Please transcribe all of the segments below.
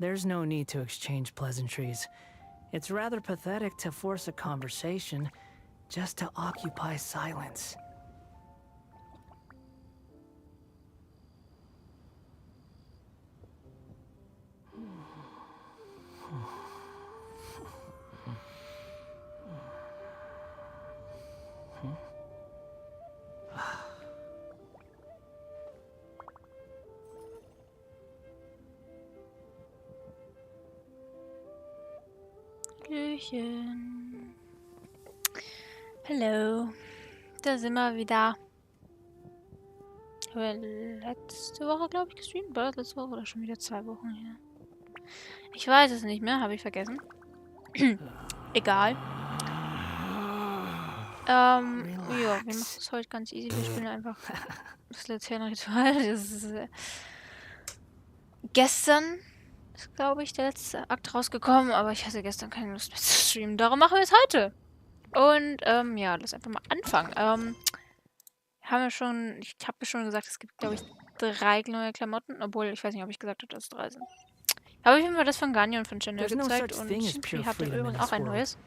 There's no need to exchange pleasantries. It's rather pathetic to force a conversation just to occupy silence. Hallöchen. Hallo. Da sind wir wieder. Ich habe letzte Woche, glaube ich, gestreamt. War das letzte Woche oder schon wieder 2 Wochen her? Ich weiß es nicht mehr, habe ich vergessen. Egal. Ja, wir machen es heute ganz easy. Wir spielen einfach das Laternenritual. Das ist gestern ist, glaube ich, der letzte Akt rausgekommen, aber ich hatte gestern keine Lust mehr zu streamen. Darum machen wir es heute. Und, ja, lass einfach mal anfangen. Ich habe ja schon gesagt, es gibt, glaube ich, 3 neue Klamotten, obwohl ich weiß nicht, ob ich gesagt habe, dass es 3 sind. Ich habe mir das von Ganyan von Channel gezeigt und Shinji hatte übrigens auch ein neues.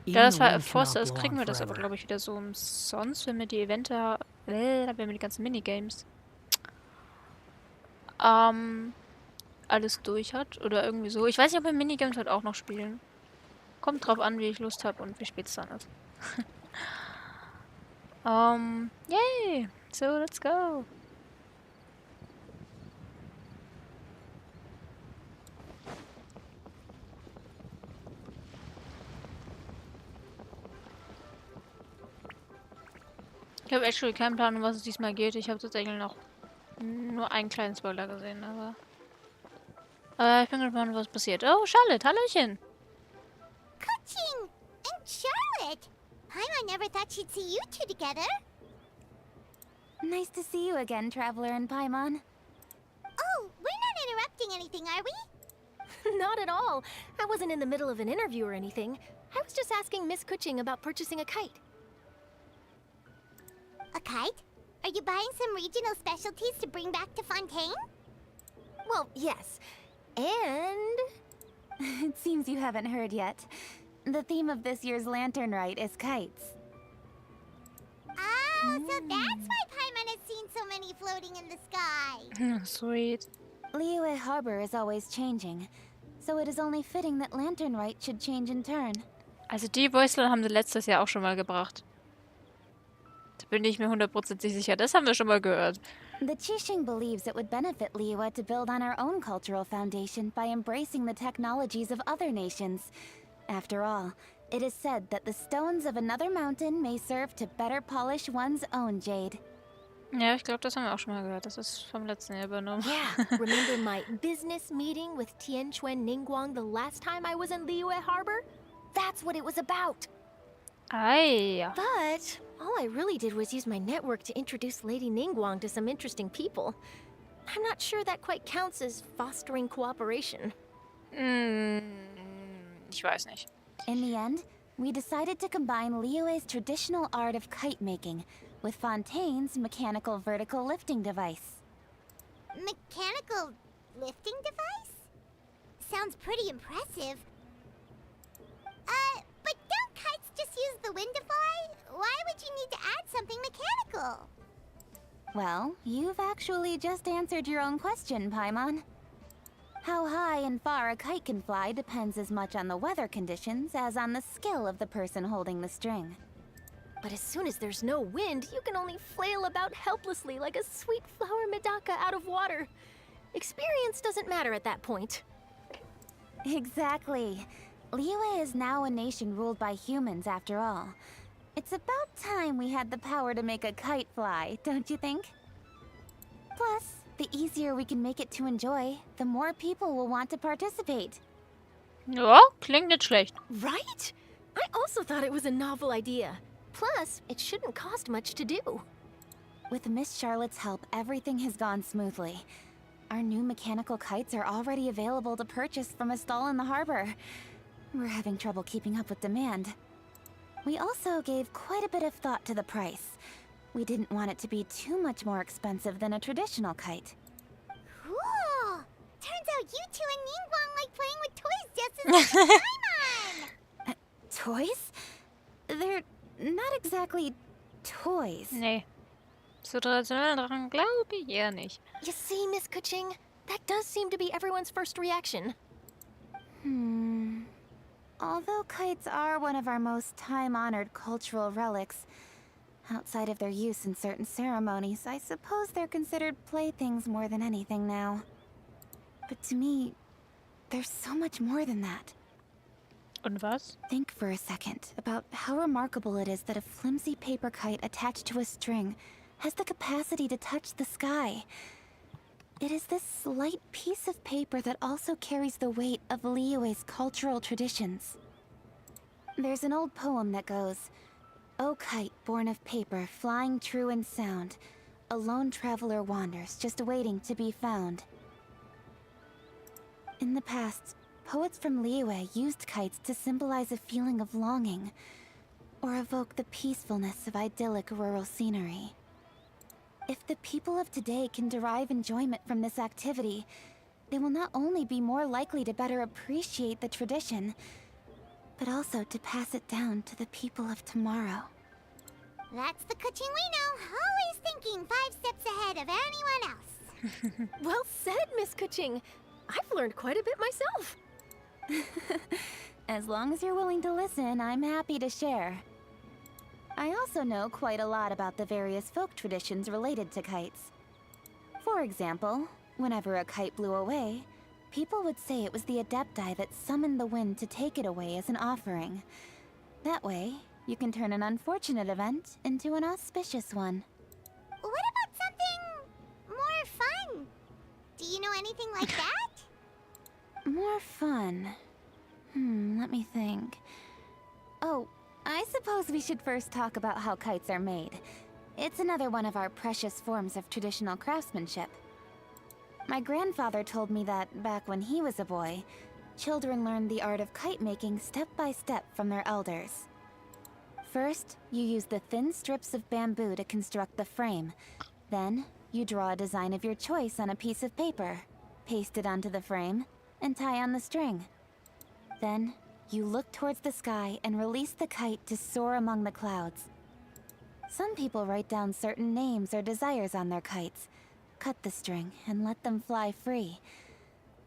Da das war Forster ist, kriegen wir das aber, glaube ich, wieder so umsonst, wenn wir die wenn wir die ganzen Minigames alles durch hat oder irgendwie so. Ich weiß nicht, ob wir Minigames heute auch noch spielen. Kommt drauf an, wie ich Lust habe und wie spät es dann ist. Yay! So, let's go! Ich habe actually keinen Plan, um was es diesmal geht. Ich habe tatsächlich noch nur einen kleinen Spoiler gesehen, aber... ich bin gespannt, was passiert. Oh, Charlotte, hallöchen! Kuching and Charlotte! Paimon never thought she'd see you two together. Nice to see you again, Traveler and Paimon. Oh, we're not interrupting anything, are we? Not at all. I wasn't in the middle of an interview or anything. I was just asking Miss Kuching about purchasing a kite. A kite? Are you buying some regional specialties to bring back to Fontaine? Well, yes. And... It seems you haven't heard yet. The theme of this year's Lantern Rite is kites. Oh, so that's why Paimon has seen so many floating in the sky. Sweet. Liyue Harbor is always changing, so it is only fitting that Lantern Rite should change in turn. Also die Voiceline haben sie letztes Jahr auch schon mal gebracht. Da bin ich mir 100% sicher. Das haben wir schon mal gehört. The Qixing believes it would benefit Liyue to build on our own cultural foundation by embracing the technologies of other nations. After all, it is said that the stones of another mountain may serve to better polish one's own jade. Ja, ich glaube, das haben wir auch schon mal gehört. Das ist vom letzten Jahr übernommen. yeah, remember my business meeting with Tianquan Ningguang the last time I was in Liyue Harbor? That's what it was about. Ei. But all I really did was use my network to introduce Lady Ningguang to some interesting people. I'm not sure that quite counts as fostering cooperation. Ich weiß nicht. In the end, we decided to combine Liyue's traditional art of kite making with Fontaine's mechanical vertical lifting device. Mechanical lifting device? Sounds pretty impressive. But don't kites just use the wind to fly? Why would you need to add something mechanical? Well, you've actually just answered your own question, Paimon. How high and far a kite can fly depends as much on the weather conditions as on the skill of the person holding the string. But as soon as there's no wind, you can only flail about helplessly like a sweet flower medaka out of water. Experience doesn't matter at that point. Exactly. Liyue is now a nation ruled by humans after all. It's about time we had the power to make a kite fly, don't you think? Plus, the easier we can make it to enjoy, the more people will want to participate. Ja, klingt nicht schlecht. Right? I also thought it was a novel idea. Plus, it shouldn't cost much to do. With Miss Charlotte's help, everything has gone smoothly. Our new mechanical kites are already available to purchase from a stall in the harbor. We're having trouble keeping up with demand. We also gave quite a bit of thought to the price. We didn't want it to be too much more expensive than a traditional kite. Cool! Turns out you two and Ningguang like playing with toys just as much as Paimon! Toys? They're not exactly toys. Nee. Zu traditionellen Drachen glaube ich eher nicht. You see, Miss Kuching? That does seem to be everyone's first reaction. Although kites are one of our most time-honored cultural relics, outside of their use in certain ceremonies, I suppose they're considered playthings more than anything now. But to me, there's so much more than that. Und was? Think for a second about how remarkable it is that a flimsy paper kite attached to a string has the capacity to touch the sky. It is this slight piece of paper that also carries the weight of Liyue's cultural traditions. There's an old poem that goes, "O kite born of paper, flying true and sound, a lone traveler wanders, just waiting to be found." In the past, poets from Liyue used kites to symbolize a feeling of longing, or evoke the peacefulness of idyllic rural scenery. If the people of today can derive enjoyment from this activity, they will not only be more likely to better appreciate the tradition, but also to pass it down to the people of tomorrow. That's the Kuching we know, always thinking 5 steps ahead of anyone else. Well said, Miss Kuching. I've learned quite a bit myself. As long as you're willing to listen, I'm happy to share. I also know quite a lot about the various folk traditions related to kites. For example, whenever a kite blew away, people would say it was the Adepti that summoned the wind to take it away as an offering. That way, you can turn an unfortunate event into an auspicious one. What about something more fun? Do you know anything like that? More fun. Let me think. Oh, I suppose we should first talk about how kites are made. It's another one of our precious forms of traditional craftsmanship. My grandfather told me that, back when he was a boy, children learned the art of kite making step by step from their elders. First, you use the thin strips of bamboo to construct the frame. Then, you draw a design of your choice on a piece of paper, paste it onto the frame, and tie on the string. Then, you look towards the sky and release the kite to soar among the clouds. Some people write down certain names or desires on their kites, cut the string, and let them fly free.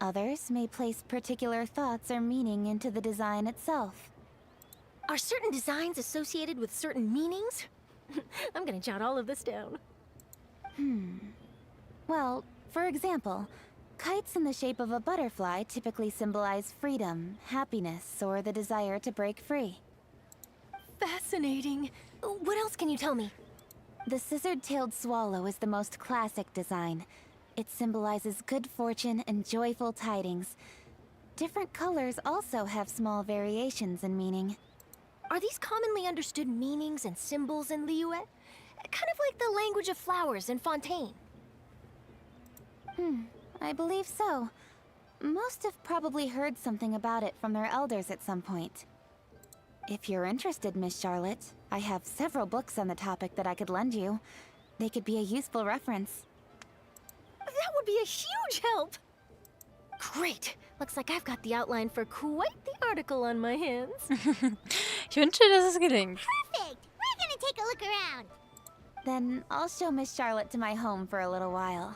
Others may place particular thoughts or meaning into the design itself. Are certain designs associated with certain meanings? I'm gonna jot all of this down. Well, for example, kites in the shape of a butterfly typically symbolize freedom, happiness, or the desire to break free. Fascinating. What else can you tell me? The scissored-tailed swallow is the most classic design. It symbolizes good fortune and joyful tidings. Different colors also have small variations in meaning. Are these commonly understood meanings and symbols in Liyue? Kind of like the language of flowers in Fontaine. I believe so. Most have probably heard something about it from their elders at some point. If you're interested, Miss Charlotte, I have several books on the topic that I could lend you. They could be a useful reference. That would be a huge help! Great! Looks like I've got the outline for quite the article on my hands. Ich wünsche, dass es gelingt. Perfect! We're gonna take a look around. Then I'll show Miss Charlotte to my home for a little while.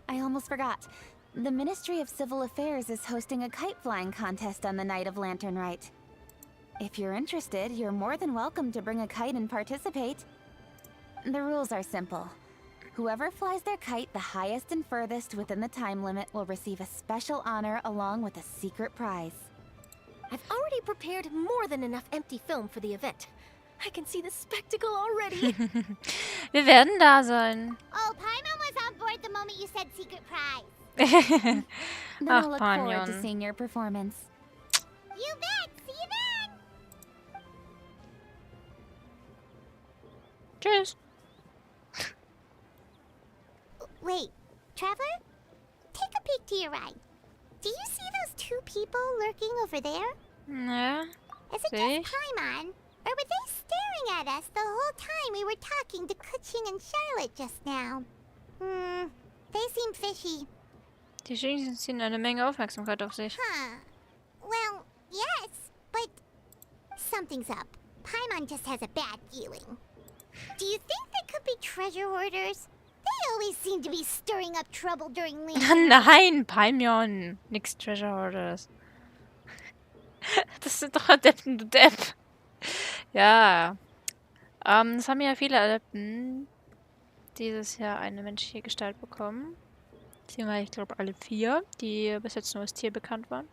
I almost forgot. The Ministry of Civil Affairs is hosting a kite flying contest on the night of Lantern Rite. If you're interested, you're more than welcome to bring a kite and participate. The rules are simple. Whoever flies their kite the highest and furthest within the time limit will receive a special honor along with a secret prize. I've already prepared more than enough empty film for the event. I can see the spectacle already. Wir werden da sein. Oh, Paimon was on board the moment you said secret prize. Then Ach, I'll look forward to Panyon. seeing your performance. You bet! See you then! Tschüss. Wait, Traveler? Take a peek to your right. Do you see those two people lurking over there? Ja, Is it Sehe just Paimon? Or were they staring at us the whole time we were talking to Kuching and Charlotte just now? They seem fishy. Die Chinesen ziehen eine Menge Aufmerksamkeit auf sich. Huh. Well, yes, but something's up. Paimon just has a bad feeling. Do you think they could be treasure hoarders? They always seem to be stirring up trouble during leisure. Nein, Paimon. Nix Treasure Hoarders. Das sind doch Adepten, du Depp. Ja. Es haben ja viele Adepten dieses Jahr eine menschliche Gestalt bekommen. Beziehungsweise, ich glaube, alle 4, die bis jetzt nur als Tier bekannt waren.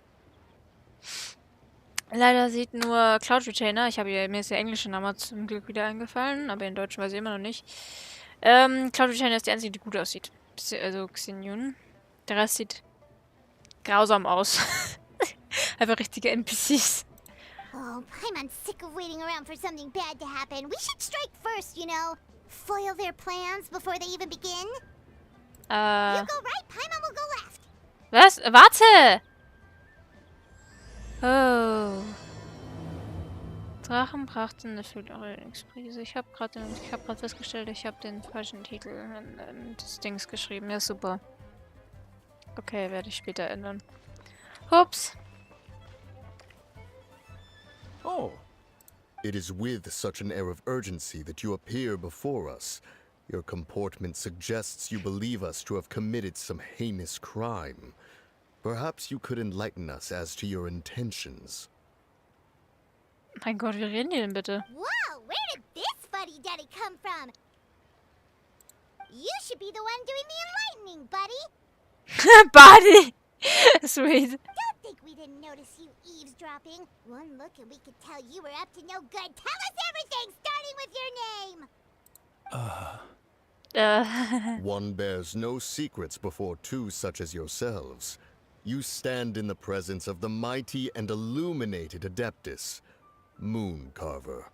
Leider sieht nur Cloud Retainer, mir ist der englische Name zum Glück wieder eingefallen, aber in Deutsch weiß ich immer noch nicht. Cloud Retainer ist die einzige, die gut aussieht. Also Xenyun. Der Rest sieht grausam aus. Einfach richtige NPCs. Oh, Paimon's sick of waiting around for something bad to happen. We should strike first, you know. Foil their plans before they even begin. You go right, Paimon will go left. Was? Warte! Oh. Drachenpracht in der Frühlingsbrise. Ich habe gerade festgestellt, ich habe den falschen Titel in des Dings geschrieben. Ja, super. Okay, werde ich später ändern. Ups. Oh. It is with such an air of urgency that you appear before us. Your comportment suggests you believe us to have committed some heinous crime. Perhaps you could enlighten us as to your intentions. Mein Gott, wie reden die denn bitte? Whoa, where did this fuddy-duddy come from? You should be the one doing the enlightening, buddy. Buddy! Sweet. Don't think we didn't notice you eavesdropping. One look and we could tell you were up to no good. Tell us everything, starting with your name. One bears no secrets before two such as yourselves. You stand in the presence of the mighty and illuminated Adeptus, Moon Carver.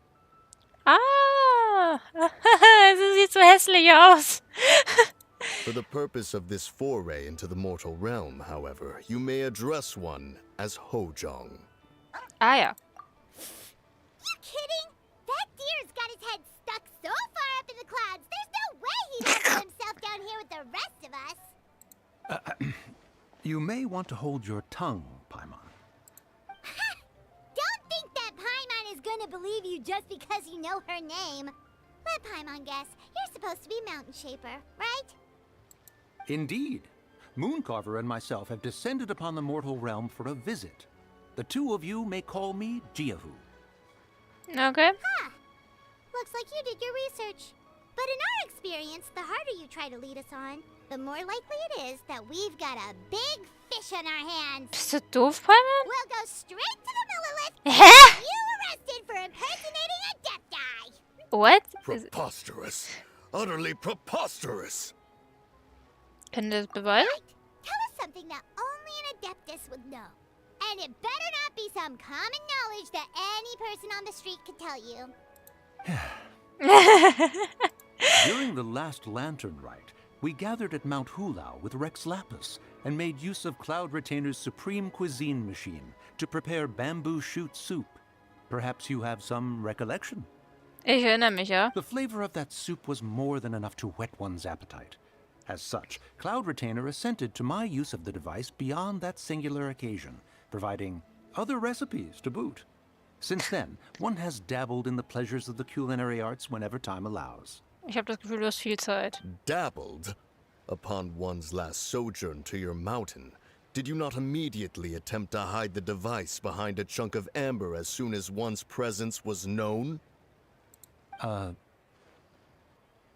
Ah! Das sieht so hässlich aus. For the purpose of this foray into the mortal realm, however, you may address one as Hojong. Ah ja. You kidding? That deer's got his head stuck so far up in the clouds, there's no way he'd let himself down here with the rest of us. You may want to hold your tongue, Paimon. Don't think that Paimon is gonna believe you just because you know her name. Let Paimon guess. You're supposed to be Mountain Shaper, right? Indeed. Mooncarver and myself have descended upon the mortal realm for a visit. The two of you may call me Jiahu. Okay. Huh. Looks like you did your research. But in our experience, the harder you try to lead us on, the more likely it is that we've got a big fish on our hands. Bist du doof, Paimon? We'll go straight to the Millilith and Hä? get you arrested for impersonating a death guy. What? Preposterous. Utterly preposterous. Können das beweisen? Right. Tell us something that only an Adeptus would know. And it better not be some common knowledge that any person on the street could tell you. During the last lantern rite, we gathered at Mount Hulao with Rex Lapis and made use of Cloud Retainer's supreme cuisine machine to prepare bamboo shoot soup. Perhaps you have some recollection? Ich erinnere mich, ja. The flavor of that soup was more than enough to whet one's appetite. As such, Cloud Retainer assented to my use of the device beyond that singular occasion, providing other recipes to boot. Since then, one has dabbled in the pleasures of the culinary arts whenever time allows. Ich habe das Gefühl, du hast viel Zeit. Dabbled? Upon one's last sojourn to your mountain, did you not immediately attempt to hide the device behind a chunk of amber as soon as one's presence was known?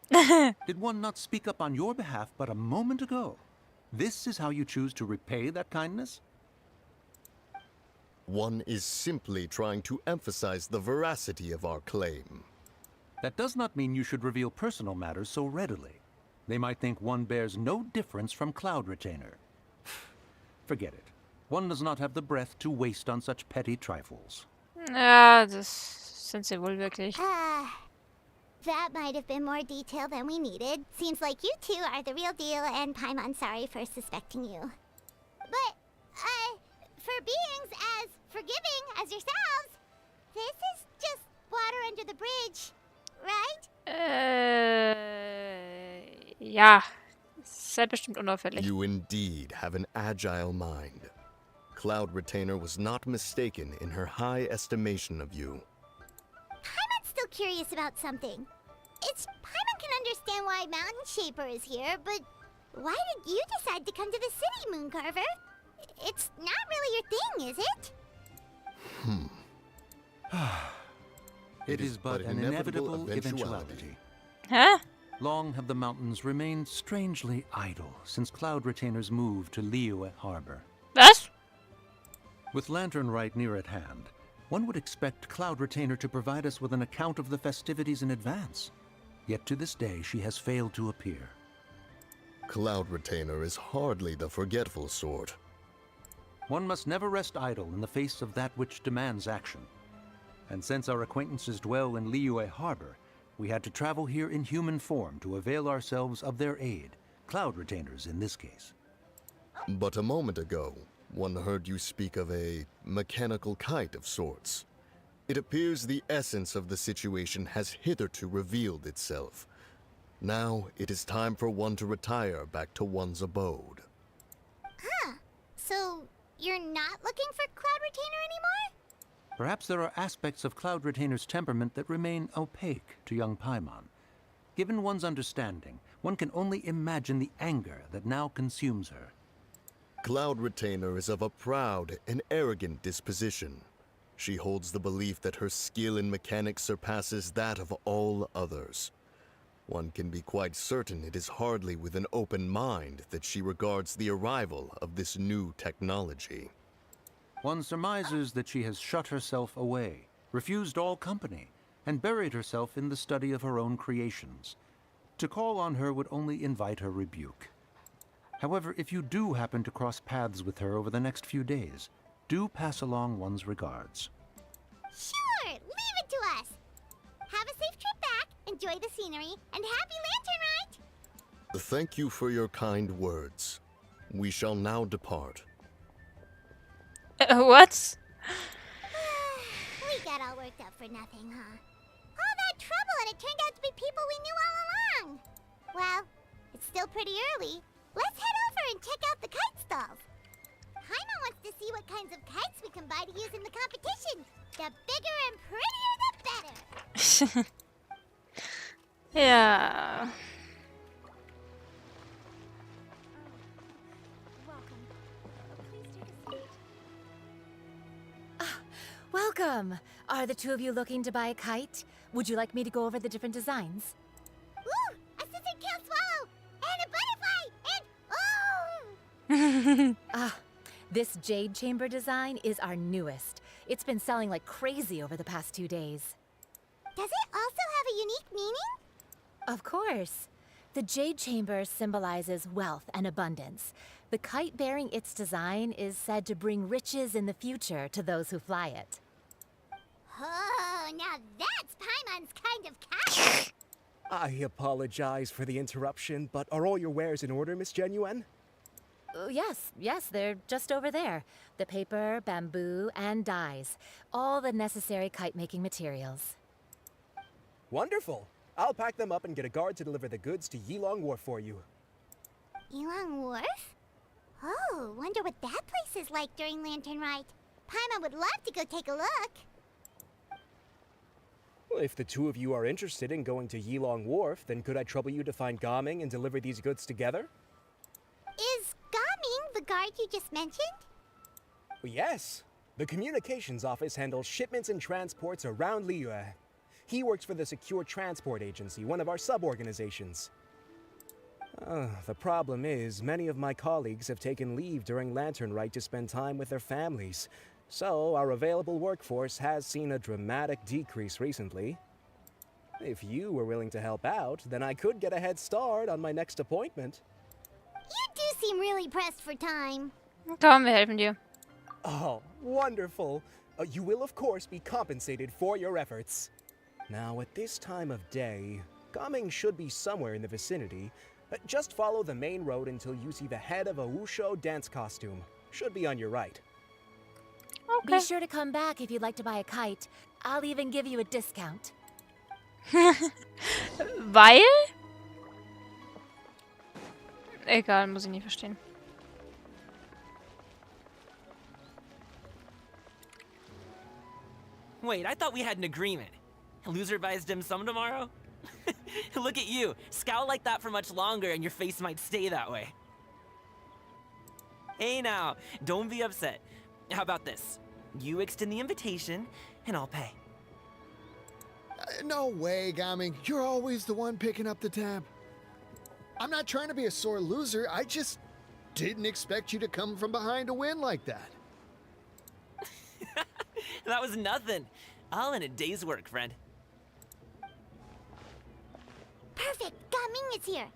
Did one not speak up on your behalf but a moment ago? This is how you choose to repay that kindness? One is simply trying to emphasize the veracity of our claim. That does not mean you should reveal personal matters so readily. They might think one bears no difference from Cloud Retainer. Forget it. One does not have the breath to waste on such petty trifles. Ja, das sind sie wohl wirklich. That might have been more detail than we needed. Seems like you two are the real deal, and Paimon's sorry for suspecting you. But, for beings as forgiving as yourselves, this is just water under the bridge, right? Ja. Ist halt bestimmt unauffällig. You indeed have an agile mind. Cloud Retainer was not mistaken in her high estimation of you. Paimon's still curious about something. Paimon can understand why Mountain Shaper is here, but why did you decide to come to the city, Mooncarver? It's not really your thing, is it? It is but an inevitable eventuality. Hä? Long have the mountains remained strangely idle since Cloud Retainer's move to Liyue Harbor. Was? With Lantern Rite near at hand, one would expect Cloud Retainer to provide us with an account of the festivities in advance. Yet to this day, she has failed to appear. Cloud Retainer is hardly the forgetful sort. One must never rest idle in the face of that which demands action. And since our acquaintances dwell in Liyue Harbor, we had to travel here in human form to avail ourselves of their aid, Cloud Retainers in this case. But a moment ago, one heard you speak of a mechanical kite of sorts. It appears the essence of the situation has hitherto revealed itself. Now it is time for one to retire back to one's abode. So, you're not looking for Cloud Retainer anymore? Perhaps there are aspects of Cloud Retainer's temperament that remain opaque to young Paimon. Given one's understanding, one can only imagine the anger that now consumes her. Cloud Retainer is of a proud and arrogant disposition. She holds the belief that her skill in mechanics surpasses that of all others. One can be quite certain it is hardly with an open mind that she regards the arrival of this new technology. One surmises that she has shut herself away, refused all company, and buried herself in the study of her own creations. To call on her would only invite her rebuke. However, if you do happen to cross paths with her over the next few days, do pass along one's regards. Sure, leave it to us. Have a safe trip back, enjoy the scenery, and happy Lantern Rite! Thank you for your kind words. We shall now depart. What? We got all worked up for nothing, huh? All that trouble and it turned out to be people we knew all along. Well, it's still pretty early. Let's head over and check out the kite stalls. Paimon wants to see what kinds of kites we can buy to use in the competition. The bigger and prettier, the better. Ja. Welcome! Are the two of you looking to buy a kite? Would you like me to go over the different designs? Ooh, a scissor kill swallow! And a butterfly! And This jade chamber design is our newest. It's been selling like crazy over the past 2 days. Does it also have a unique meaning? Of course. The jade chamber symbolizes wealth and abundance. The kite bearing its design is said to bring riches in the future to those who fly it. Oh, now that's Paimon's kind of kite! I apologize for the interruption, but are all your wares in order, Miss Genuine? Yes, they're just over there. The paper, bamboo, and dyes. All the necessary kite-making materials. Wonderful. I'll pack them up and get a guard to deliver the goods to Yilong Wharf for you. Yilong Wharf? Oh, wonder what that place is like during Lantern Rite. Paimon would love to go take a look. Well, if the two of you are interested in going to Yilong Wharf, then could I trouble you to find Gaming and deliver these goods together? Is Gaming the guard you just mentioned? Well, yes. The communications office handles shipments and transports around Liyue. He works for the Secure Transport Agency, one of our sub-organizations. The problem is, many of my colleagues have taken leave during Lantern Rite to spend time with their families. So, our available workforce has seen a dramatic decrease recently. If you were willing to help out, then I could get a head start on my next appointment. You do seem really pressed for time. Komm, wir helfen dir. Oh, wonderful. You will, of course, be compensated for your efforts. Now, at this time of day, Gaming should be somewhere in the vicinity. Just follow the main road until you see the head of a Wushu dance costume. Should be on your right. Okay. Be sure to come back if you'd like to buy a kite. I'll even give you a discount. Weil? Egal, muss ich nicht verstehen. Wait, I thought we had an agreement. Loser buys dim sum tomorrow? Look at you. Scowl like that for much longer and your face might stay that way. Hey now, don't be upset. How about this? You extend the invitation, and I'll pay. No way, Gaming. You're always the one picking up the tab. I'm not trying to be a sore loser. I just didn't expect you to come from behind to win like that. That was nothing. All in a day's work, friend. Perfect. Gaming is here.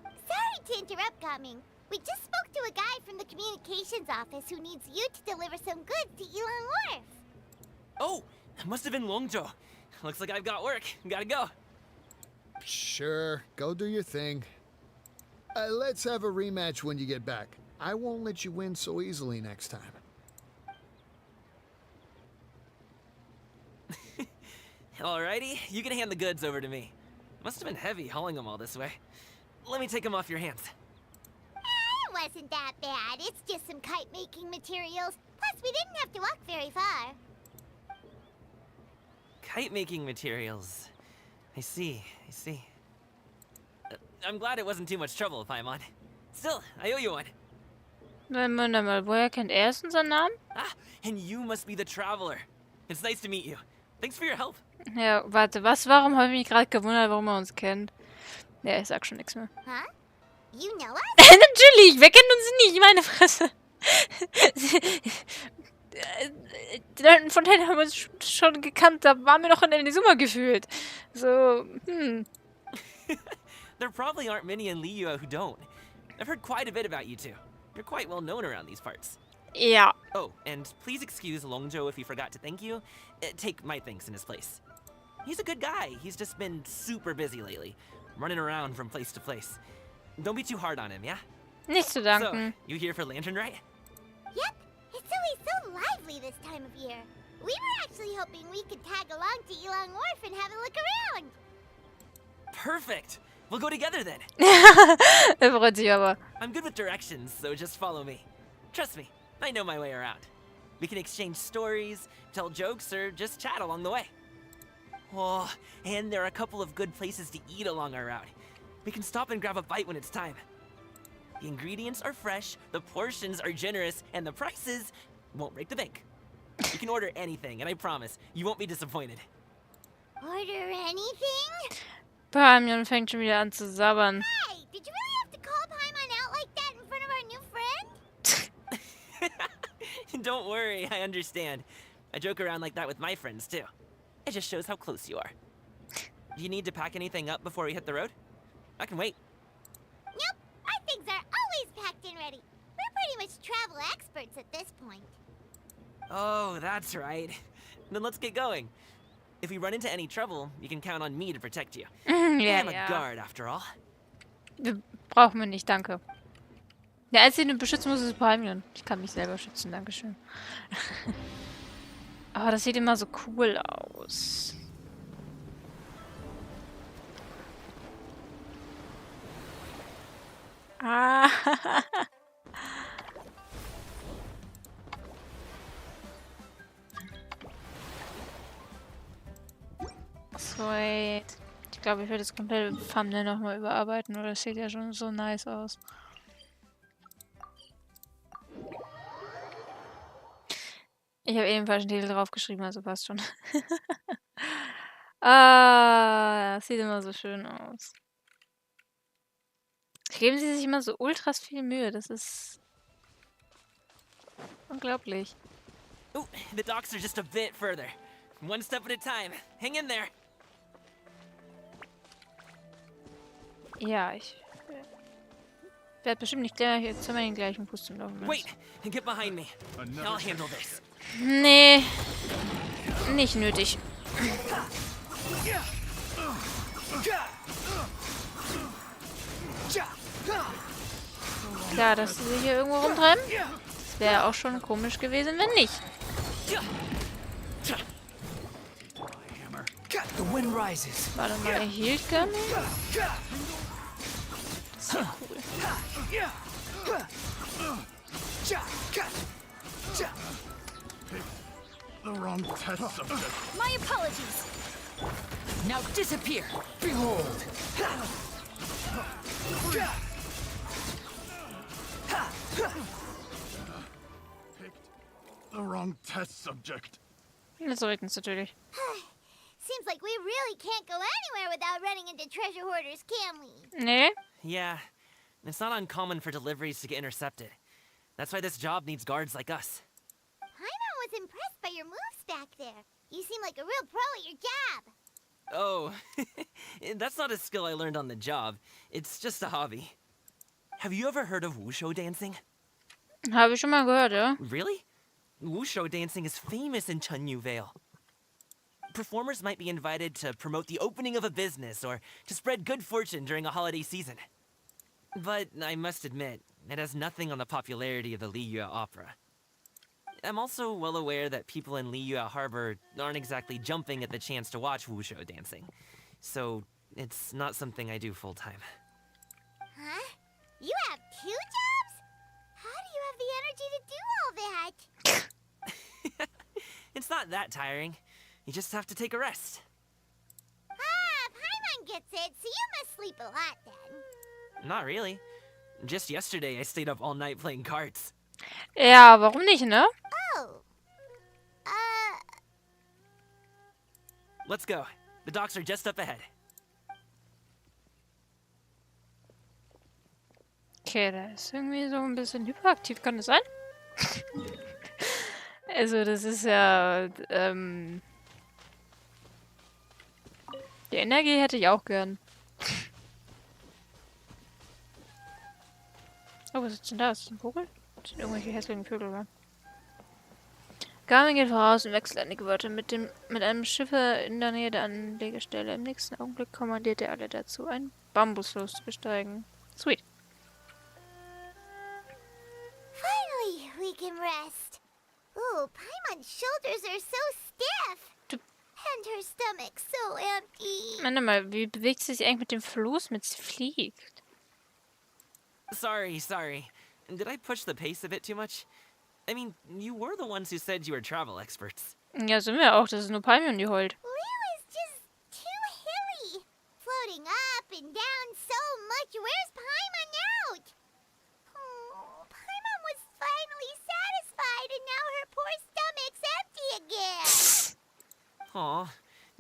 Sorry to interrupt, Gaming. We just spoke to a guy from the communications office who needs you to deliver some goods to Yulong Wharf. Oh, that must have been Longzhou. Looks like I've got work. Gotta go. Sure, go do your thing. Let's have a rematch when you get back. I won't let you win so easily next time. Alrighty, you can hand the goods over to me. Must have been heavy hauling them all this way. Let me take them off your hands. It wasn't that bad. It's just some kite-making materials. Plus, we didn't have to walk very far. Kite-making materials. I see. I'm glad it wasn't too much trouble, Paimon. Still, I owe you one. Moment mal, woher kennt er jetzt unseren Namen? Ah, and you must be the traveler. It's nice to meet you. Thanks for your help. Ja, warte, warum habe ich mich gerade gewundert, warum er uns kennt? Ja, ich sag schon nichts mehr. Huh? You know us? Natürlich, wer kennt uns nicht? Meine Fresse. Die Leute von denen haben uns schon gekannt, da waren wir noch in der Summe gefühlt. So, There probably aren't many in Liyue who don't. I've heard quite a bit about you two. You're quite well known around these parts. Ja. Oh, and please excuse Longzhou if he forgot to thank you. Take my thanks in his place. He's a good guy. He's just been super busy lately, running around from place to place. Don't be too hard on him, yeah? Nicht zu danken. So, you here for Lantern, right? Yep. It's always so lively this time of year. We were actually hoping we could tag along to Yulong Wharf and have a look around. Perfect. We'll go together then. Er freut sich aber. I'm good with directions, so just follow me. Trust me, I know my way around. We can exchange stories, tell jokes, or just chat along the way. Oh, and there are a couple of good places to eat along our route. We can stop and grab a bite when it's time. The ingredients are fresh, the portions are generous, and the prices won't break the bank. You can order anything, and I promise, you won't be disappointed. Order anything? Paimon fängt schon wieder an zu sabbern. Hey, did you really have to call Paimon out like that in front of our new friend? Don't worry, I understand. I joke around like that with my friends, too. It just shows how close you are. Do you need to pack anything up before we hit the road? I can wait. Nope, our things are always packed and ready. We're pretty much travel experts at this point. Oh, that's right. Then let's get going. If we run into any trouble, you can count on me to protect you. Ja, I'm a guard, after all. Brauchen wir nicht, danke. Der Einzige, den beschützen muss, ist Paimon. Ich kann mich selber schützen, dankeschön. Aber das sieht immer so cool aus. Ah. Sweet. Ich glaube, ich werde das komplette Thumbnail nochmal überarbeiten, oder das sieht ja schon so nice aus. Ich habe eben den falschen Titel draufgeschrieben, also passt schon. Das sieht immer so schön aus. Geben sie sich immer so ultras viel Mühe, das ist unglaublich. Ooh, the docks are just a bit further. One step at a time. Hang in there. Ja, ich werde bestimmt nicht gleich zweimal den gleichen Fuß zum Laufen. Wait, get behind me. I'll handle this. Nee, nicht nötig. Ja, dass sie sich hier irgendwo rumtreiben. Das wäre auch schon komisch gewesen, wenn nicht. The wind rises. Warte mal, er hielt gar nicht. Das ist ja cool. The wrong test subject. My apologies. Now disappear. Behold. Picked the wrong test subject. Jetzt sollten es natürlich. Seems like we really can't go anywhere without running into treasure hoarders, can we? Nee. Yeah, it's not uncommon for deliveries to get intercepted. That's why this job needs guards like us. Paimon was impressed by your moves back there. You seem like a real pro at your job. Oh, that's not a skill I learned on the job. It's just a hobby. Have you ever heard of wushu dancing? Habe ich schon mal gehört, ja. Really? Wushu dancing is famous in Chunyu Vale. Performers might be invited to promote the opening of a business or to spread good fortune during a holiday season. But I must admit, it has nothing on the popularity of the Liyue Opera. I'm also well aware that people in Liyue Harbor aren't exactly jumping at the chance to watch wushu dancing. So, it's not something I do full-time. Huh? You have 2 jobs? How do you have the energy to do all that? It's not that tiring. You just have to take a rest. Ah, Paimon gets it, so you must sleep a lot then. Not really. Just yesterday, I stayed up all night playing cards. Ja, warum nicht, ne? Oh. Let's go. The docks are just up ahead. Okay, der ist irgendwie so ein bisschen hyperaktiv, kann das sein? Also, das ist ja, die Energie hätte ich auch gern. Oh, was ist denn da? Ist das ein Vogel? Das sind irgendwelche hässlichen Vögel, oder? Garmin geht voraus und wechselt einige Wörter mit einem Schiffer in der Nähe der Anlegestelle. Im nächsten Augenblick kommandiert er alle dazu, ein Bambusfloß zu besteigen. Sweet. Finally, we can rest. Ooh, Paimon's shoulders are so stiff. And her stomach so empty. Warte mal, wie bewegt sie sich eigentlich mit dem Floß, mit sie fliegt? Sorry. Did I push the pace a bit too much? I mean, you were the ones who said you were travel experts. Ja, sind wir auch. Das ist nur Palmion, die heult. Liyue is just too hilly. Floating up and down so much. Where's Paimon out? Oh, Paimon was finally satisfied and now her poor stomach's empty again. Aw,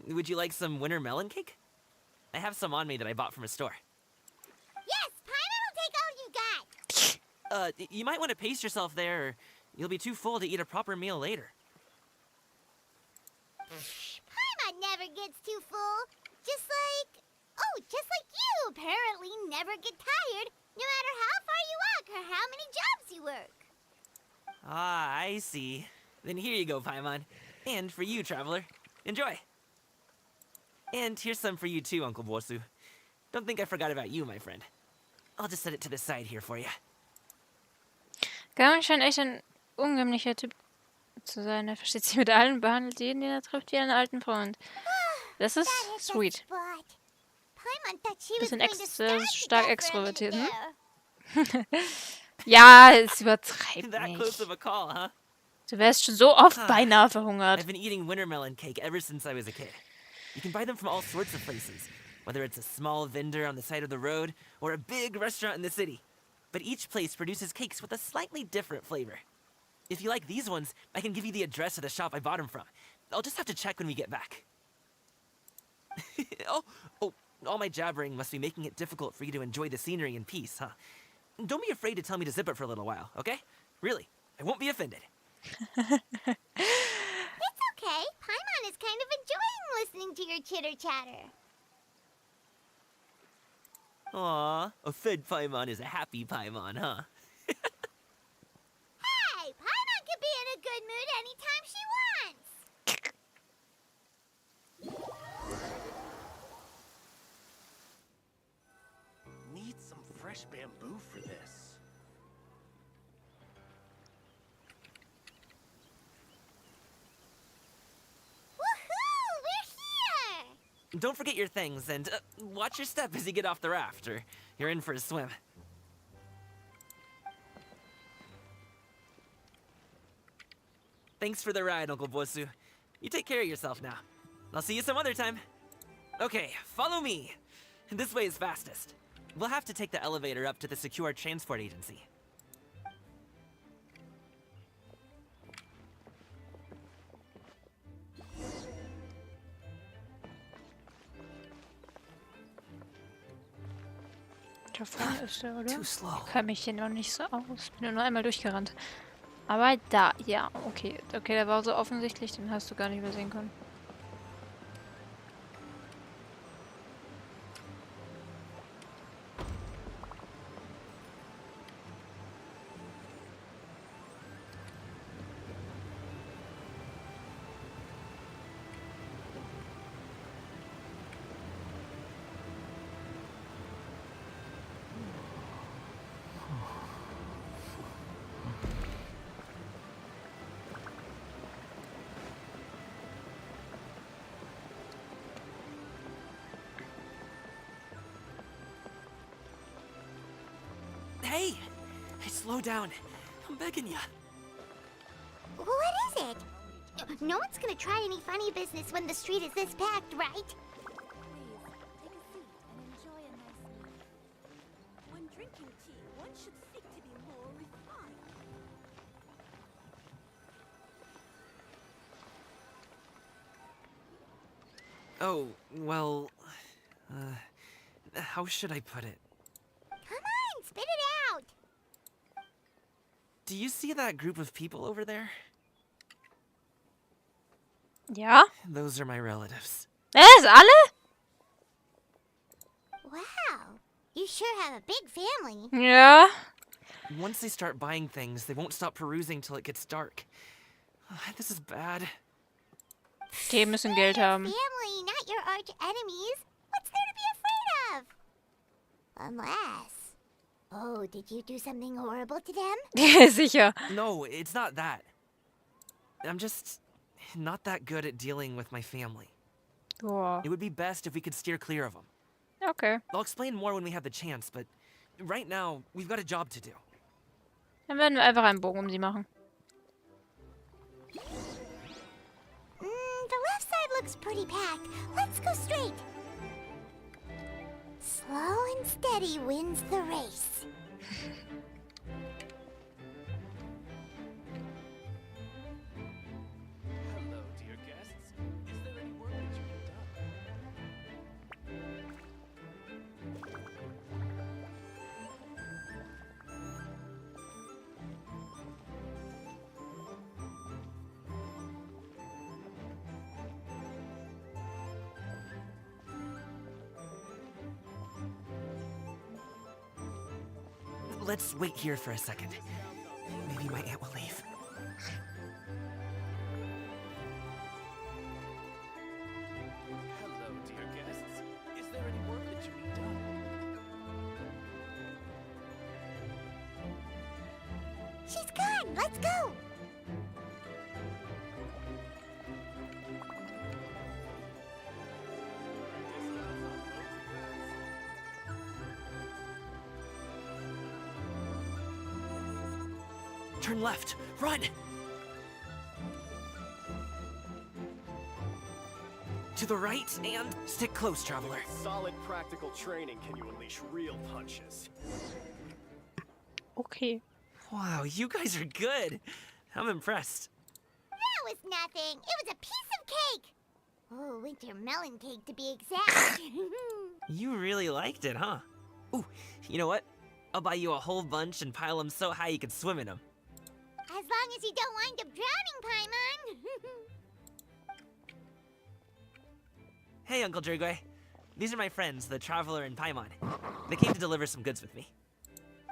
would you like some winter melon cake? I have some on me that I bought from a store. Yes, Paimon will take all you got. You might want to pace yourself there, or you'll be too full to eat a proper meal later. Paimon never gets too full. Just like you apparently never get tired, no matter how far you walk or how many jobs you work. Ah, I see. Then here you go, Paimon. And for you, traveler. Enjoy. And here's some for you too, Uncle Bosu. Don't think I forgot about you, my friend. I'll just set it to the side here for you. Garmin scheint echt ein unheimlicher Typ zu sein. Er versteht sich mit allen, behandelt jeden, den er trifft, wie einen alten Freund. Das ist sweet. Paimon thought she was Bisschen going to start stark that extrovertiert, friendly hm? there. Ja, es übertreibt That close of nicht. a call, huh? Du wärst schon so oft beinahe verhungert. I've been eating winter melon cake ever since I was a kid. You can buy them from all sorts of places, whether it's a small vendor on the side of the road or a big restaurant in the city. But each place produces cakes with a slightly different flavor. If you like these ones, I can give you the address of the shop I bought them from. I'll just have to check when we get back. Oh, all my jabbering must be making it difficult for you to enjoy the scenery in peace, huh? Don't be afraid to tell me to zip it for a little while, okay? Really, I won't be offended. It's okay. Paimon is kind of enjoying listening to your chitter-chatter. Aw, a fed Paimon is a happy Paimon, huh? Hey, Paimon can be in a good mood anytime she wants. Need some fresh bamboo for this. Woohoo! We're here! don't forget your things, and watch your step as you get off the raft, or you're in for a swim. Thanks for the ride, Uncle Bosu. You take care of yourself now. I'll see you some other time. Okay, follow me. This way is fastest. We'll have to take the elevator up to the secure transport agency. Da vorne ist er, oder? Too slow. Ich kann mich hier noch nicht so aus. Bin nur einmal durchgerannt. Aber da, ja, okay. Okay, der war so offensichtlich, den hast du gar nicht übersehen können. Hey! Slow down. I'm begging ya. What is it? No one's gonna try any funny business when the street is this packed, right? Please, take a seat and enjoy a nice meal. When drinking tea, one should seek to be more refined. Oh, well... how should I put it? Come on, spit it out! Do you see that group of people over there? Ja? Those are my relatives. Alle? Wow, you sure have a big family. Ja. Once they start buying things, they won't stop perusing till it gets dark. This is bad. Die müssen Geld haben. Family, not your arch enemies. What's there to be afraid of? Unless... Oh, did you do something horrible to them? Sicher. No, it's not that. I'm just not that good at dealing with my family. Oh. It would be best if we could steer clear of them. Okay. I'll explain more when we have the chance, but right now, we've got a job to do. Dann werden wir einfach einen Bogen um sie machen. The left side looks pretty packed. Let's go straight. Slow and steady wins the race. Hello, dear guests. Is there any work that you need Let's wait here for a second. Maybe my aunt will leave. Hello, dear guests. Is there any work that you need done? She's gone. Let's go. Turn left. Run! To the right, and stick close, traveler. Solid practical training can you unleash real punches. Okay. Wow, you guys are good. I'm impressed. That was nothing. It was a piece of cake. Oh, winter melon cake to be exact. You really liked it, huh? Ooh, you know what? I'll buy you a whole bunch and pile them so high you can swim in them. As long as you don't wind up drowning, Paimon. Hey, Uncle Drugway. These are my friends, the Traveler and Paimon. They came to deliver some goods with me.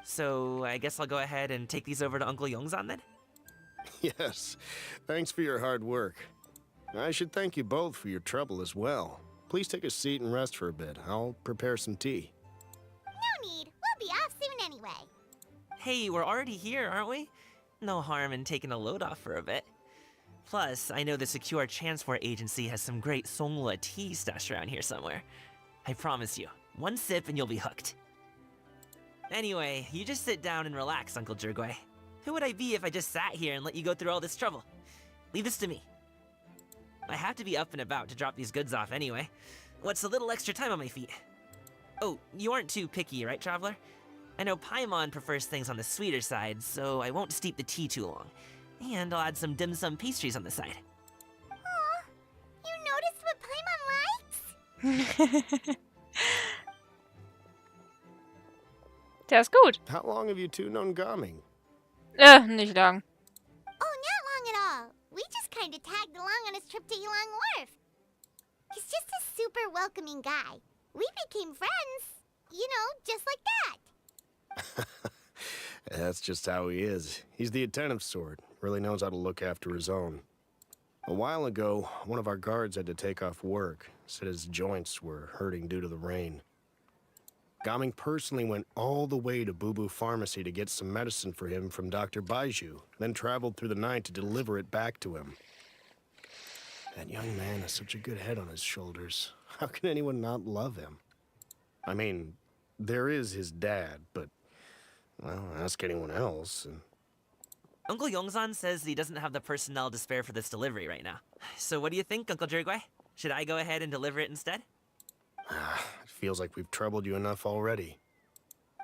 So, I guess I'll go ahead and take these over to Uncle Yongzan then? Yes. Thanks for your hard work. I should thank you both for your trouble as well. Please take a seat and rest for a bit. I'll prepare some tea. No need. We'll be off soon anyway. Hey, we're already here, aren't we? No harm in taking a load off for a bit. Plus, I know the Secure Transport Agency has some great Songhua tea stashed around here somewhere. I promise you, one sip and you'll be hooked. Anyway, you just sit down and relax, Uncle Jirgwe. Who would I be if I just sat here and let you go through all this trouble? Leave this to me. I have to be up and about to drop these goods off anyway. What's a little extra time on my feet? Oh, you aren't too picky, right, Traveler? I know Paimon prefers things on the sweeter side, so I won't steep the tea too long. And I'll add some dim sum pastries on the side. Aw, you noticed what Paimon likes? Der ist gut. How long have you two known Gaming? Nicht lang. Oh, not long at all. We just kind of tagged along on his trip to Ylang Wharf. He's just a super welcoming guy. We became friends. You know, just like that. That's just how he is. He's the attentive sort. Really knows how to look after his own. A while ago, one of our guards had to take off work. Said his joints were hurting due to the rain. Gaming personally went all the way to Boo Boo Pharmacy to get some medicine for him from Dr. Baiju, then traveled through the night to deliver it back to him. That young man has such a good head on his shoulders. How can anyone not love him? I mean, there is his dad, but, well, ask anyone else, and... Uncle Yongzan says he doesn't have the personnel to spare for this delivery right now. So what do you think, Uncle Jirgwe? Should I go ahead and deliver it instead? It feels like we've troubled you enough already.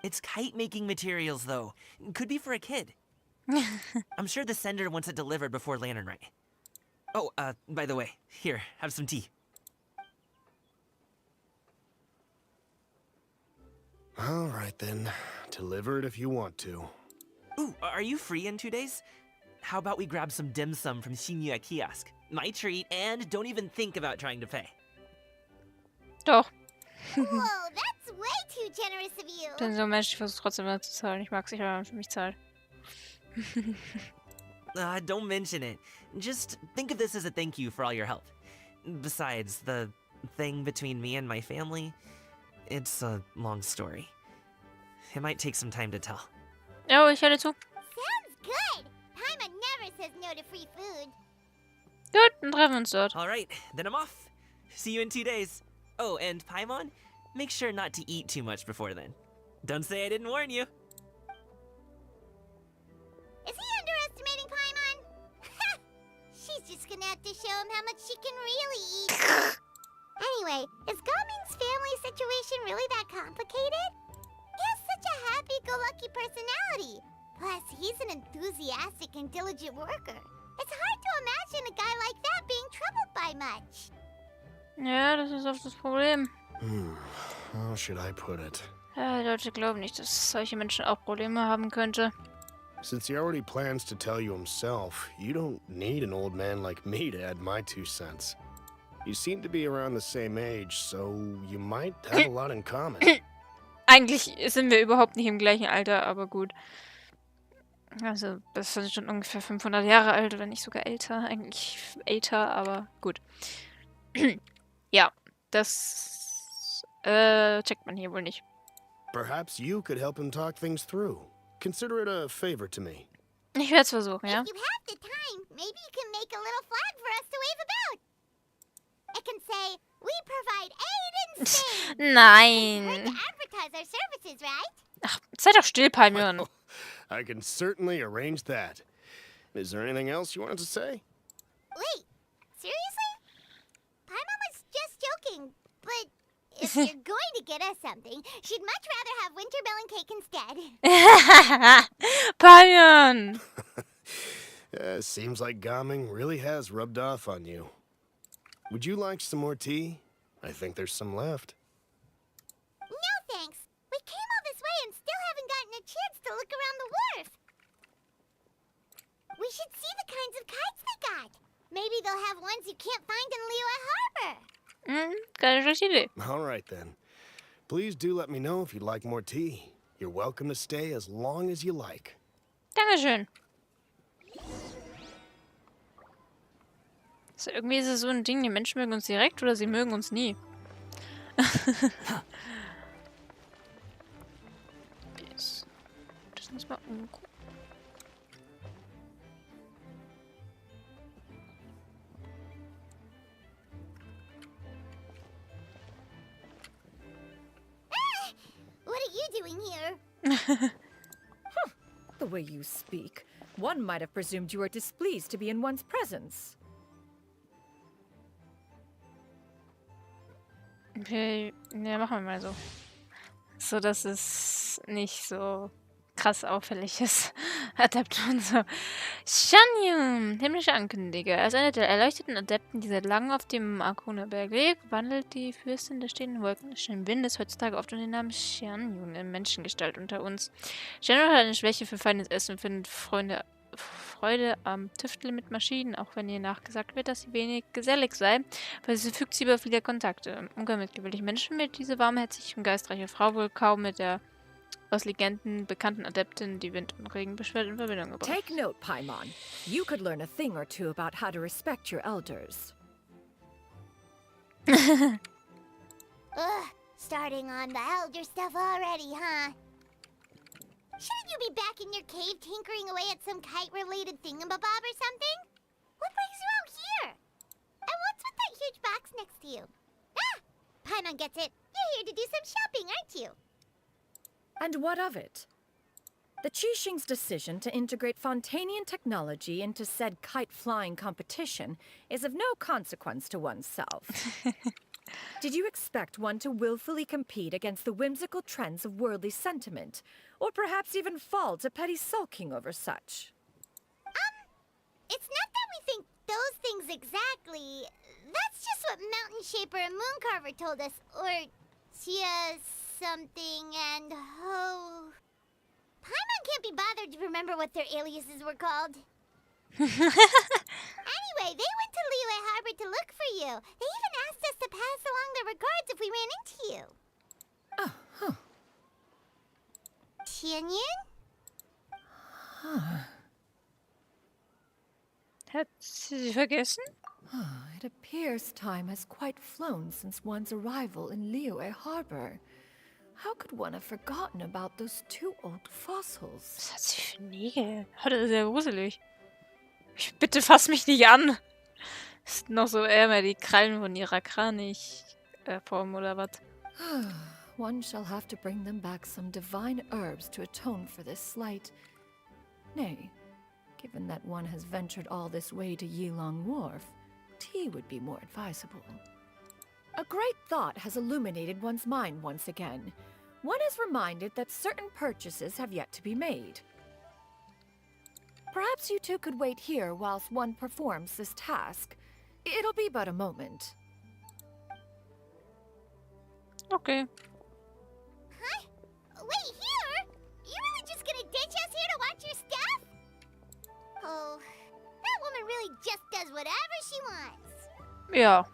It's kite-making materials, though. Could be for a kid. I'm sure the sender wants it delivered before Lantern Night. Oh, by the way, here, have some tea. All right, then. Deliver it if you want to. Ooh, are you free in 2 days? How about we grab some dim sum from Shinya Kiosk? My treat, and don't even think about trying to pay. Doch. Whoa, that's way too generous of you. Ich bin so ein Mensch, ich versuche trotzdem immer zu zahlen. Ich mag es nicht, wenn man für mich zahlt. Don't mention it. Just think of this as a thank you for all your help. Besides, the thing between me and my family, it's a long story. It might take some time to tell. Ja, ich höre zu. Sounds good. Paimon never says no to free food. Gut, dann treffen wir uns dort. Alright, then I'm off. See you in 2 days. Oh, and Paimon, make sure not to eat too much before then. Don't say I didn't warn you. Is he underestimating Paimon? She's just gonna have to show him how much she can really eat. Anyway, is Gaming's family situation really that complicated? He has such a happy-go-lucky personality. Plus, he's an enthusiastic and diligent worker. It's hard to imagine a guy like that being troubled by much. Ja, das ist oft das Problem. How should I put it? Ja, die Leute glauben nicht, dass solche Menschen auch Probleme haben könnte. Since he already plans to tell you himself, you don't need an old man like me to add my 2 cents. You seem to be around the same age, so you might have a lot in common. Eigentlich sind wir überhaupt nicht im gleichen Alter, aber gut. Also, das sind schon ungefähr 500 Jahre alt oder nicht sogar älter. Eigentlich älter, aber gut. Ja, das checkt man hier wohl nicht. Perhaps you could help him talk things through. Consider it a favor to me. Ich werde es versuchen, ja? If you have the time, maybe you can make a little flag for us to wave about. It can say, we provide aid and save. Nein. We're to advertise our services, right? Ach, sei doch still, Palmion. I can certainly arrange that. Is there anything else you wanted to say? Wait, seriously? Paimon was just joking, but if you're going to get us something, she'd much rather have wintermelon cake instead. Palmion! Seems like Gaming really has rubbed off on you. Would you like some more tea? I think there's some left. No thanks. We came all this way and still haven't gotten a chance to look around the wharf. We should see the kinds of kites they got. Maybe they'll have ones you can't find in Liyue Harbor. Keine schlechte Idee. All right, then. Please do let me know if you'd like more tea. You're welcome to stay as long as you like. Dankeschön. So, irgendwie ist es so ein Ding, die Menschen mögen uns direkt oder sie mögen uns nie. Das müssen wir umgucken. The way you speak, one might have presumed you were displeased to be in one's presence. Okay, ne, machen wir mal so. So, dass es nicht so krass auffällig ist. Adept und so. Shanyun, himmlische Ankündiger. Als einer der erleuchteten Adepten, die seit langem auf dem Arkona-Berg lebt, wandelt die Fürstin der stehenden Wolken des schönen Windes heutzutage oft unter den Namen Shanyun in Menschengestalt unter uns. Shanyun hat eine Schwäche für feines Essen und findet Freude am Tüfteln mit Maschinen, auch wenn ihr nachgesagt wird, dass sie wenig gesellig sei, weil sie verfügt sie über viele Kontakte. Im Umgang mit gewöhnlichen Menschen wird diese warmherzige und geistreiche Frau wohl kaum mit der aus Legenden bekannten Adeptin, die Wind und Regen beschwert, in Verbindung gebracht. Take note, Paimon. You could learn a thing or two about how to respect your elders. Ugh, starting on the elder stuff already, huh? Shouldn't you be back in your cave tinkering away at some kite-related thingamabob or something? What brings you out here? And what's with that huge box next to you? Ah! Paimon gets it. You're here to do some shopping, aren't you? And what of it? The Qixing's decision to integrate Fontanian technology into said kite-flying competition is of no consequence to oneself. Did you expect one to willfully compete against the whimsical trends of worldly sentiment, or perhaps even fall to petty sulking over such? It's not that we think those things exactly. That's just what Mountain Shaper and Mooncarver told us, or Chia something and Ho. Paimon can't be bothered to remember what their aliases were called. Anyway, they went to Liyue Harbor to look for you. They even asked us to pass along their regards if we ran into you. Oh, huh. Tianyin? Hat sie vergessen? It appears time has quite flown since one's arrival in Liyue Harbor. How could one have forgotten about those two old fossils? Was hat sie für Nägel? Oh, das ist ja gruselig. Bitte fass mich nicht an. Das sind noch so mehr die Krallen von ihrer Kranich-Form oder was? One shall have to bring them back some divine herbs to atone for this slight. Nay, given that one has ventured all this way to Yilong Wharf, tea would be more advisable. A great thought has illuminated one's mind once again. One is reminded that certain purchases have yet to be made. Perhaps you two could wait here whilst one performs this task. It'll be but a moment. Okay. Huh? Wait, here? You really just gonna ditch us here to watch your stuff? Oh, that woman really just does whatever she wants. Ja.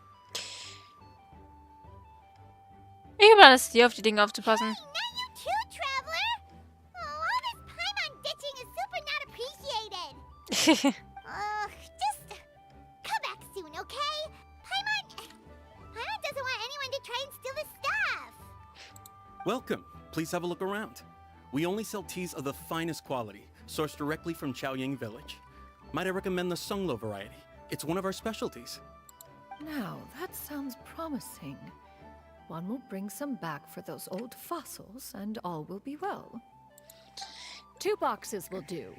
Ich habe alles hier auf die Dinge aufzupassen. Hey, not you too, Traveler! Oh, all this Paimon ditching is super not appreciated. Just come back soon, okay? Paimon doesn't want anyone to try and steal his stuff. Welcome. Please have a look around. We only sell teas of the finest quality, sourced directly from Chaoying Village. Might I recommend the Sunglo variety? It's one of our specialties. Now, that sounds promising. One will bring some back for those old fossils, and all will be well. 2 boxes will do.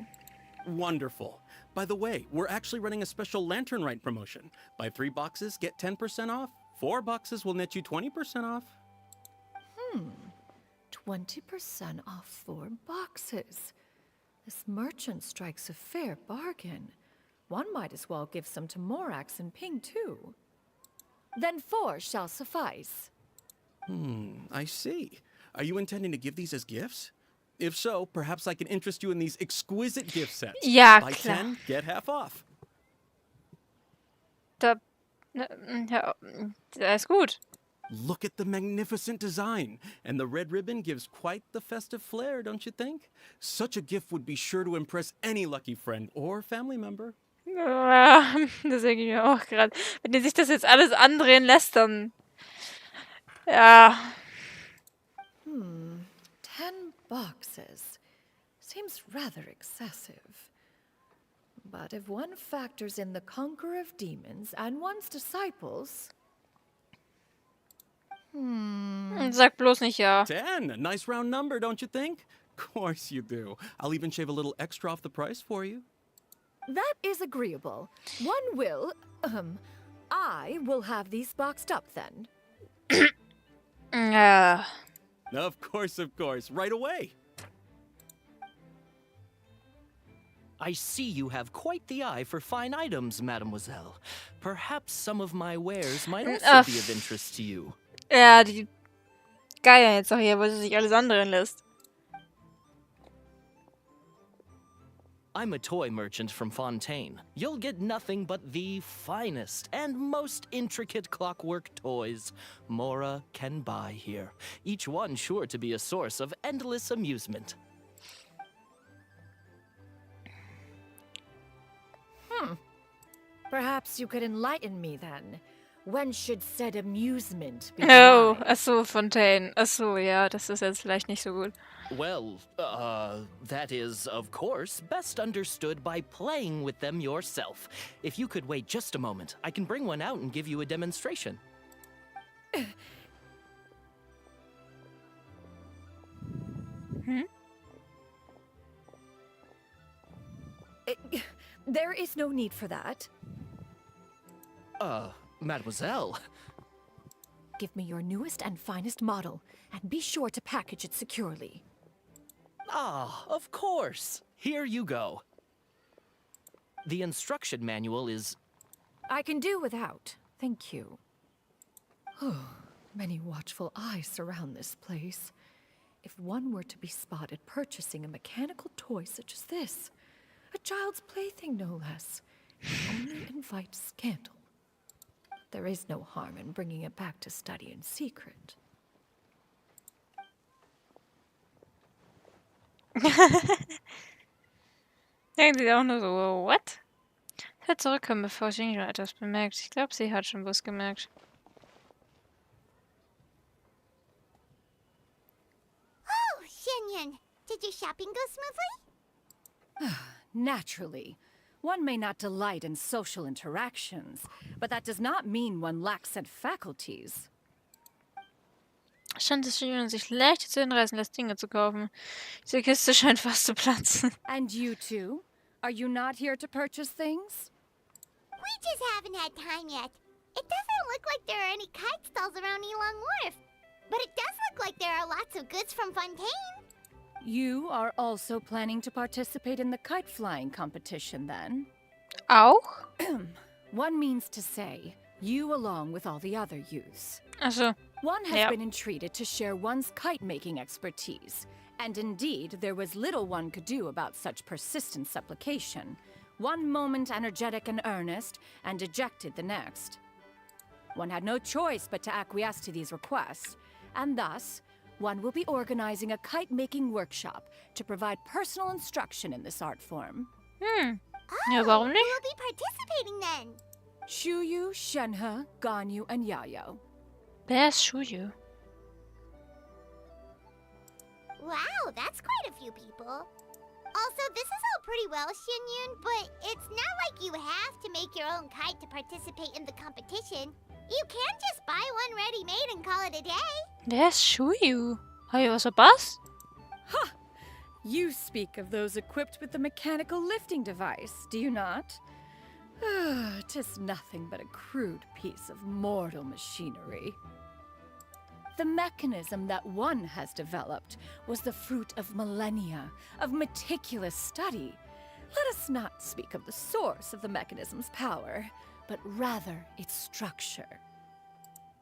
Wonderful. By the way, we're actually running a special Lantern Rite promotion. Buy 3 boxes, get 10% off. 4 boxes will net you 20% off. 20% off 4 boxes. This merchant strikes a fair bargain. One might as well give some to Morax and Ping, too. Then 4 shall suffice. I see. Are you intending to give these as gifts? If so, perhaps I can interest you in these exquisite gift sets. Ja, Buy klar. 10, get half off. Ja, ist gut. Look at the magnificent design. And the red ribbon gives quite the festive flair, don't you think? Such a gift would be sure to impress any lucky friend or family member. Ja, das denke ich mir auch gerade. Wenn die sich das jetzt alles andrehen lässt, dann... Ja. 10 boxes. Seems rather excessive. But if one factors in the conqueror of demons and one's disciples... Sag bloß nicht ja. 10, a nice round number, don't you think? course you do. I'll even shave a little extra off the price for you. That is agreeable. I will have these boxed up then. Of course, right away. I see you have quite the eye for fine items, mademoiselle. Perhaps some of my wares might also be of interest to you. Ja, die Geier jetzt auch hier, wo sie sich alles anderen lässt. I'm a toy merchant from Fontaine. You'll get nothing but the finest and most intricate clockwork toys Mora can buy here. Each one sure to be a source of endless amusement. Perhaps you could enlighten me then. When should said amusement be Oh, tried? achso, Fontaine. Achso, ja, das ist jetzt vielleicht nicht so gut. Well, that is, of course, best understood by playing with them yourself. If you could wait just a moment, I can bring one out and give you a demonstration. There is no need for that. Mademoiselle. Give me your newest and finest model, and be sure to package it securely. Ah, of course. Here you go. The instruction manual is... I can do without, thank you. Many watchful eyes surround this place. If one were to be spotted purchasing a mechanical toy such as this, a child's plaything no less, it only invites scandal. There is no harm in bringing it back to study in secret. Denken sie auch nur so, what? Ich werde zurückkommen, bevor Xing schon etwas bemerkt. Ich glaube, sie hat schon was gemerkt. Oh, Xianyun, did your shopping go smoothly? Naturally. One may not delight in social interactions, but that does not mean one lacks said faculties. Scheint es Xing sich leicht zu hinreißen lässt, Dinge zu kaufen. Diese Kiste scheint fast zu platzen. And you too? Are you not here to purchase things? We just haven't had time yet. It doesn't look like there are any kite stalls around Yilong Wharf, but it does look like there are lots of goods from Fontaine. You are also planning to participate in the kite flying competition then? Auch? One means to say, you along with all the other youths. Also, one has been entreated to share one's kite-making expertise, and indeed, there was little one could do about such persistent supplication. One moment energetic and earnest, and dejected the next. One had no choice but to acquiesce to these requests, and thus, one will be organizing a kite-making workshop to provide personal instruction in this art form. Ja, warum nicht? We'll be participating then. Shuyu, Shenhe, Ganyu, and Yayo. Wer ist Shuyu? Wow, that's quite a few people. Also, this is all pretty well, Xianyun, but it's not like you have to make your own kite to participate in the competition. You can just buy one ready-made and call it a day. Wer ist Shuyu? Habe ich was verpasst? Ha! You speak of those equipped with the mechanical lifting device, do you not? 'Tis nothing but a crude piece of mortal machinery. The mechanism that one has developed was the fruit of millennia of meticulous study. Let us not speak of the source of the mechanism's power, but rather its structure.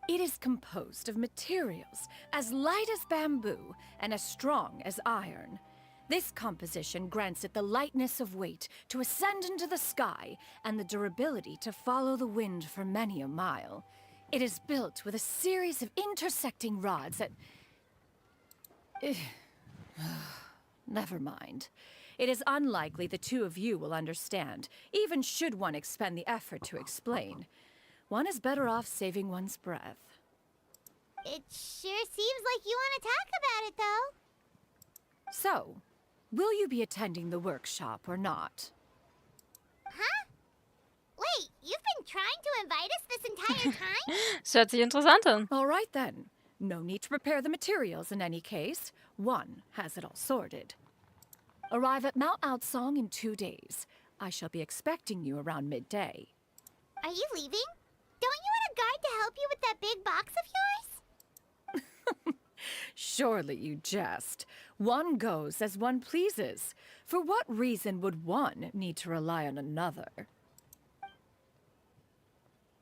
It is composed of materials as light as bamboo and as strong as iron. This composition grants it the lightness of weight to ascend into the sky and the durability to follow the wind for many a mile. It is built with a series of intersecting rods that... Never mind. It is unlikely the two of you will understand, even should one expend the effort to explain. One is better off saving one's breath. It sure seems like you want to talk about it, though. So, will you be attending the workshop or not? Huh? Wait, you've been trying to invite us this entire time? Das hört sich interessant an. All right then. No need to prepare the materials in any case. One has it all sorted. Arrive at Mount Outsong in 2 days. I shall be expecting you around midday. Are you leaving? Don't you want a guard to help you with that big box of yours? Surely you jest. One goes as one pleases. For what reason would one need to rely on another?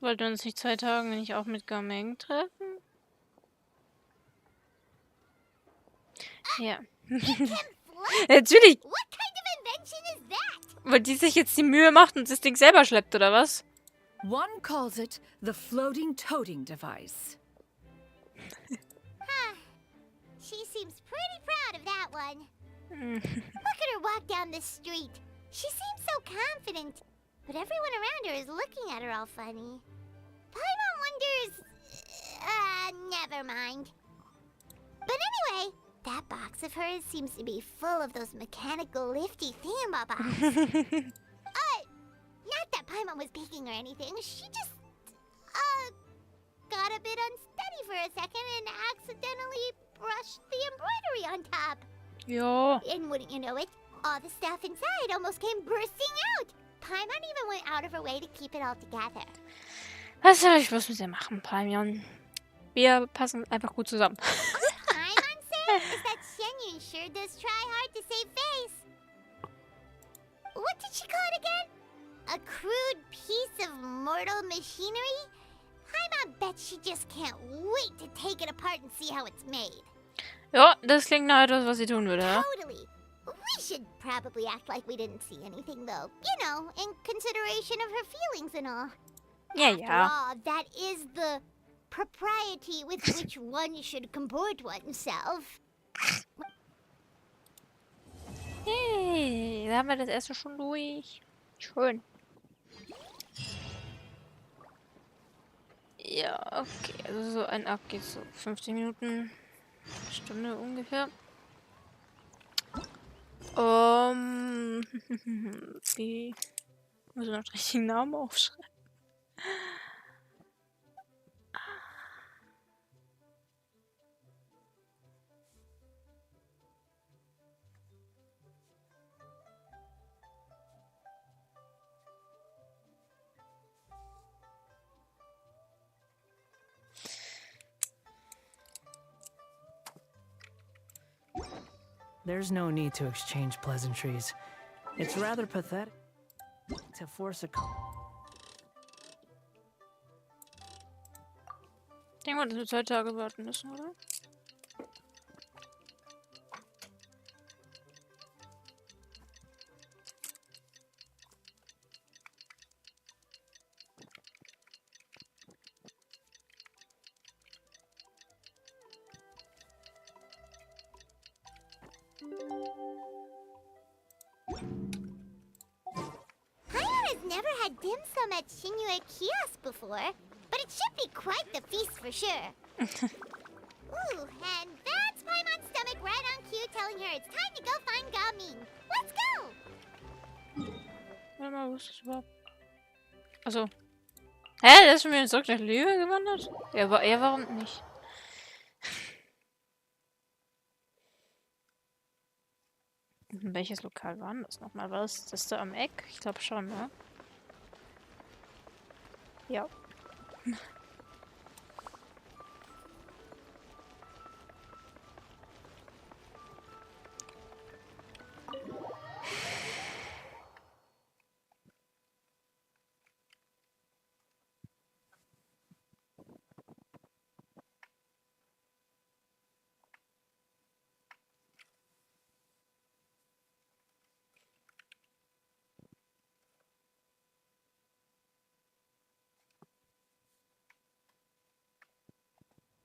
Wollten wir uns nicht 2 Tage nicht auch mit Gameng treffen? Ja. Natürlich. What kind of invention is that? Weil die sich jetzt die Mühe macht und das Ding selber schleppt, oder was? One calls it the floating toting device. She seems pretty proud of that one. Look at her walk down the street. She seems so confident, but everyone around her is looking at her all funny. Paimon wonders... never mind. But anyway, that box of hers seems to be full of those mechanical lifty thingamabobs. Not that Paimon was peeking or anything. She just, got a bit unsteady for a second and accidentally brushed the embroidery on top. Ja. And wouldn't you know it, all the stuff inside almost came bursting out. Paimon even went out of her way to keep it all together. Was soll ich bloß mit dir machen, Paimon? Wir passen einfach gut zusammen. Paimon said is that Shenyun sure does try hard to save face. What did she call it again? A crude piece of mortal machinery? Paimon bets she just can't wait to take it apart and see how it's made. Ja, das klingt nach etwas, was sie tun würde, ja? Totally. We should probably act like we didn't see anything, though. You know, in consideration of her feelings and all. Ja, After ja. all, that is the propriety with which one should comport oneself. Hey, da haben wir das erste schon durch. Schön. Ja, okay. Also so ein Akt geht so 15 Minuten, Stunde ungefähr. Wie muss ich noch den richtigen Namen aufschreiben? There's no need to exchange pleasantries. It's rather pathetic to force a... Ich denke mal, dass wir 2 Tage warten müssen, oder? Paimon has never had dim sum at Shinue Kiosk before, but it should be quite the feast for sure. Ooh, and that's Paimon's stomach right on cue telling her it's time to go find Gaming. Let's go! Warte mal, wo ist das überhaupt? Achso. Hä? Der ist schon wieder zurück nach Lübe gewandert? Ja, warum nicht? Welches Lokal war denn das nochmal? War das da am Eck? Ich glaube schon, ne? Ja.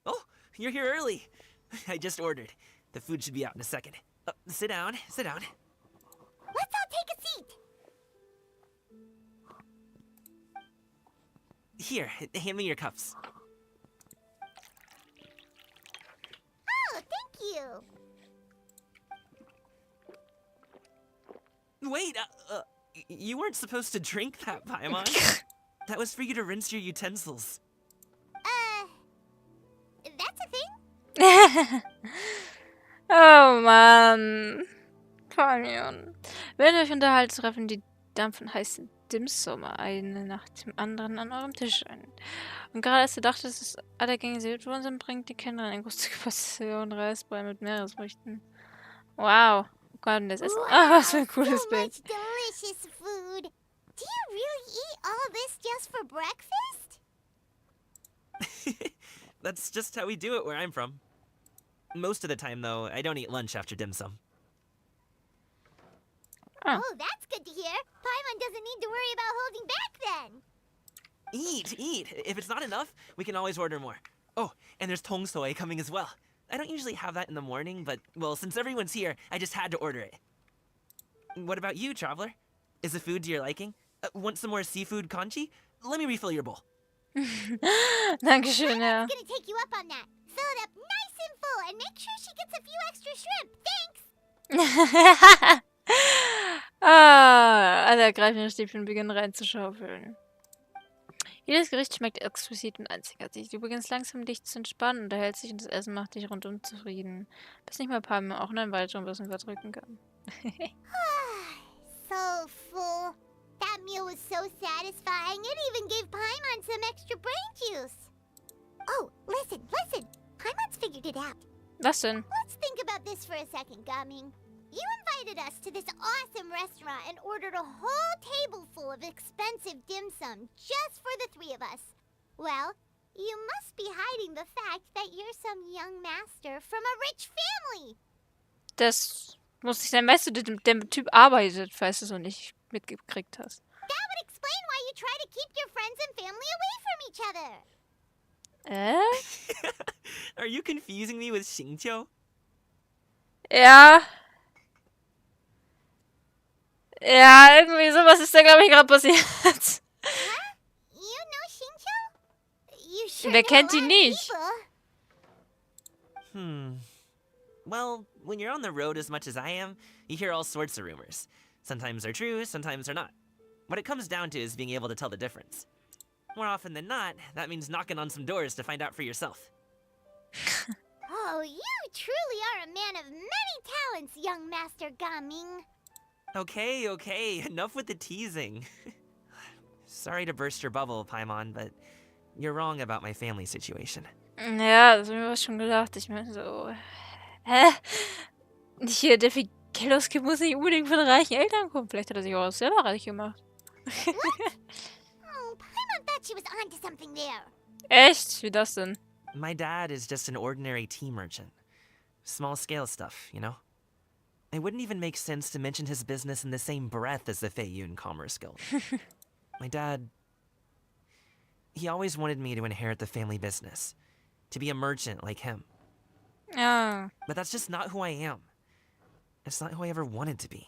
Oh, you're here early. I just ordered. The food should be out in a second. Sit down, sit down. Let's all take a seat! Here, hand me your cups. Oh, thank you! Wait, you weren't supposed to drink that, Paimon. That was for you to rinse your utensils. That's a thing? Oh Mann. Panion. Während ihr euch unterhaltet, treffen die dampfend heißen Dimsum eine nach dem anderen an eurem Tisch ein. Und gerade als ihr dachtet, dass alle Gänge serviert worden sind, bringt die Kellnerin eine große Portion Reisbrei mit Meeresfrüchten. Wow. Oh Gott, und das Essen. Ah, was für ein cooles Bild. Much delicious food. Do you really eat all this just for breakfast? That's just how we do it where I'm from. Most of the time, though, I don't eat lunch after dim sum. Oh, that's good to hear. Paimon doesn't need to worry about holding back then. Eat. If it's not enough, we can always order more. Oh, and there's tong soy coming as well. I don't usually have that in the morning, but, well, since everyone's here, I just had to order it. What about you, traveler? Is the food to your liking? Want some more seafood kanchi? Let me refill your bowl. Dankeschön, ja. I'm gonna take you up on that. Fill it up nice and full and make sure she gets a few extra shrimp. Thanks. Alle ergreifen ihre Stäbchen und beginnen reinzuschaufeln. Jedes Gericht schmeckt exquisit und einzigartig. Du beginnst langsam dich zu entspannen und erhältst dich und das Essen macht dich rundum zufrieden. Bis nicht mal Palme auch nur ein weiteres bisschen verdrücken kann. So full. That meal was so satisfying, it even gave Paimon some extra brain juice. Oh, listen. Paimon's figured it out. Was denn? Let's think about this for a second, Gaming. You invited us to this awesome restaurant and ordered a whole table full of expensive dim sum just for the three of us. Well, you must be hiding the fact that you're some young master from a rich family. Das muss nicht sein, weißt du, der Typ arbeitet, falls du es noch nicht mitgekriegt hast. That would explain why you try to keep your friends and family away from each other. Are you confusing me with Xingqiu? Ja. Ja, irgendwie sowas ist da, glaube ich, gerade passiert. What? You know Xingqiu? You sure Wer know kennt a ihn lot of nicht? people. Well, when you're on the road as much as I am, you hear all sorts of rumors. Sometimes they're true, sometimes they're not. What it comes down to is being able to tell the difference. More often than not, that means knocking on some doors to find out for yourself. Oh, you truly are a man of many talents, young Master Gaming. Okay, enough with the teasing. Sorry to burst your bubble, Paimon, but you're wrong about my family situation. Ja, das habe ich mir schon gedacht. Ich meine so, Hier, der viel Geld ausgibt, muss nicht unbedingt von reichen Eltern kommen. Vielleicht hat er sich auch selber reich gemacht. Oh, Paimon thought she was onto something there. Echt? Wie das denn? My dad is just an ordinary tea merchant. Small scale stuff, you know? It wouldn't even make sense to mention his business in the same breath as the Feiyun Commerce Guild. My dad... He always wanted me to inherit the family business. To be a merchant like him. Ja. But that's just not who I am. It's not who I ever wanted to be.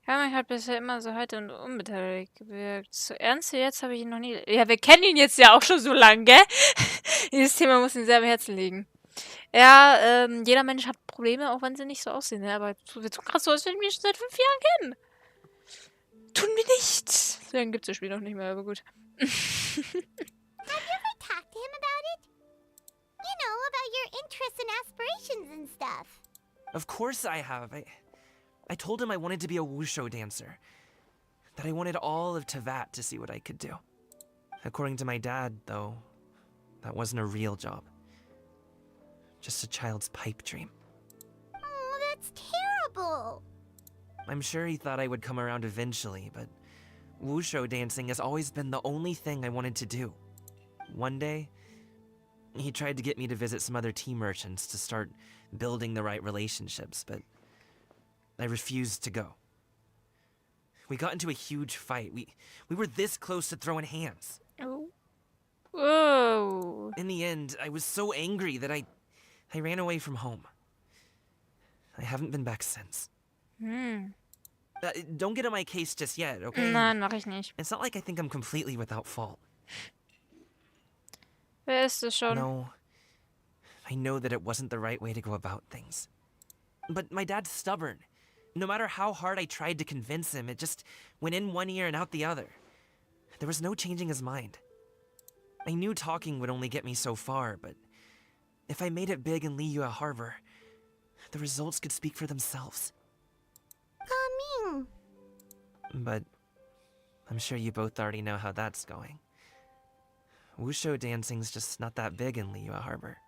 Ja, mich hat bisher immer so heiter und unbeteiligt gewirkt. So ernst wie jetzt habe ich ihn noch nie... Ja, wir kennen ihn jetzt ja auch schon so lange, gell? Dieses Thema muss ihm sehr am Herzen liegen. Ja, jeder Mensch hat Probleme, auch wenn sie nicht so aussehen, ne? Aber wir tun gerade so, als wenn wir ihn schon seit 5 Jahren kennen. Tun wir nicht. So lange gibt es das Spiel noch nicht mehr, aber gut. Have you ever talked to him about it? You know, about your interests and aspirations and stuff. Of course I have. I told him I wanted to be a wushu dancer. That I wanted all of Tevat to see what I could do. According to my dad, though, that wasn't a real job. Just a child's pipe dream. Oh, that's terrible. I'm sure he thought I would come around eventually, but wushu dancing has always been the only thing I wanted to do. One day, he tried to get me to visit some other tea merchants to start building the right relationships, but I refused to go. We got into a huge fight. We were this close to throwing hands. Oh. Whoa. In the end, I was so angry that I ran away from home. I haven't been back since. Don't get on my case just yet, okay? Nein, mach ich nicht. It's not like I think I'm completely without fault. Wer ist es schon? No. I know that it wasn't the right way to go about things. But my dad's stubborn. No matter how hard I tried to convince him, it just went in one ear and out the other. There was no changing his mind. I knew talking would only get me so far, but If I made it big in Liyue Harbor, the results could speak for themselves. But I'm sure you both already know how that's going. Wushu dancing's just not that big in Liyue Harbor.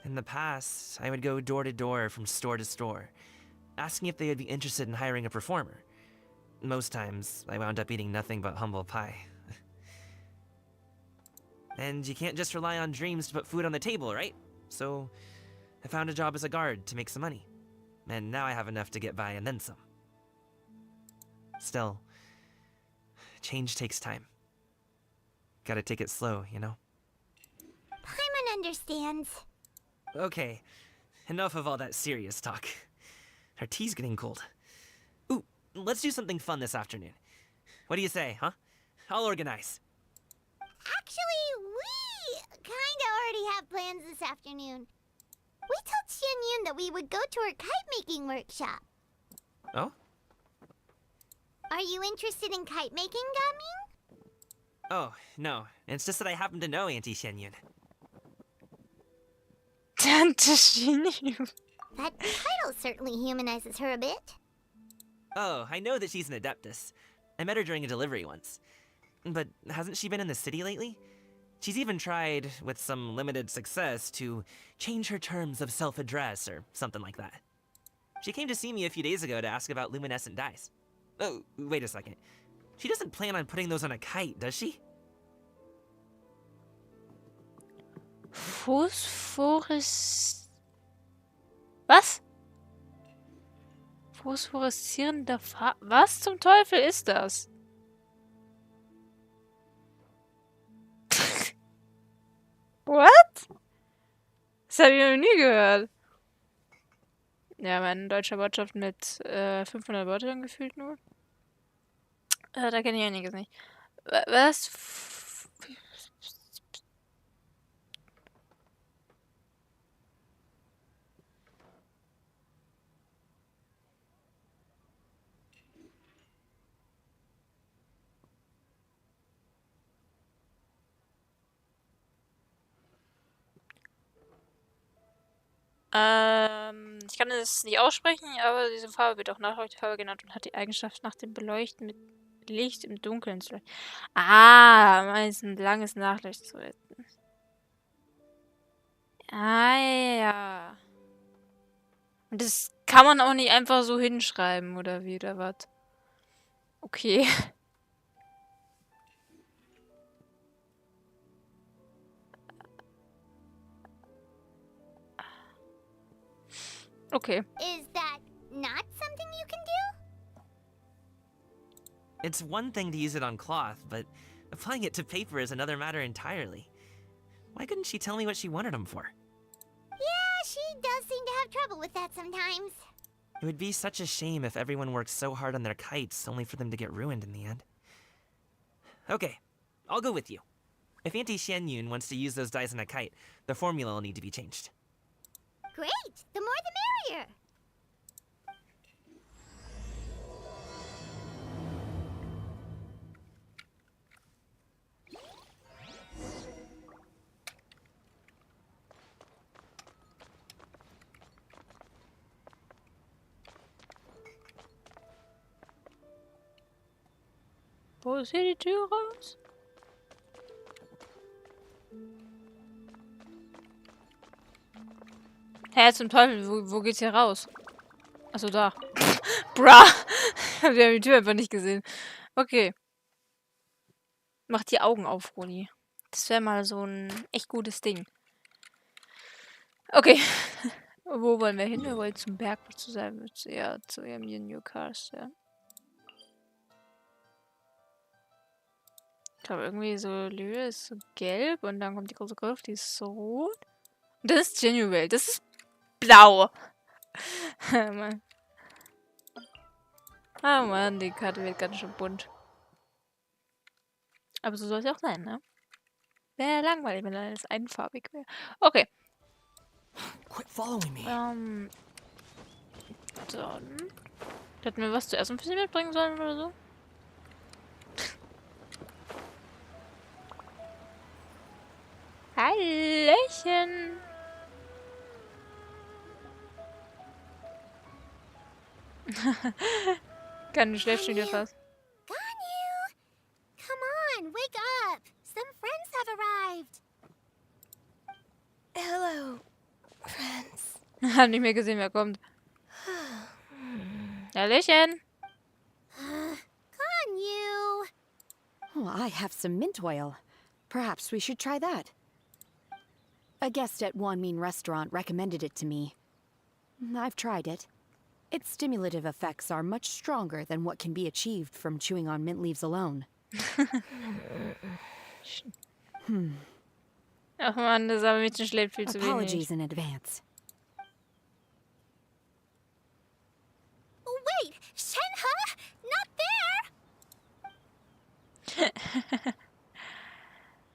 In the past, I would go door to door from store to store, asking if they would be interested in hiring a performer. Most times, I wound up eating nothing but humble pie. And you can't just rely on dreams to put food on the table, right? So, I found a job as a guard to make some money. And now I have enough to get by and then some. Still, change takes time. Gotta take it slow, you know? Paimon understands. Okay, enough of all that serious talk. Our tea's getting cold. Ooh, let's do something fun this afternoon. What do you say, huh? I'll organize. Actually, we kinda already have plans this afternoon. We told Xianyun that we would go to her kite-making workshop. Oh? Are you interested in kite-making, Gaming? Oh, no. It's just that I happen to know Auntie Xianyun. Tante Xianyun. That title certainly humanizes her a bit. Oh, I know that she's an adeptus. I met her during a delivery once. But hasn't she been in the city lately? She's even tried, with some limited success, to change her terms of self-address or something like that. She came to see me a few days ago to ask about luminescent dyes. Oh, wait a second. She doesn't plan on putting those on a kite, does she? Was? Phosphoreszierender Was zum Teufel ist das? What? Das habe ich noch nie gehört. Ja, mein deutscher Wortschatz mit 500 Wörtern gefühlt nur. Da kenne ich einiges nicht. Was? Ich kann es nicht aussprechen, aber diese Farbe wird auch Nachleuchtfarbe genannt und hat die Eigenschaft, nach dem Beleuchten mit Licht im Dunkeln zu leuchten. Ah, meist ein langes Nachleuchten zu retten. Ah, ja. Und das kann man auch nicht einfach so hinschreiben, oder wie, oder was? Okay. Okay. Is that not something you can do? It's one thing to use it on cloth, but applying it to paper is another matter entirely. Why couldn't she tell me what she wanted them for? Yeah, she does seem to have trouble with that sometimes. It would be such a shame if everyone worked so hard on their kites only for them to get ruined in the end. Okay, I'll go with you. If Auntie Xianyun wants to use those dyes on a kite, the formula will need to be changed. Great! The more the merrier! Wo ist hier die Tür raus? Hä, zum Teufel, wo geht's hier raus? Achso, da. Bra! Wir haben die Tür einfach nicht gesehen. Okay. Mach die Augen auf, Froni. Das wäre mal so ein echt gutes Ding. Okay. Wo wollen wir hin? Wir wollen zum Berg zu sein. Ja, zu ihrem New Cars, ja. Ich glaube, irgendwie so Lühe ist so gelb und dann kommt die große Gruft, die ist so rot. Und das ist Genuine. Das ist blau. Mann. Oh Mann, die Karte wird ganz schön bunt. Aber so soll es ja auch sein, ne? Wäre langweilig, wenn alles einfarbig wäre. Okay. Quit following me. Dann. Hätten wir was zu essen für sie mitbringen sollen oder so? Hallöchen. Kann, du schläfst schon wieder fast. Ganyu! Come on, wake up! Some friends have arrived. Hello, friends. Hab nicht mehr gesehen, wer kommt. Hallöchen. Ganyu! Oh, I have some mint oil. Perhaps we should try that. A guest at Wanmin restaurant recommended it to me. I've tried it. Its stimulative effects are much stronger than what can be achieved from chewing on mint leaves alone. Ach man, das arme Mädchen schläft viel zu wenig. Apologies in advance. Wait! Shenhe! Not there!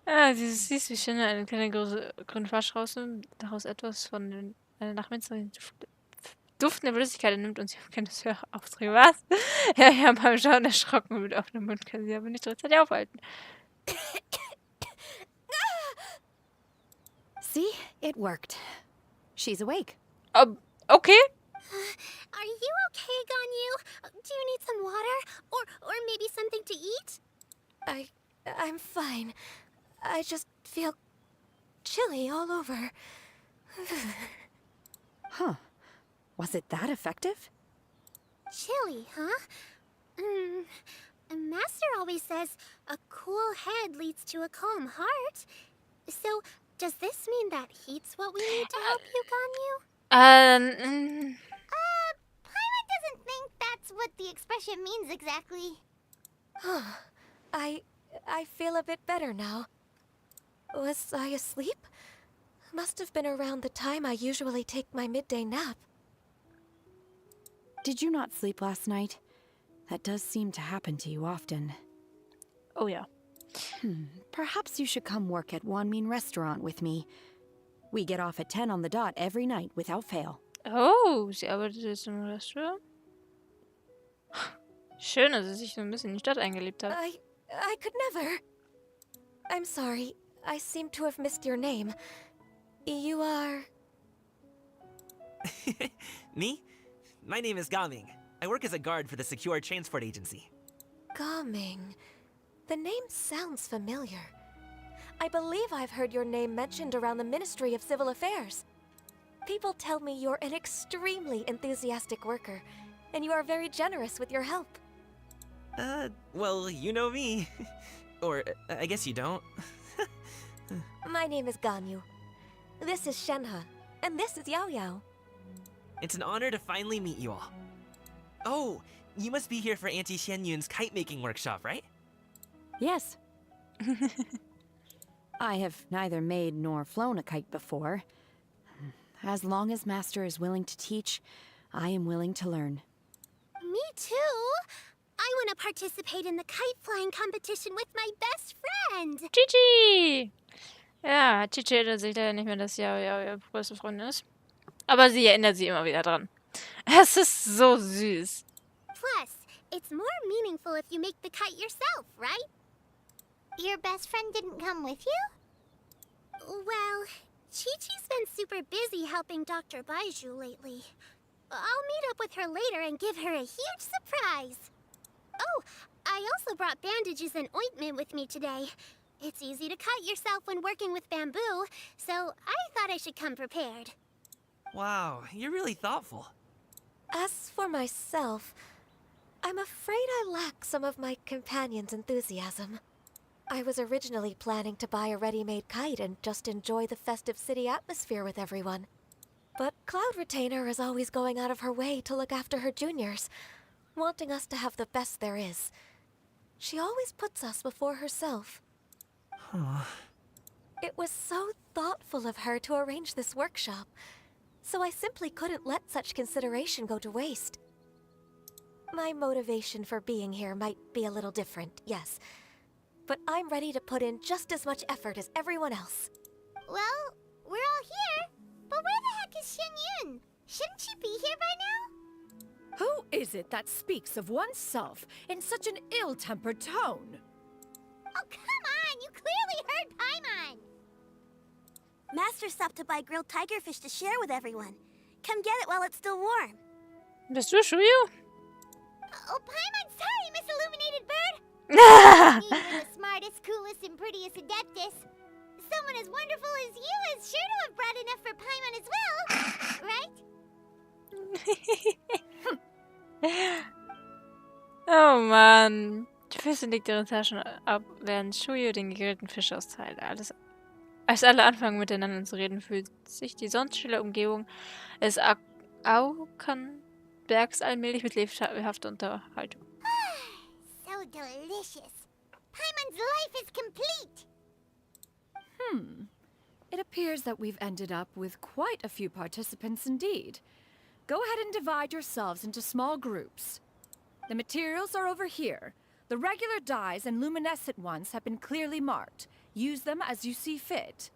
Ah, siehst wie schön eine kleine grüne Flasche rausnimmt, daraus etwas von einer nachmittags duftende Flüssigkeit nimmt und sie kennt das höher aufdrehen. Was? Ja, ich habe beim Schauen erschrocken mit offenem Mund, kann sie aber nicht rechtzeitig aufhalten. See? It worked. She's awake. Okay. Are you okay, Ganyu? Do you need some water? Or maybe something to eat? I'm fine. I just feel chilly all over. Huh. Was it that effective? Chilly, huh? Master always says a cool head leads to a calm heart. So, does this mean that heat's what we need to help you, Ganyu? Paimon doesn't think that's what the expression means exactly. I feel a bit better now. Was I asleep? Must have been around the time I usually take my midday nap. Did you not sleep last night? That does seem to happen to you often. Oh yeah. Perhaps you should come work at Wanmin restaurant with me. We get off at 10 on the dot every night without fail. Oh, sie arbeitet jetzt im Restaurant. Schön, dass sie sich so ein bisschen in die Stadt eingelebt hat. I could never. I'm sorry. I seem to have missed your name. You are... Me? My name is Gaming. I work as a guard for the Secure Transport Agency. Gaming. The name sounds familiar. I believe I've heard your name mentioned around the Ministry of Civil Affairs. People tell me you're an extremely enthusiastic worker, and you are very generous with your help. Well, you know me. Or, I guess you don't. My name is Ganyu. This is Shenhe, and this is Yao Yao. It's an honor to finally meet you all. Oh, you must be here for Auntie Xianyun's kite-making workshop, right? Yes. I have neither made nor flown a kite before. As long as Master is willing to teach, I am willing to learn. Me too. I want to participate in the kite flying competition with my best friend. Chichi! Ja, Chichi erinnert sich leider nicht mehr, dass Yao Yao ihre größte Freundin ist. Aber sie erinnert sie immer wieder dran. Es ist so süß. Plus, it's more meaningful if you make the kite yourself, right? Your best friend didn't come with you? Well, Chi-Chi's been super busy helping Dr. Baiju lately. I'll meet up with her later and give her a huge surprise. Oh, I also brought bandages and ointment with me today. It's easy to cut yourself when working with bamboo, so I thought I should come prepared. Wow, you're really thoughtful. As for myself, I'm afraid I lack some of my companion's enthusiasm. I was originally planning to buy a ready-made kite and just enjoy the festive city atmosphere with everyone. But Cloud Retainer is always going out of her way to look after her juniors, wanting us to have the best there is. She always puts us before herself. It was so thoughtful of her to arrange this workshop, so I simply couldn't let such consideration go to waste. My motivation for being here might be a little different, yes, but I'm ready to put in just as much effort as everyone else. Well, we're all here, but where the heck is Xianyun? Shouldn't she be here by now? Who is it that speaks of oneself in such an ill-tempered tone? Oh, come on! You clearly heard Paimon! Master stopped to buy grilled tigerfish to share with everyone. Come get it while it's still warm. Bist du Shuyu? Oh, Paimon, sorry, Miss Illuminated Bird. Even the smartest, coolest, and prettiest Adeptus. Someone as wonderful as you is sure to have brought enough for Paimon as well, right? Oh Mann. Die Füße legt ihre Taschen ab, während Shuyu den gegrillten Fisch austeilt. Als alle anfangen miteinander zu reden, fühlt sich die sonst stille Umgebung des Aukanbergs allmählich mit lebhafter Unterhaltung. So delicious. Paimon's life is complete. It appears that we've ended up with quite a few participants indeed. Go ahead and divide yourselves into small groups. The materials are over here. The regular dyes and luminescent ones have been clearly marked. Use them as you see fit.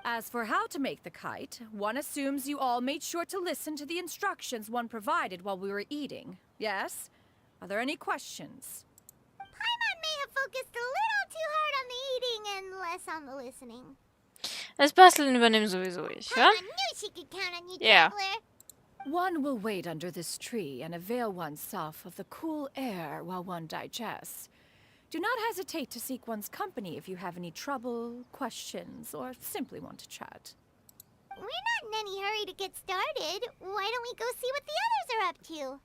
As for how to make the kite, one assumes you all made sure to listen to the instructions one provided while we were eating. Yes? Are there any questions? Paimon may have focused a little too hard on the eating and less on the listening. Das Basteln übernehme sowieso ich, ja? Paimon knew she could count on you, Yeah. traveler. One will wait under this tree and avail oneself of the cool air while one digests. Do not hesitate to seek one's company if you have any trouble, questions, or simply want to chat. We're not in any hurry to get started. Why don't we go see what the others are up to?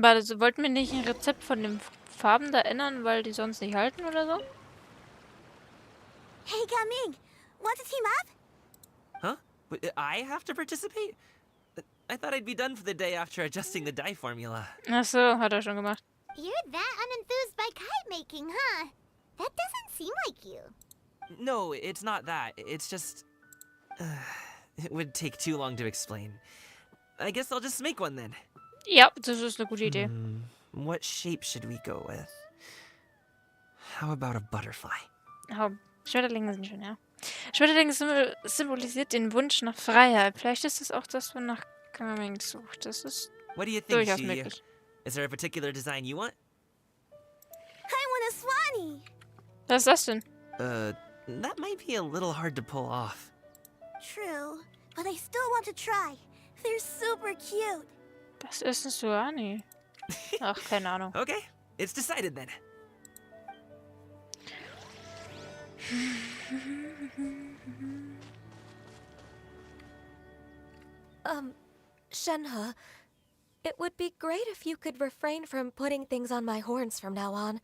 Warte, so wollten wir nicht ein Rezept von den Farben da ändern, weil die sonst nicht halten oder so? Hey, Gaming, want to team up? Huh? I have to participate? I thought I'd be done for the day after adjusting the dye formula. Ach so, hat er schon gemacht. You're that unenthused by kite making, huh? That doesn't seem like you. No, it's not that. It's just... it would take too long to explain. I guess I'll just make one then. Ja, das ist eine gute Idee. What shape should we go with? How about a butterfly? Schmetterlinge sind schön, ja. Schmetterlinge symbolisiert den Wunsch nach Freiheit. Vielleicht ist es auch das, wonach Gaming sucht. Das ist What do you think, durchaus Shuyu? möglich. Is there a particular design you want? I want a Swanee. Was ist das denn? That might be a little hard to pull off. True, but I still want to try. They're super cute. Das ist ein Suani. Ach, keine Ahnung. Okay, it's decided then. Shenhe, it would be great if you could refrain from putting things on my horns from now on.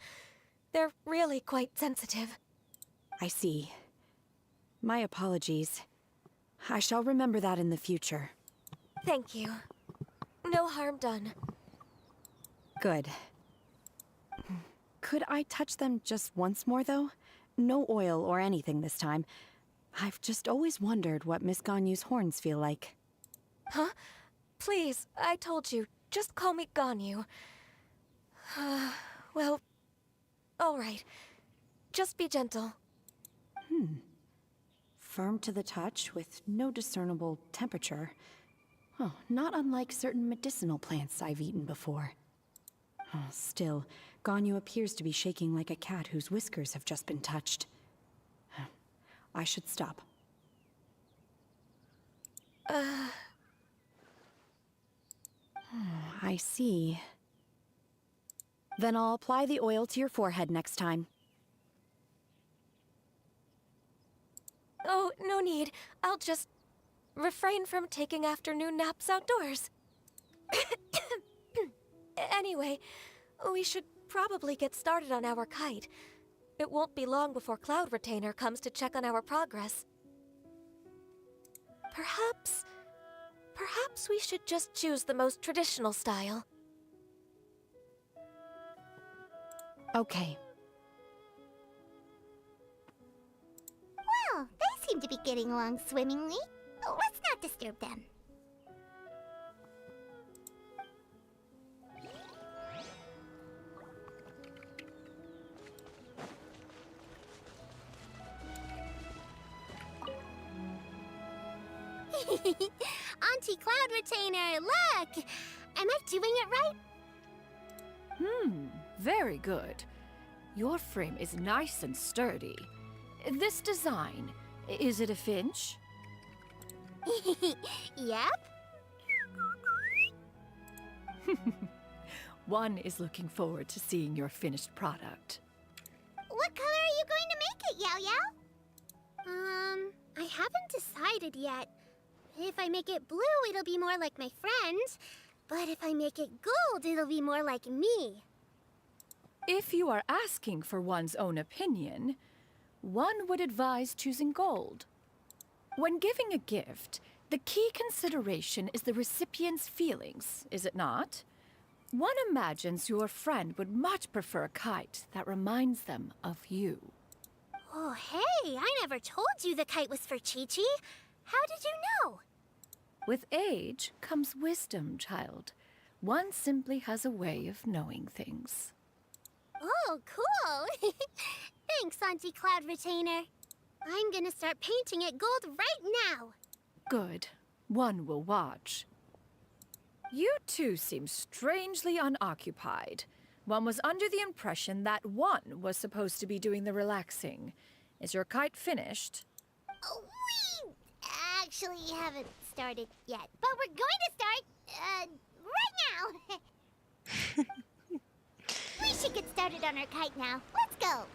They're really quite sensitive. I see. My apologies. I shall remember that in the future. Thank you. No harm done. Good. Could I touch them just once more, though? No oil or anything this time. I've just always wondered what Miss Ganyu's horns feel like. Huh? Please, I told you. Just call me Ganyu. Well, all right. Just be gentle. Firm to the touch, with no discernible temperature. Oh, not unlike certain medicinal plants I've eaten before. Oh, still, Ganyu appears to be shaking like a cat whose whiskers have just been touched. I should stop. I see. Then I'll apply the oil to your forehead next time. Oh, no need. I'll just refrain from taking afternoon naps outdoors. Anyway, we should probably get started on our kite. It won't be long before Cloud Retainer comes to check on our progress. Perhaps we should just choose the most traditional style. Okay. Well, they seem to be getting along swimmingly. Let's not disturb them. Auntie Cloud Retainer, look! Am I doing it right? Very good. Your frame is nice and sturdy. This design, is it a finch? Yep. One is looking forward to seeing your finished product. What color are you going to make it, Yao Yao? I haven't decided yet. If I make it blue, it'll be more like my friends. But if I make it gold, it'll be more like me. If you are asking for one's own opinion, one would advise choosing gold. When giving a gift, the key consideration is the recipient's feelings, is it not? One imagines your friend would much prefer a kite that reminds them of you. Oh, hey, I never told you the kite was for Chi-Chi. How did you know? With age comes wisdom, child. One simply has a way of knowing things. Oh, cool. Thanks, Auntie Cloud Retainer. I'm gonna start painting it gold right now. Good. One will watch. You two seem strangely unoccupied. One was under the impression that one was supposed to be doing the relaxing. Is your kite finished? Oh, we actually haven't started yet, but we're going to start, right now. We should get started on our kite now. Let's go.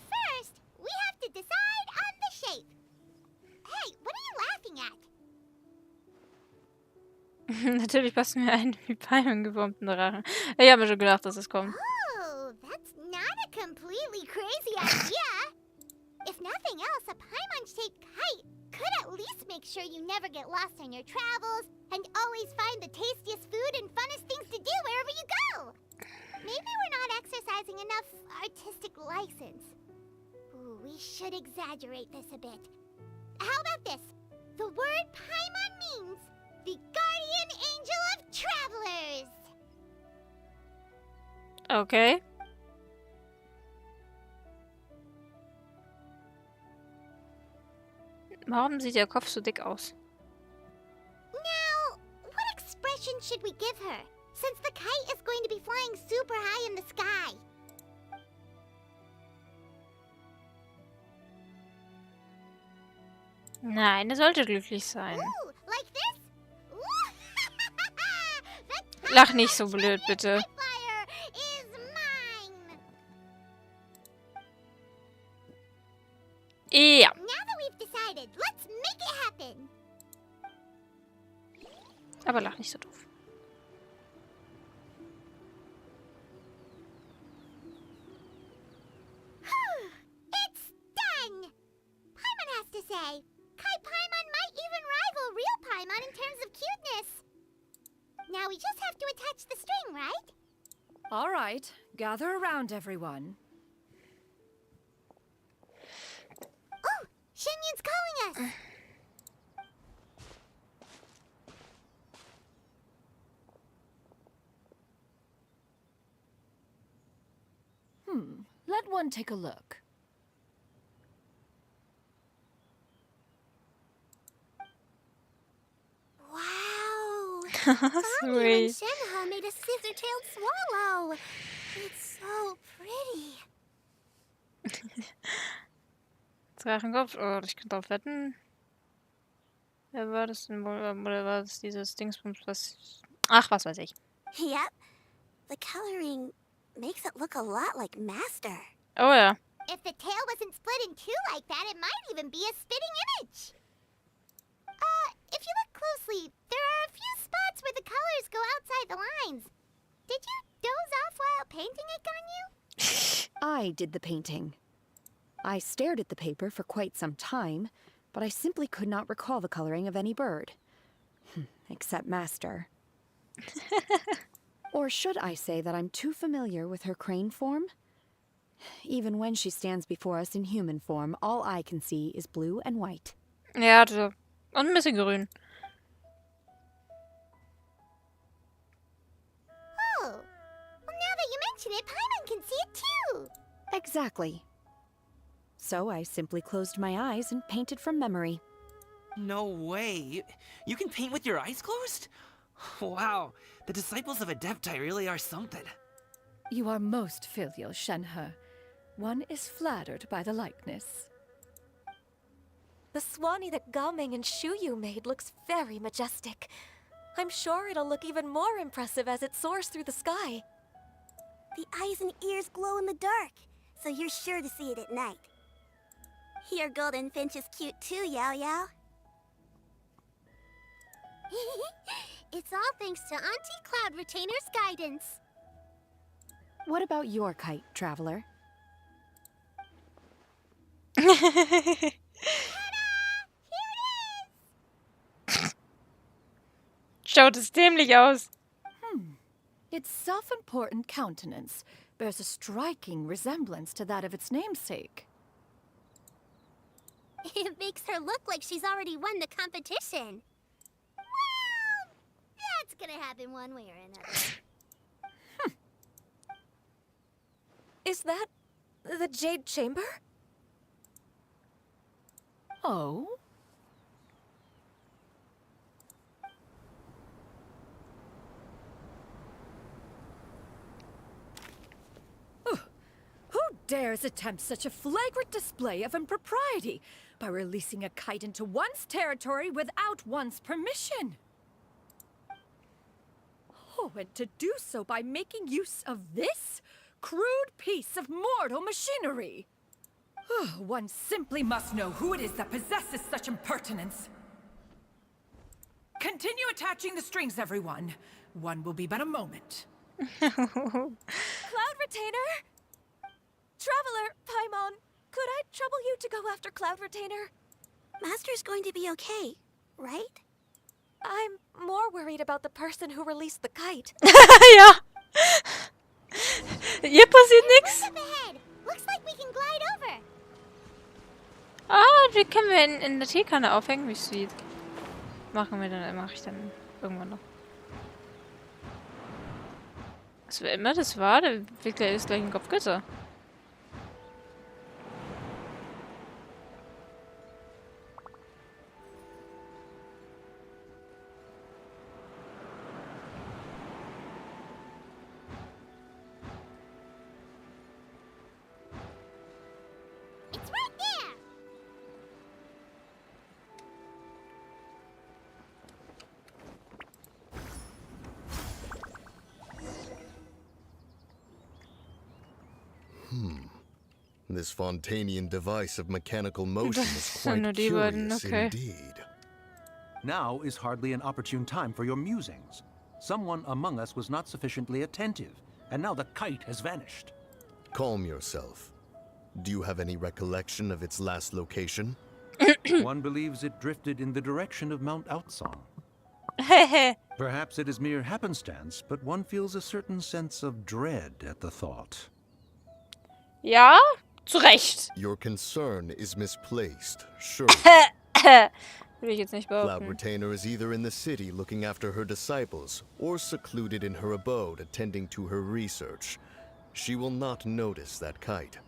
First, we have to decide on the shape. Hey, what are you laughing at? Natürlich passen mir ein wie Palmen geformten Drachen. Ich habe mir schon gedacht, dass es kommt. Oh, that's not a completely crazy idea. If nothing else, a Paimon-shaped kite could at least make sure you never get lost on your travels and always find the tastiest food and funnest things to do wherever you go. Maybe we're not exercising enough artistic license. Ooh, we should exaggerate this a bit. How about this? The word Paimon means the guardian angel of travelers. Okay. Warum sieht ihr Kopf so dick aus? Now, what expression should we give her? Since the kite is going to be flying super high in the sky. Nein, er sollte glücklich sein. Ooh, like this? Lach nicht so blöd, bitte. Fire is mine. Ja. Now that we've decided, let's make it happen. Aber lach nicht so doof. It's done. Paimon has to say. Kai Paimon might even rival real Paimon in terms of cuteness. Now we just have to attach the string, right? All right. Gather around, everyone. Oh, Shenyan's calling us. Let one take a look. Wow. Sweet. and Shenhe made a scissor-tailed swallow. It's so pretty. Drachenkopf, oh, ich könnte drauf wetten. Wer war das denn wohl? Oder war das dieses Dingsbums, was... Ach, was weiß ich. Yep. The coloring makes it look a lot like Master. Oh ja. If the tail wasn't split in two like that, it might even be a spitting image. If you look closely, there are a few spots where the colors go outside the lines. Did you doze off while painting it, Ganyu? I did the painting. I stared at the paper for quite some time, but I simply could not recall the coloring of any bird. Except Master. Or should I say that I'm too familiar with her crane form? Even when she stands before us in human form, all I can see is blue and white. Ja, und ein bisschen grün. Oh, well, now that you mention it, Paimon can see it too. Exactly. So I simply closed my eyes and painted from memory. No way. You can paint with your eyes closed? Wow, the disciples of Adepti really are something. You are most filial, Shenhe. One is flattered by the likeness. The Swanee that Gaoming and Shuyu made looks very majestic. I'm sure it'll look even more impressive as it soars through the sky. The eyes and ears glow in the dark, so you're sure to see it at night. Your golden finch is cute too, Yao Yao. It's all thanks to Auntie Cloud Retainer's guidance. What about your kite, Traveler? Schaut es dämlich aus. Its self-important countenance bears a striking resemblance to that of its namesake. It makes her look like she's already won the competition. Well, that's gonna happen one way or another. Is that the Jade Chamber? Oh? Who dares attempt such a flagrant display of impropriety by releasing a kite into one's territory without one's permission? Oh, and to do so by making use of this crude piece of mortal machinery. One simply must know who it is that possesses such impertinence. Continue attaching the strings, everyone. One will be but a moment. Cloud Retainer? Traveler, Paimon, could I trouble you to go after Cloud Retainer? Master's going to be okay, right? I'm more worried about the person who released the kite. Ja. Hier passiert nichts. Up ahead. Looks like we can glide over. Ah, die können wir in der Teekanne aufhängen, wie sweet. Mache ich dann irgendwann noch. Was wer immer das war, der Entwickler ist gleich ein Kopfgitter. It's right there. This Fontanian device of mechanical motion is Nur quite die beiden, curious okay. indeed. Now is hardly an opportune time for your musings. Someone among us was not sufficiently attentive, and now the kite has vanished. Calm yourself. Do you have any recollection of its last location? One believes it drifted in the direction of Mount Outsong. Perhaps it is mere happenstance, but one feels a certain sense of dread at the thought. Ja, zu Recht. Your concern is misplaced, sure. Will ich jetzt nicht Cloud behaupten. Retainer is either in the city looking after her disciples, or secluded in her abode attending to her research. She will not notice that kite.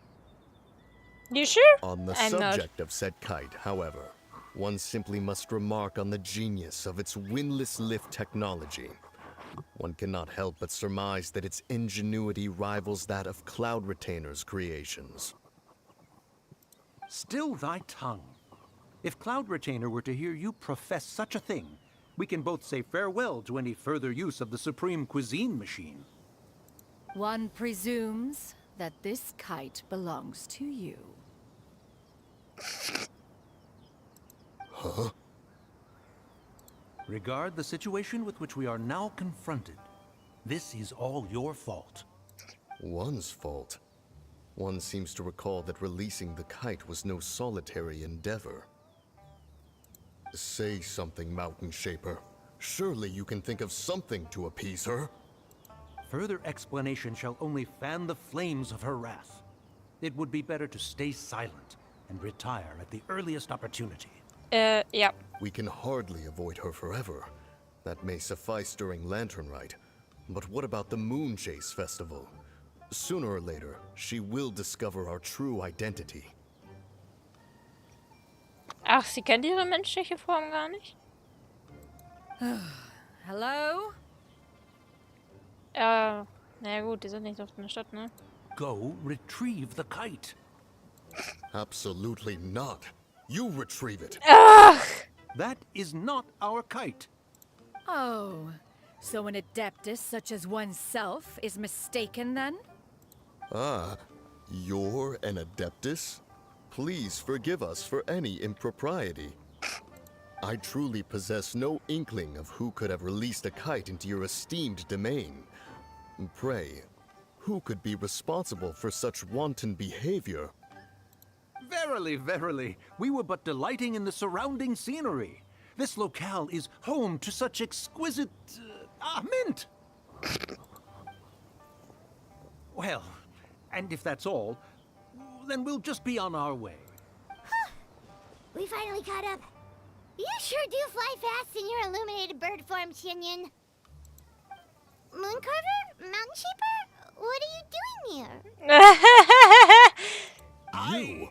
You sure? On the I'm not. subject of said kite, however, one simply must remark on the genius of its windless lift technology. One cannot help but surmise that its ingenuity rivals that of Cloud Retainer's creations. Still thy tongue. If Cloud Retainer were to hear you profess such a thing, we can both say farewell to any further use of the supreme cuisine machine. One presumes that this kite belongs to you. Huh? Regard the situation with which we are now confronted. This is all your fault. One's fault. One seems to recall that releasing the kite was no solitary endeavor. Say something, Mountain Shaper. Surely you can think of something to appease her. Further explanation shall only fan the flames of her wrath. It would be better to stay silent and retire at the earliest opportunity. Ja. We can hardly avoid her forever. That may suffice during Lantern Rite. But what about the Moon Chase Festival? Sooner or later, she will discover our true identity. Ach, sie kennt ihre menschliche Form gar nicht? Hello? Naja gut, die sind nicht auf der Stadt, ne? Go retrieve the kite. Absolutely not. You retrieve it. That is not our kite. Oh, so an adeptus such as oneself is mistaken then? Ah, you're an adeptus? Please forgive us for any impropriety. I truly possess no inkling of who could have released a kite into your esteemed domain. Pray, who could be responsible for such wanton behavior? Verily, verily, we were but delighting in the surrounding scenery. This locale is home to such exquisite... mint! Well, and if that's all, then we'll just be on our way. We finally caught up. You sure do fly fast in your illuminated bird form, Shinyan. Mooncarver? Mountain Sheeper? What are you doing here? You?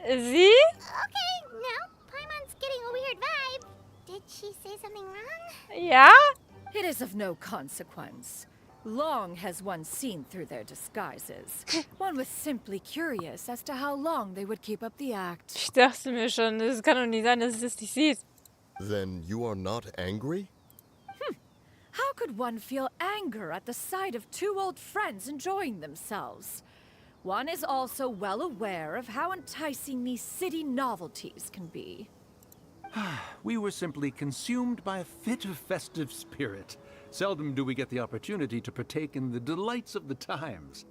Sie? Okay, now Paimon's getting a weird vibe. Did she say something wrong? Ja? It is of no consequence. Long has one seen through their disguises. One was simply curious as to how long they would keep up the act. Ich dachte mir schon, es kann doch nicht sein, dass es das nicht sieht. Then you are not angry? How could one feel anger at the sight of two old friends enjoying themselves? One is also well aware of how enticing these city novelties can be. We were simply consumed by a fit of festive spirit. Seldom do we get the opportunity to partake in the delights of the times.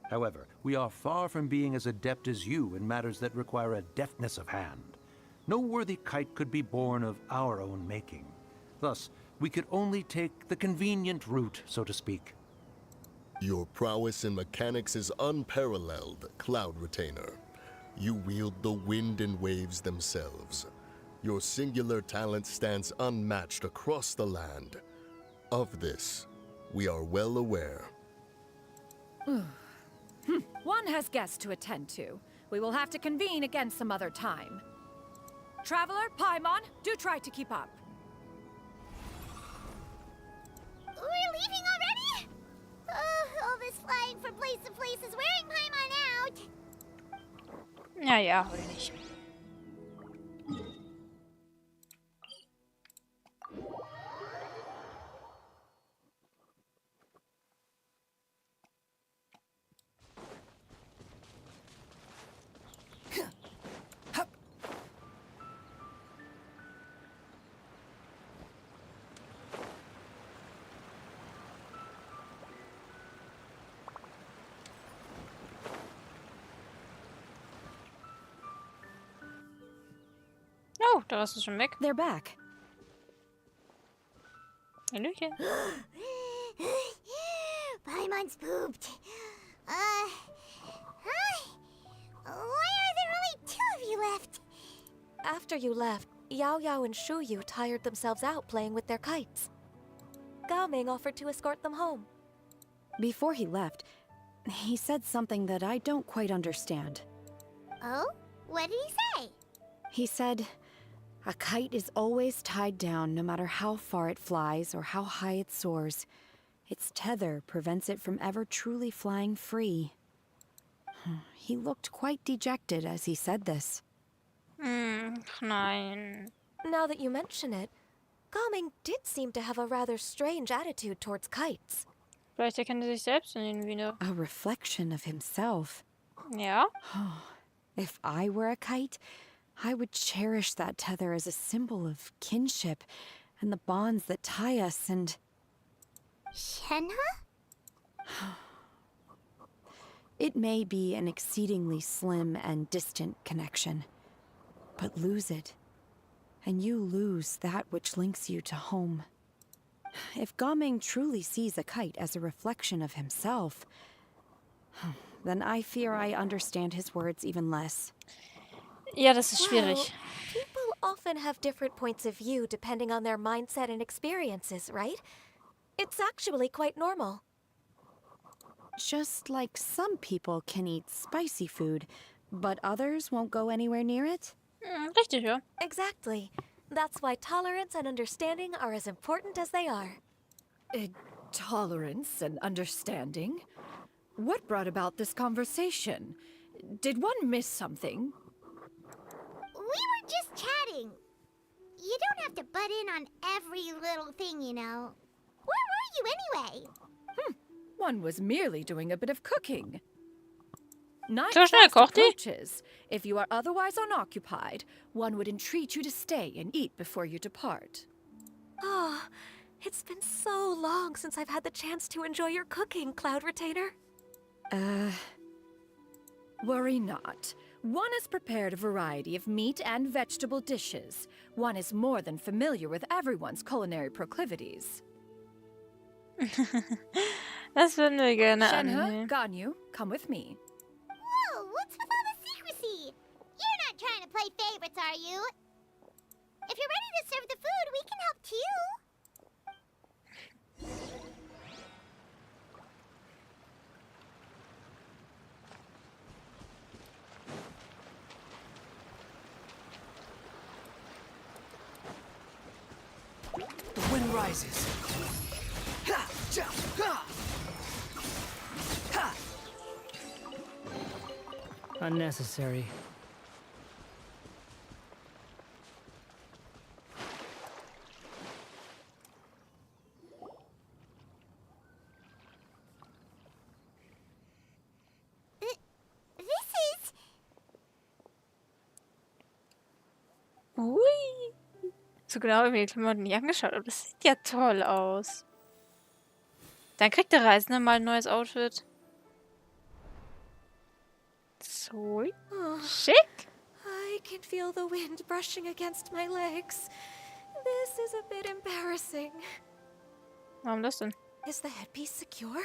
However, we are far from being as adept as you in matters that require a deftness of hand. No worthy kite could be born of our own making. Thus, we could only take the convenient route, so to speak. Your prowess in mechanics is unparalleled, Cloud Retainer. You wield the wind and waves themselves. Your singular talent stands unmatched across the land. Of this, we are well aware. One has guests to attend to. We will have to convene again some other time. Traveler, Paimon, do try to keep up. We're leaving already? All this flying from place to place is wearing Paimon out. Ja, oder nicht. Oh, da warst du schon weg. They're back. Hallöchen. Paimon's pooped. Hi. Why are there only two of you left? After you left, Yao Yao and Shu Yu tired themselves out playing with their kites. Gaming offered to escort them home. Before he left, he said something that I don't quite understand. Oh? What did he say? He said, a kite is always tied down no matter how far it flies or how high it soars. Its tether prevents it from ever truly flying free. He looked quite dejected as he said this. Nein. Now that you mention it, Gaming did seem to have a rather strange attitude towards kites. Vielleicht erkennt er sich selbst in ihnen wieder. A reflection of himself. Ja? If I were a kite, I would cherish that tether as a symbol of kinship and the bonds that tie us and... Shenhe? It may be an exceedingly slim and distant connection, but lose it, and you lose that which links you to home. If Gaming truly sees a kite as a reflection of himself, then I fear I understand his words even less. Ja, das ist schwierig. Well, people often have different points of view depending on their mindset and experiences, right? It's actually quite normal. Just like some people can eat spicy food, but others won't go anywhere near it? Richtig, ja. Exactly. That's why tolerance and understanding are as important as they are. Tolerance and understanding? What brought about this conversation? Did one miss something? were just chatting. You don't have to butt in on every little thing, you know. Where were you anyway? One was merely doing a bit of cooking. Night So schnell fast kocht die? approaches. If you are otherwise unoccupied, one would entreat you to stay and eat before you depart. Oh, it's been so long since I've had the chance to enjoy your cooking, Cloud Retainer. Worry not. One has prepared a variety of meat and vegetable dishes. One is more than familiar with everyone's culinary proclivities. Das würden wir gerne Shenhe, annehmen. Ganyu, come with me. Whoa, what's with all the secrecy? You're not trying to play favorites, are you? If you're ready to serve the food, we can help too. The wind rises. Ha! Cha! Ha! Ha! Unnecessary. This is... Ui. So genau habe ich mir die Klamotten nicht angeschaut, aber das sieht ja toll aus. Dann kriegt der Reisende mal ein neues Outfit. So schick. I can feel the wind brushing against my legs. This is a bit embarrassing. Warum das denn? Is the headpiece secure?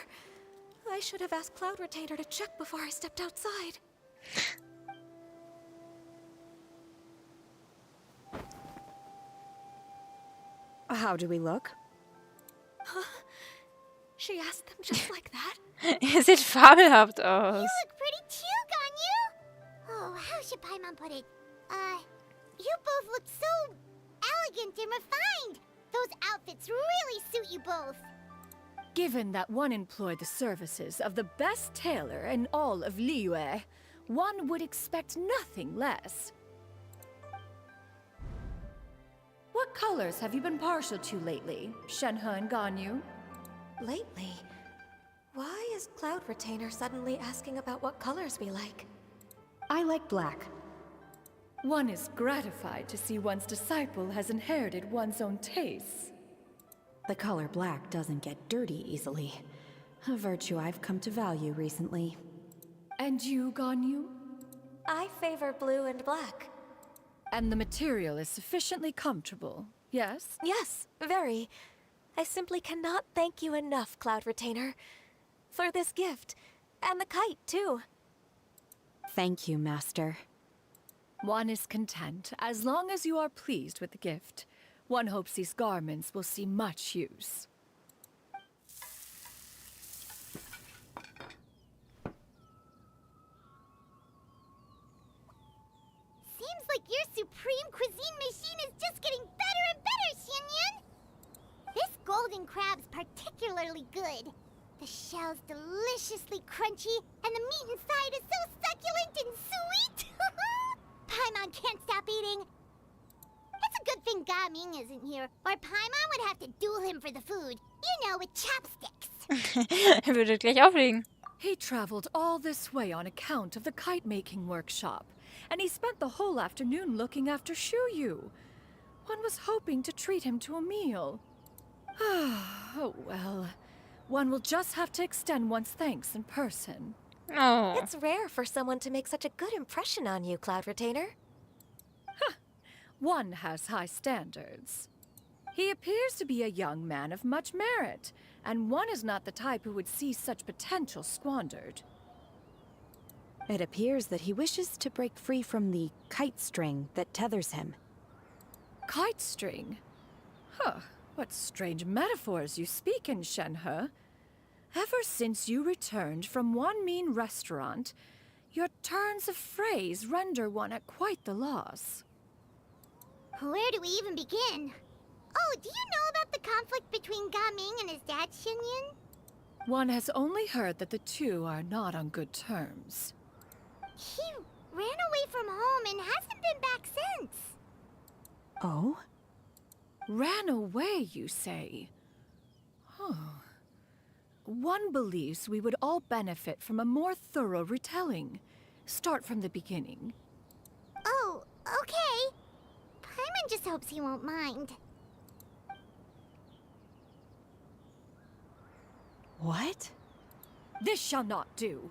I should have asked Cloud Retainer to check before I stepped outside. How do we look? Huh? She asked them just like that? Ihr seht fabelhaft aus. You look pretty too, Ganyu. Oh, how should Paimon put it? You both look so elegant and refined. Those outfits really suit you both. Given that one employed the services of the best tailor in all of Liyue, one would expect nothing less. What colors have you been partial to lately, Shenhe and Ganyu? Lately? Why is Cloud Retainer suddenly asking about what colors we like? I like black. One is gratified to see one's disciple has inherited one's own tastes. The color black doesn't get dirty easily. A virtue I've come to value recently. And you, Ganyu? I favor blue and black. And the material is sufficiently comfortable, yes? Yes, very. I simply cannot thank you enough, Cloud Retainer, for this gift. And the kite, too. Thank you, Master. One is content as long as you are pleased with the gift. One hopes these garments will see much use. Seems like your supreme cuisine machine is just getting better and better, Xianyun. This golden crab's particularly good. The shell's deliciously crunchy, and the meat inside is so succulent and sweet. Paimon can't stop eating. It's a good thing Gaming isn't here, or Paimon would have to duel him for the food. You know, with chopsticks. Würde gleich auflegen. He traveled all this way on account of the kite-making workshop, and he spent the whole afternoon looking after Shuyu. One was hoping to treat him to a meal. Oh well. One will just have to extend one's thanks in person. Oh. It's rare for someone to make such a good impression on you, Cloud Retainer. One has high standards. He appears to be a young man of much merit, and one is not the type who would see such potential squandered. It appears that he wishes to break free from the kite string that tethers him. Kite string? Huh, what strange metaphors you speak in, Shenhe. Ever since you returned from one mean restaurant, your turns of phrase render one at quite the loss. Where do we even begin? Oh, do you know about the conflict between Gaming and his dad, Xianyun? One has only heard that the two are not on good terms. He ran away from home and hasn't been back since. Oh? Ran away, you say? Huh. One believes we would all benefit from a more thorough retelling. Start from the beginning. Oh, okay. Paimon just hopes he won't mind. What? This shall not do.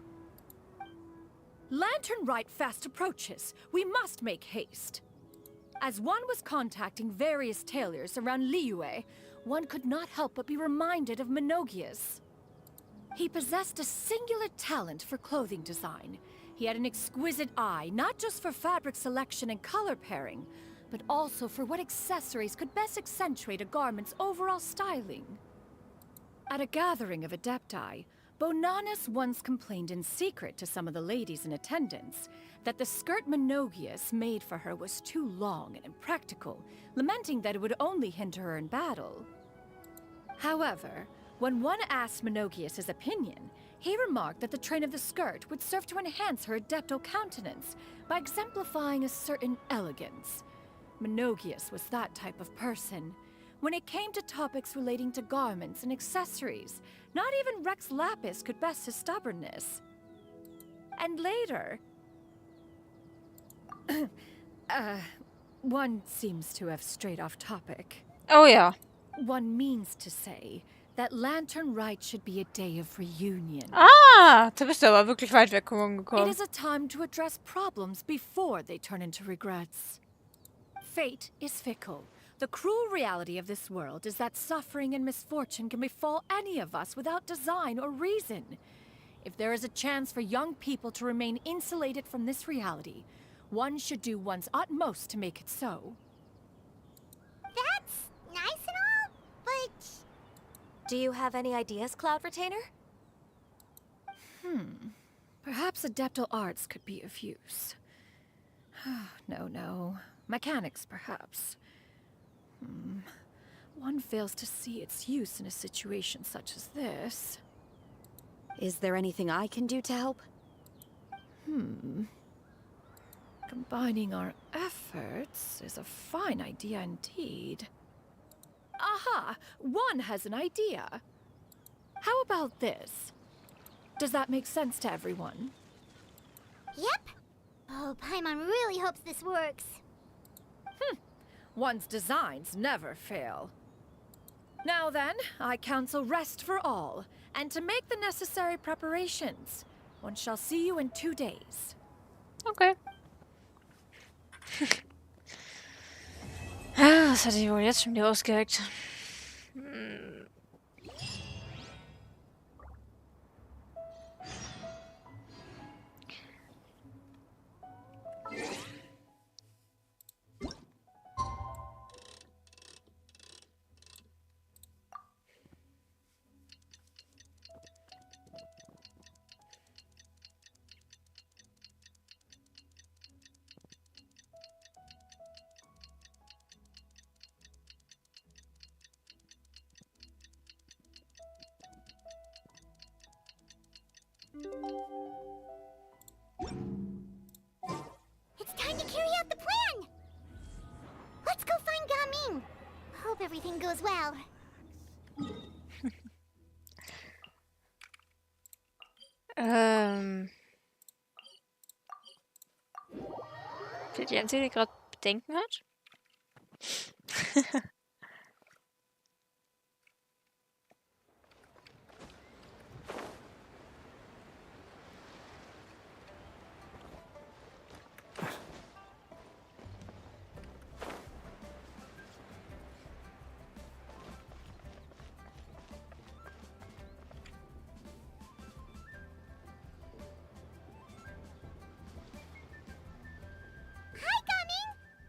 Lantern Rite fast approaches. We must make haste. As one was contacting various tailors around Liyue, one could not help but be reminded of Menogias. He possessed a singular talent for clothing design. He had an exquisite eye, not just for fabric selection and color pairing, but also for what accessories could best accentuate a garment's overall styling. At a gathering of Adepti, Bonanis once complained in secret to some of the ladies in attendance that the skirt Menogias made for her was too long and impractical, lamenting that it would only hinder her in battle. However, when one asked Menogias his opinion, he remarked that the train of the skirt would serve to enhance her adeptal countenance by exemplifying a certain elegance. Menogias was that type of person. When it came to topics relating to garments and accessories, not even Rex Lapis could best his stubbornness. And later... one seems to have strayed off topic. Oh yeah. One means to say that Lantern Rite should be a day of reunion. Ah, da bist du aber wirklich weit weg It gekommen. is a time to address problems before they turn into regrets. Fate is fickle. The cruel reality of this world is that suffering and misfortune can befall any of us without design or reason. If there is a chance for young people to remain insulated from this reality, one should do one's utmost to make it so. That's nice and all, but... Do you have any ideas, Cloud Retainer? Perhaps adeptal arts could be of use. No. Mechanics, perhaps. One fails to see its use in a situation such as this. Is there anything I can do to help? Combining our efforts is a fine idea indeed. Aha! One has an idea. How about this? Does that make sense to everyone? Yep. Oh, Paimon really hopes this works. One's designs never fail. Now then, I counsel rest for all, and to make the necessary preparations. One shall see you in 2 days. Okay. Was hat sich wohl jetzt schon wieder ausgeheckt? It's time to carry out the plan! Let's go find Gaming. Hope everything goes well. Fehlt die Einzige, die gerade Bedenken hat?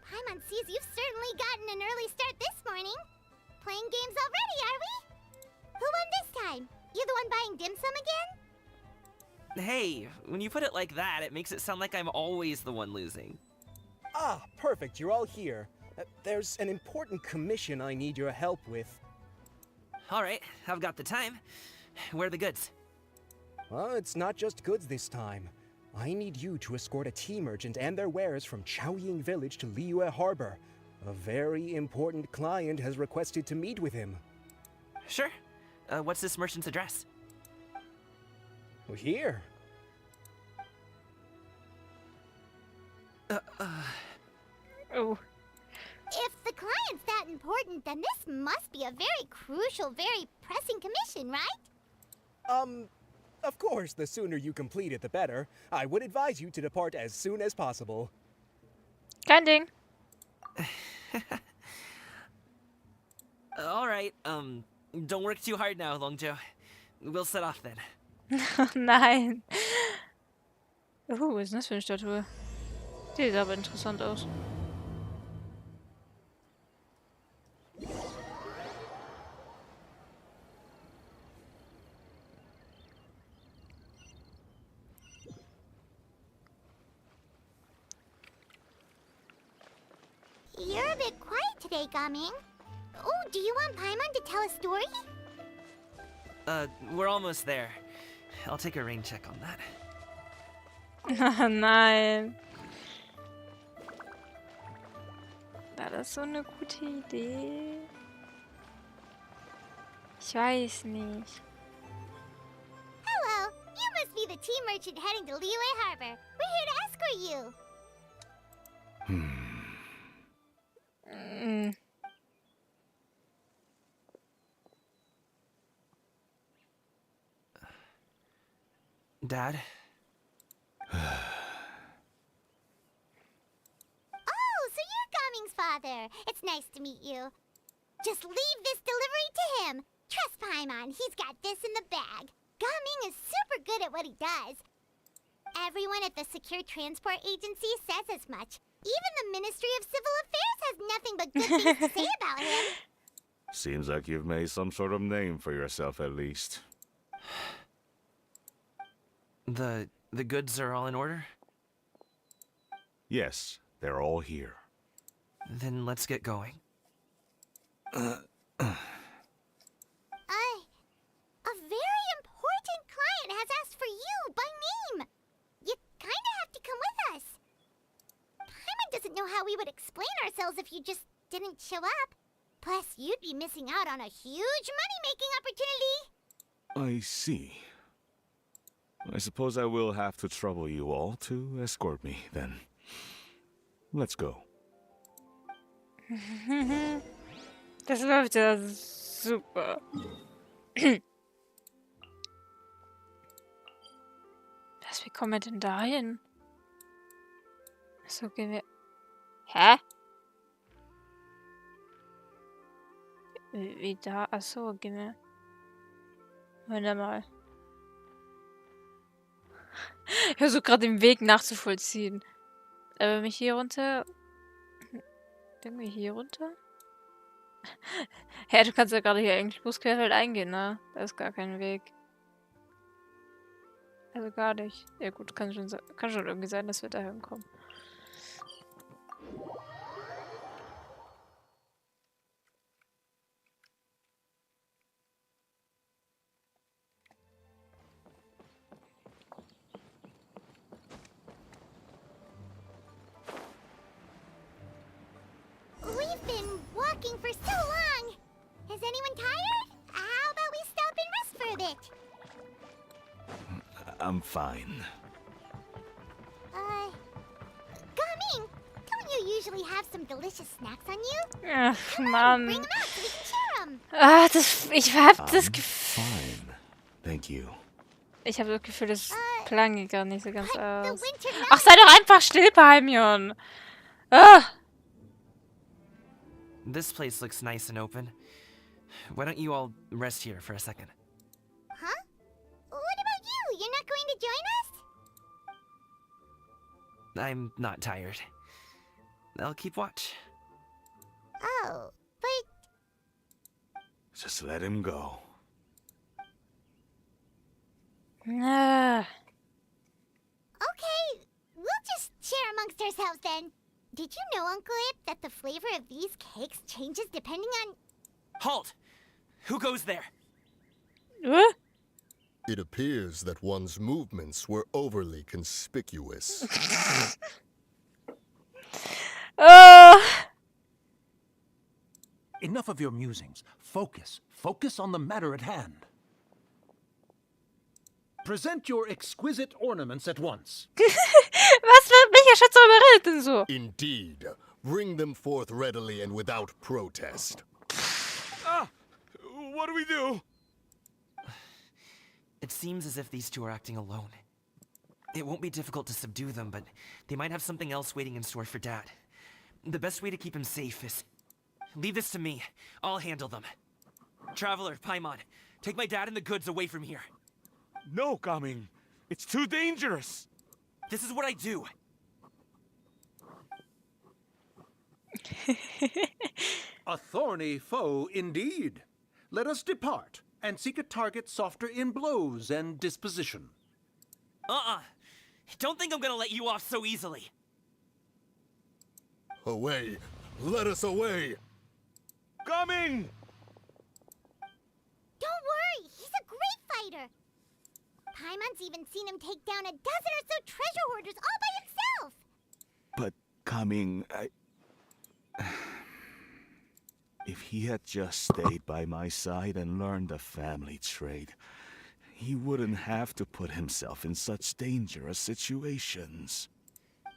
Paimon sees you've certainly gotten an early start this morning. Playing games already, are we? Who won this time? You the one buying dim sum again? Hey, when you put it like that, it makes it sound like I'm always the one losing. Ah, perfect, you're all here. There's an important commission I need your help with. Alright, I've got the time. Where are the goods? Well, it's not just goods this time. I need you to escort a tea merchant and their wares from Chaoying Village to Liyue Harbor. A very important client has requested to meet with him. Sure. What's this merchant's address? Here. Oh. If the client's that important, then this must be a very crucial, very pressing commission, right? Of course, the sooner you complete it, the better. I would advise you to depart as soon as possible. Kein Ding. All right. Don't work too hard now, Longjo. We'll set off then. Nein. Was ist denn das für eine Statue? Die sieht aber interessant aus. You're a bit quiet today, Gaming. Oh, do you want Paimon to tell a story? We're almost there. I'll take a rain check on that. Nein. War das so eine gute Idee? Ich weiß nicht. Hello, you must be the tea merchant heading to Liyue Harbor. We're here to escort you. Dad? Oh, so you're Gaming's father. It's nice to meet you. Just leave this delivery to him. Trust Paimon, he's got this in the bag. Gaming is super good at what he does. Everyone at the Secure Transport Agency says as much. Even the Ministry of Civil Affairs has nothing but good things to say about him. Seems like you've made some sort of name for yourself, at least. The goods are all in order? Yes, they're all here. Then let's get going. A very important client has asked for you by name. You kinda have to come with us. Paimon doesn't know how we would explain ourselves if you just didn't show up. Plus, you'd be missing out on a huge money-making opportunity. I see. I suppose I will have to trouble you all to escort me, then. Let's go. Das läuft ja super. Wie kommen wir denn da hin? So gehen wir... Hä? Wie da? Achso, gehen wir... Warte mal. Ich versuche gerade den Weg nachzuvollziehen. Aber mich hier runter... Irgendwie hier runter? Ja, du kannst ja gerade hier eigentlich bloß querfeld eingehen, ne? Da ist gar kein Weg. Also gar nicht. Ja gut, kann schon irgendwie sein, dass wir da hinkommen. We've been walking for so long. Is anyone tired? How about we stop and rest for a bit? I'm fine. Gaming, don't you usually have some delicious snacks on you? Ach, Bring Mann. them out so we can share them. Ah, ich hab das Gefühl... Fine. Thank you. Ich habe das Gefühl, das klang hier gar nicht so ganz aus. Ach, sei doch einfach still, Paimon. Ah! This place looks nice and open. Why don't you all rest here for a second? Huh? What about you? You're not going to join us? I'm not tired. I'll keep watch. Oh, but... Just let him go. Ah. Okay, we'll just share amongst ourselves then. Did you know, Uncle Ip, that the flavor of these cakes changes depending on... Halt! Who goes there? It appears that one's movements were overly conspicuous. Enough of your musings. Focus. Focus on the matter at hand. Present your exquisite ornaments at once. Was wird welcher Schatz überredet denn so? Indeed. Bring them forth readily and without protest. What do we do? It seems as if these two are acting alone. It won't be difficult to subdue them, but they might have something else waiting in store for Dad. The best way to keep him safe is... Leave this to me. I'll handle them. Traveler, Paimon, take my dad and the goods away from here. No, Gaming. It's too dangerous. This is what I do. A thorny foe indeed. Let us depart and seek a target softer in blows and disposition. Don't think I'm gonna let you off so easily. Away! Let us away! Coming! Don't worry, he's a great fighter. Paimon's even seen him take down a dozen or so treasure hoarders all by himself. But Coming, if he had just stayed by my side and learned the family trade, he wouldn't have to put himself in such dangerous situations.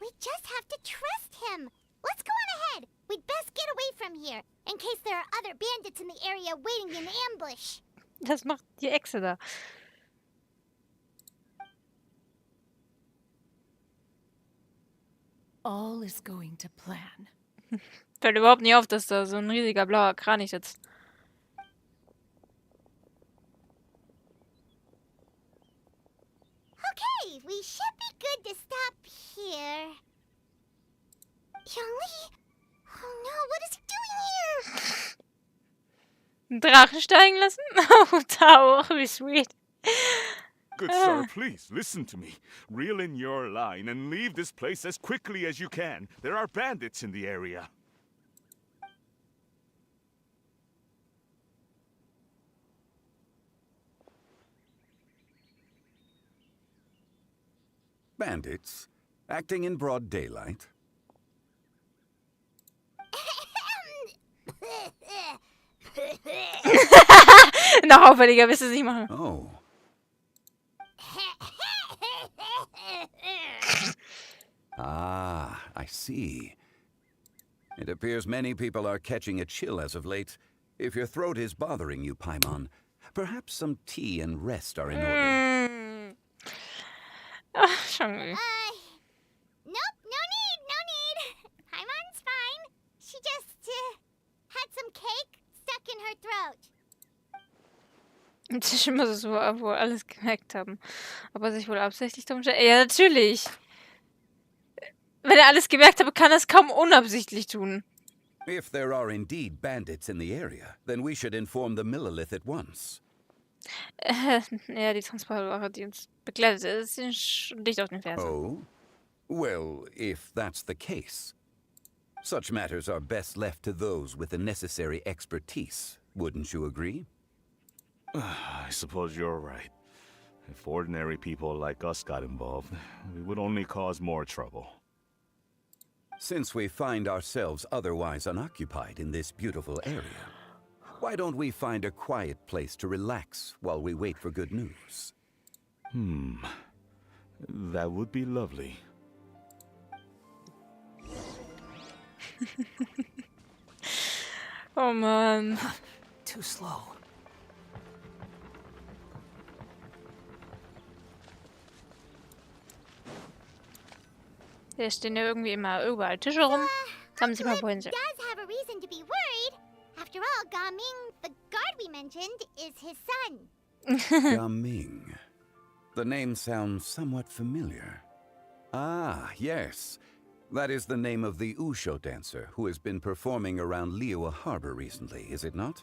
We just have to trust him. Let's go on ahead. We'd best get away from here, in case there are other bandits in the area waiting in ambush. Das macht die Echse da. All is going to plan. Fällt überhaupt nicht auf, dass da so ein riesiger blauer Kranich sitzt. Okay, we should be good to stop here. Yongli? Oh no, what is he doing here? Einen Drachen steigen lassen? Oh, Tao, wie sweet. Good sir, please, listen to me. Reel in your line and leave this place as quickly as you can. There are bandits in the area. Bandits? Acting in broad daylight? Noch auffälliger wirst du es nicht machen. Oh. Ah, I see. It appears many people are catching a chill as of late. If your throat is bothering you, Paimon, perhaps some tea and rest are in order. Schon gut. Nope, no need. Paimon's fine. She just, had some cake stuck in her throat. Inzwischen muss es wohl alles gemerkt haben. Ob er sich wohl absichtlich drum stellt? Ja, natürlich. Wenn er alles gemerkt hat, kann er es kaum unabsichtlich tun. If there are indeed bandits in the area, then we should inform the Millelith at once. Ja, die Transportware, die uns begleitet, ist dicht auf den Fersen. Oh? Well, if that's the case, such matters are best left to those with the necessary expertise. Wouldn't you agree? I suppose you're right. If ordinary people like us got involved, we would only cause more trouble. Since we find ourselves otherwise unoccupied in this beautiful area, why don't we find a quiet place to relax while we wait for good news? That would be lovely. Oh man. Too slow. Hier stehen ja irgendwie immer überall Tische rum. Jetzt haben sie mal wohin sie. Does have a reason to be worried. After all, Gaming, the guard we mentioned, is his son. Gaming. The name sounds somewhat familiar. Ah, yes. That is the name of the Usho dancer who has been performing around Liyue Harbor recently, is it not?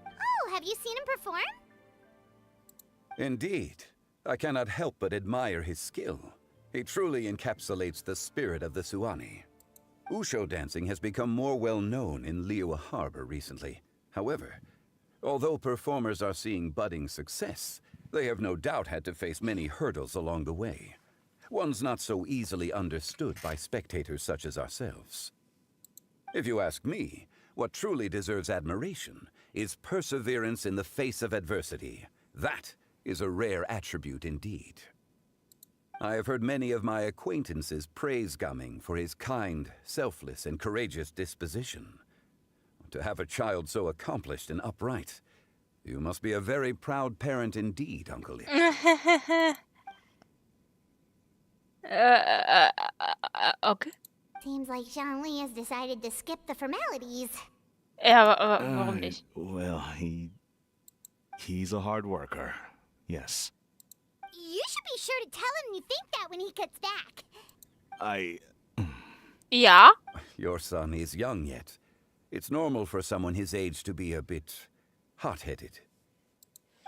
Oh, have you seen him perform? Indeed. I cannot help but admire his skill. He truly encapsulates the spirit of the Suani. Usho dancing has become more well known in Liyue Harbor recently. However, although performers are seeing budding success, They have no doubt had to face many hurdles along the way. Ones not so easily understood by spectators such as ourselves. If you ask me, what truly deserves admiration is perseverance in the face of adversity. That is a rare attribute indeed. I have heard many of my acquaintances praise Gaming for his kind, selfless, and courageous disposition. To have a child so accomplished and upright, you must be a very proud parent indeed, Uncle Ip. Okay. Seems like Zhongli has decided to skip the formalities. Ja, aber warum nicht? Well, he's a hard worker. Yes. You should be sure to tell him you think that when he gets back. Ja? Your son is young yet. It's normal for someone his age to be a bit hot-headed.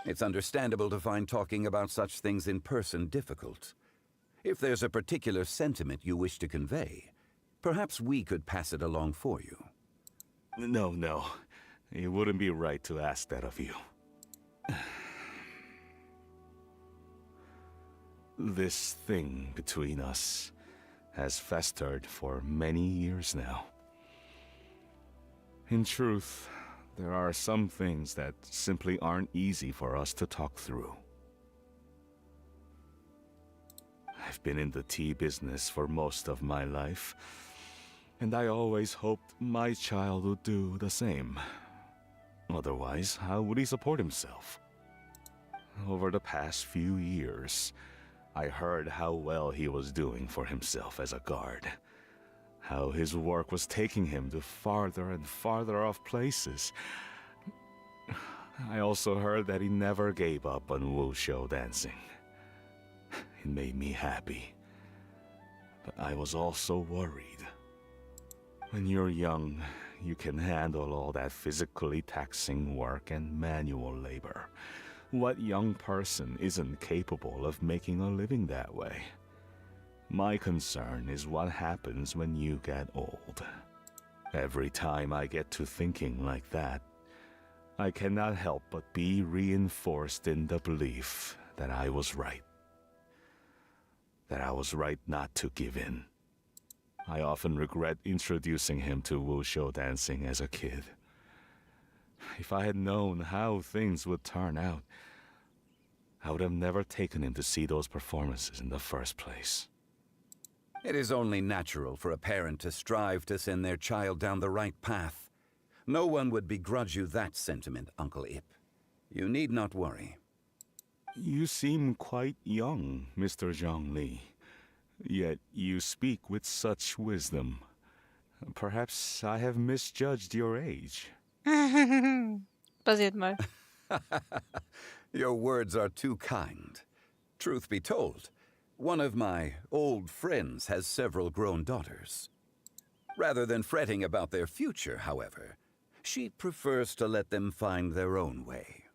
It's understandable to find talking about such things in person difficult. If there's a particular sentiment you wish to convey, perhaps we could pass it along for you. No. It wouldn't be right to ask that of you. This thing between us has festered for many years now. In truth, there are some things that simply aren't easy for us to talk through. I've been in the tea business for most of my life, and I always hoped my child would do the same. Otherwise, how would he support himself? Over the past few years, I heard how well he was doing for himself as a guard. How his work was taking him to farther and farther off places. I also heard that he never gave up on wushou dancing. It made me happy. But I was also worried. When you're young, you can handle all that physically taxing work and manual labor. What young person isn't capable of making a living that way? My concern is what happens when you get old. Every time I get to thinking like that, I cannot help but be reinforced in the belief that I was right. That I was right not to give in. I often regret introducing him to wushou dancing as a kid. If I had known how things would turn out, I would have never taken him to see those performances in the first place. It is only natural for a parent to strive to send their child down the right path. No one would begrudge you that sentiment, Uncle Ip. You need not worry. You seem quite young, Mr. Zhongli. Yet you speak with such wisdom. Perhaps I have misjudged your age. Passiert mal. Your words are too kind. Truth be told, one of my old friends has several grown daughters. Rather than fretting about their future, however, she prefers to let them find their own way.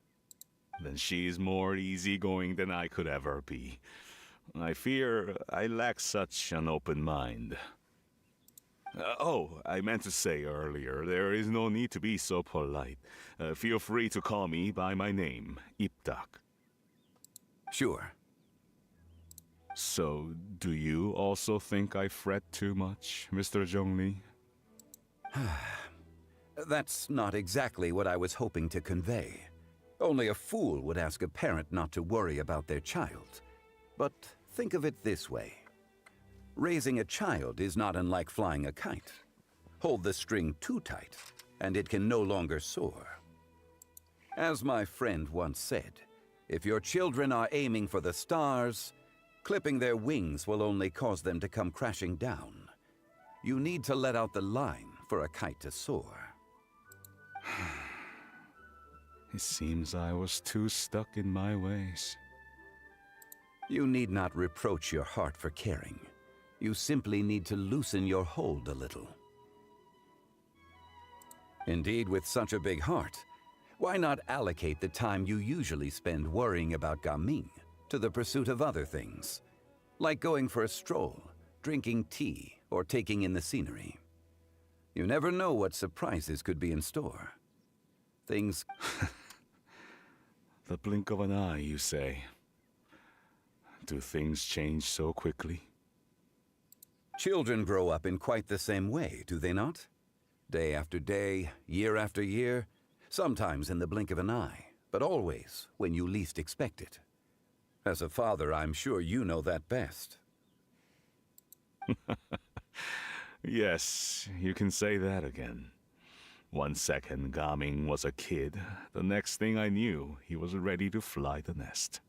Then she's more easygoing than I could ever be. I fear I lack such an open mind. I meant to say earlier, there is no need to be so polite. Feel free to call me by my name, Ipdak. Sure. So, do you also think I fret too much, Mr. Zhongli? That's not exactly what I was hoping to convey. Only a fool would ask a parent not to worry about their child. But think of it this way. Raising a child is not unlike flying a kite. Hold the string too tight, and it can no longer soar. As my friend once said, if your children are aiming for the stars, clipping their wings will only cause them to come crashing down. You need to let out the line for a kite to soar. It seems I was too stuck in my ways. You need not reproach your heart for caring. You simply need to loosen your hold a little. Indeed, with such a big heart, why not allocate the time you usually spend worrying about Gaming to the pursuit of other things, like going for a stroll, drinking tea, or taking in the scenery? You never know what surprises could be in store. Things... The blink of an eye, you say? Do things change so quickly? Children grow up in quite the same way, do they not? Day after day, year after year, sometimes in the blink of an eye, but always when you least expect it. As a father, I'm sure you know that best. Yes, you can say that again. 1 second Gaming was a kid. The next thing I knew, he was ready to fly the nest.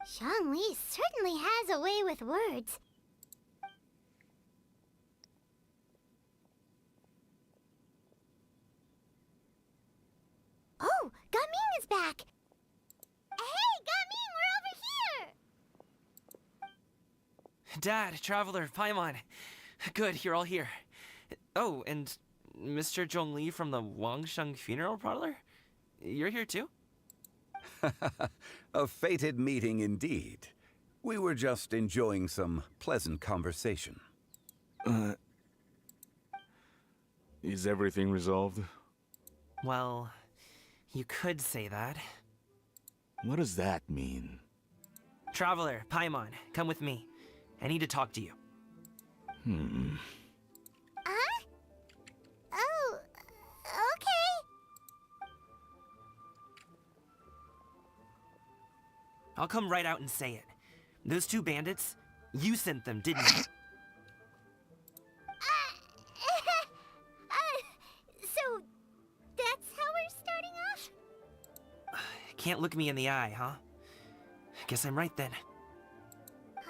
Zhongli certainly has a way with words. Oh, Gaming is back! Hey, Gaming, we're over here! Dad, Traveler, Paimon. Good, you're all here. Oh, and Mr. Zhongli from the Wangsheng Funeral Parlor? You're here too? A fated meeting indeed. We were just enjoying some pleasant conversation. Is everything resolved? Well, you could say that. What does that mean? Traveler, Paimon, come with me. I need to talk to you. Huh? Oh, okay. I'll come right out and say it. Those 2 bandits, you sent them, didn't you? So, that's how we're starting off? Can't look me in the eye, huh? Guess I'm right then.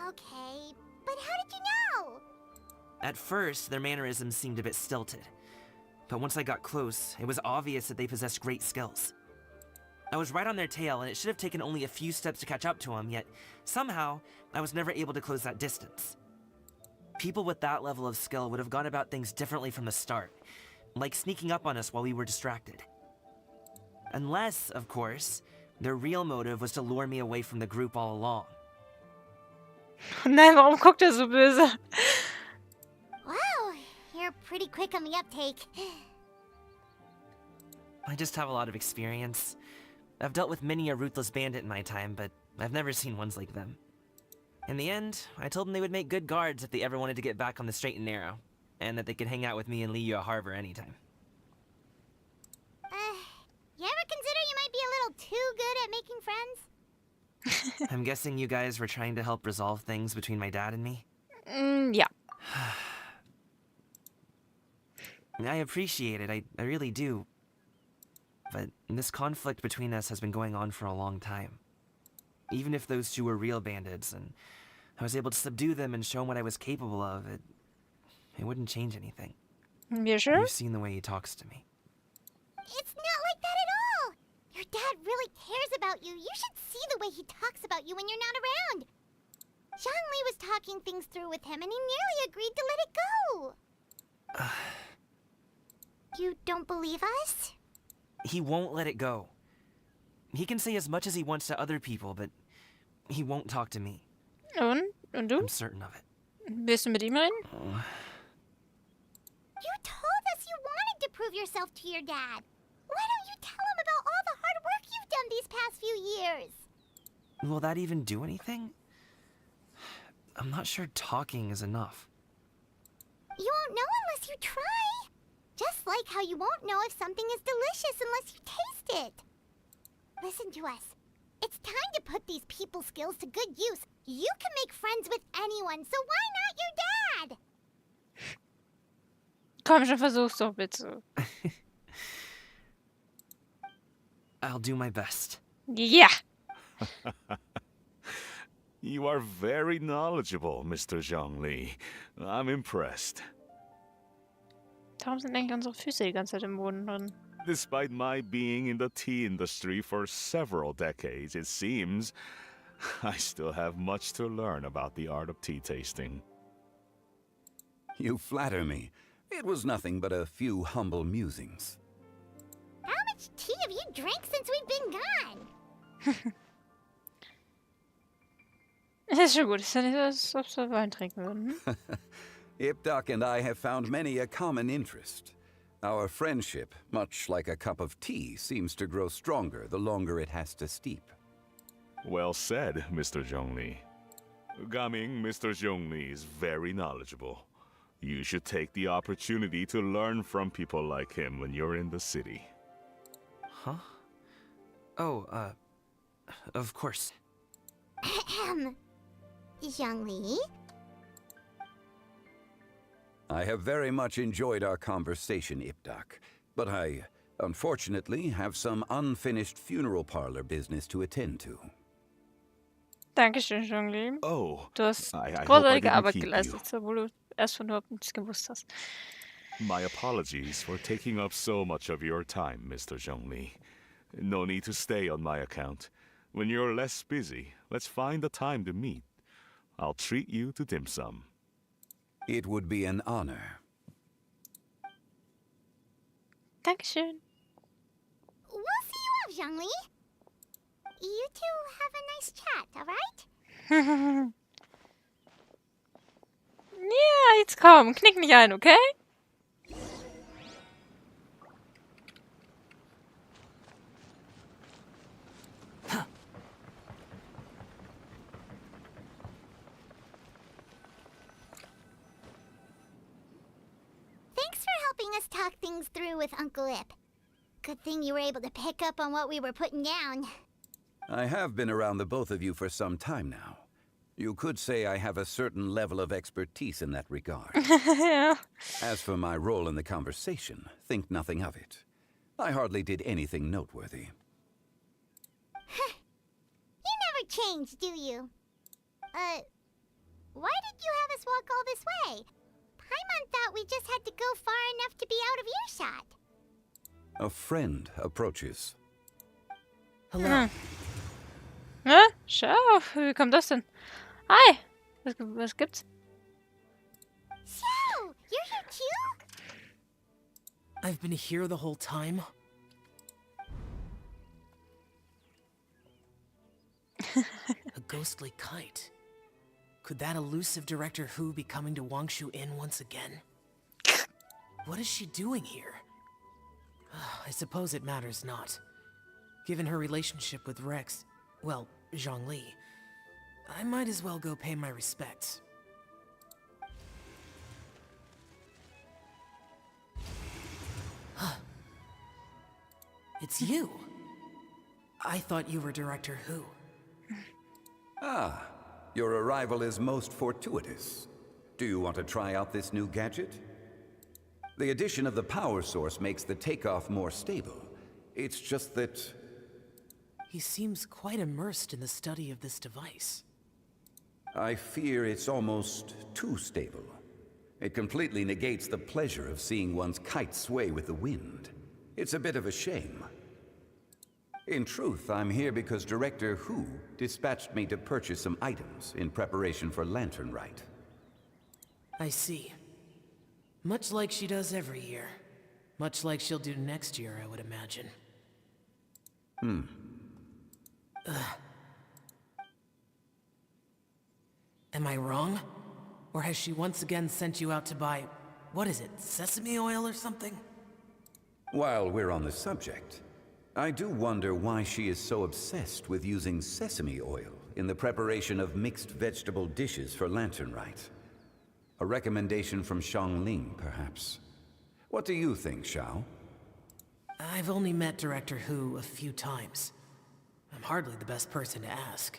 Okay, but how did you know? At first, their mannerisms seemed a bit stilted. But once I got close, it was obvious that they possessed great skills. I was right on their tail, and it should have taken only a few steps to catch up to them, yet somehow, I was never able to close that distance. People with that level of skill would have gone about things differently from the start, like sneaking up on us while we were distracted. Unless, of course, their real motive was to lure me away from the group all along. Nein, warum guckt er so böse? Wow, you're pretty quick on the uptake. I just have a lot of experience. I've dealt with many a ruthless bandit in my time, but I've never seen ones like them. In the end, I told them they would make good guards if they ever wanted to get back on the straight and narrow, and that they could hang out with me in Liyue Harbor anytime. You ever consider you might be a little too good at making friends? I'm guessing you guys were trying to help resolve things between my dad and me? Ja. I appreciate it, I really do. But this conflict between us has been going on for a long time. Even if those 2 were real bandits, and I was able to subdue them and show them what I was capable of, it wouldn't change anything. You sure? You've seen the way he talks to me. It's not like that at all! Your dad really cares about you. You should see the way he talks about you when you're not around. Zhongli was talking things through with him, and he nearly agreed to let it go. You don't believe us? He won't let it go. He can say as much as he wants to other people, but he won't talk to me. Und du? I'm certain of it. Willst du mit ihm reden? You told us you wanted to prove yourself to your dad. Why don't you tell him about all the hard work you've done these past few years? Will that even do anything? I'm not sure talking is enough. You won't know unless you try. Just like how you won't know if something is delicious unless you taste it. Listen to us. It's time to put these people skills to good use. You can make friends with anyone, so why not your dad? Komm schon, versuch's doch bitte. I'll do my best. Ja. You are very knowledgeable, Mr. Zhongli. I'm impressed. Warum sind eigentlich unsere Füße die ganze Zeit im Boden drin? Despite my being in the tea industry for several decades, it seems I still have much to learn about the art of tea tasting. You flatter me. It was nothing but a few humble musings. How much tea have you drank since we've been gone? Das ist schon gut. Ist ja nicht so, als ob wir Wein trinken würden. Ipdak and I have found many a common interest. Our friendship, much like a cup of tea, seems to grow stronger the longer it has to steep. Well said, Mr. Zhongli. Gaming, Mr. Zhongli is very knowledgeable. You should take the opportunity to learn from people like him when you're in the city. Huh? Oh, of course. Zhongli? I have very much enjoyed our conversation, Ipdak, but I, unfortunately, have some unfinished funeral parlor business to attend to. Dankeschön, Zhongli. Oh, Du hast I hope I großartige didn't Arbeit keep geleistet, obwohl du erst von überhaupt nichts gewusst hast. My apologies for taking up so much of your time, Mr. Zhongli. No need to stay on my account. When you're less busy, let's find a time to meet. I'll treat you to dim sum. It would be an honor. Dankeschön. We'll see you off, Zhongli. You two have a nice chat, alright? Ja, jetzt komm, knick nicht ein, okay? Thanks for helping us talk things through with Uncle Ip. Good thing you were able to pick up on what we were putting down. I have been around the both of you for some time now. You could say I have a certain level of expertise in that regard. Ja. As for my role in the conversation, think nothing of it. I hardly did anything noteworthy. You never change, do you? Why did you have us walk all this way? Paimon thought we just had to go far enough to be out of earshot. A friend approaches. Hello. Ja, schau, wie kommt das denn? Hi, was gibt's? So, you're here too? I've been here the whole time. A ghostly kite. Could that elusive Director Who be coming to Wangshu Inn once again? What is she doing here? I suppose it matters not. Given her relationship with Rex, well, Zhongli, I might as well go pay my respects. It's you. I thought you were Director Who. Ah, your arrival is most fortuitous. Do you want to try out this new gadget? The addition of the power source makes the takeoff more stable. It's just that... He seems quite immersed in the study of this device. I fear it's almost too stable. It completely negates the pleasure of seeing one's kite sway with the wind. It's a bit of a shame. In truth, I'm here because Director Who dispatched me to purchase some items in preparation for Lantern Rite. I see. Much like she does every year. Much like she'll do next year, I would imagine. Am I wrong? Or has she once again sent you out to buy... what is it, sesame oil or something? While we're on the subject, I do wonder why she is so obsessed with using sesame oil in the preparation of mixed vegetable dishes for Lantern Rite. A recommendation from Xiangling, perhaps. What do you think, Xiao? I've only met Director Who a few times. I'm hardly the best person to ask.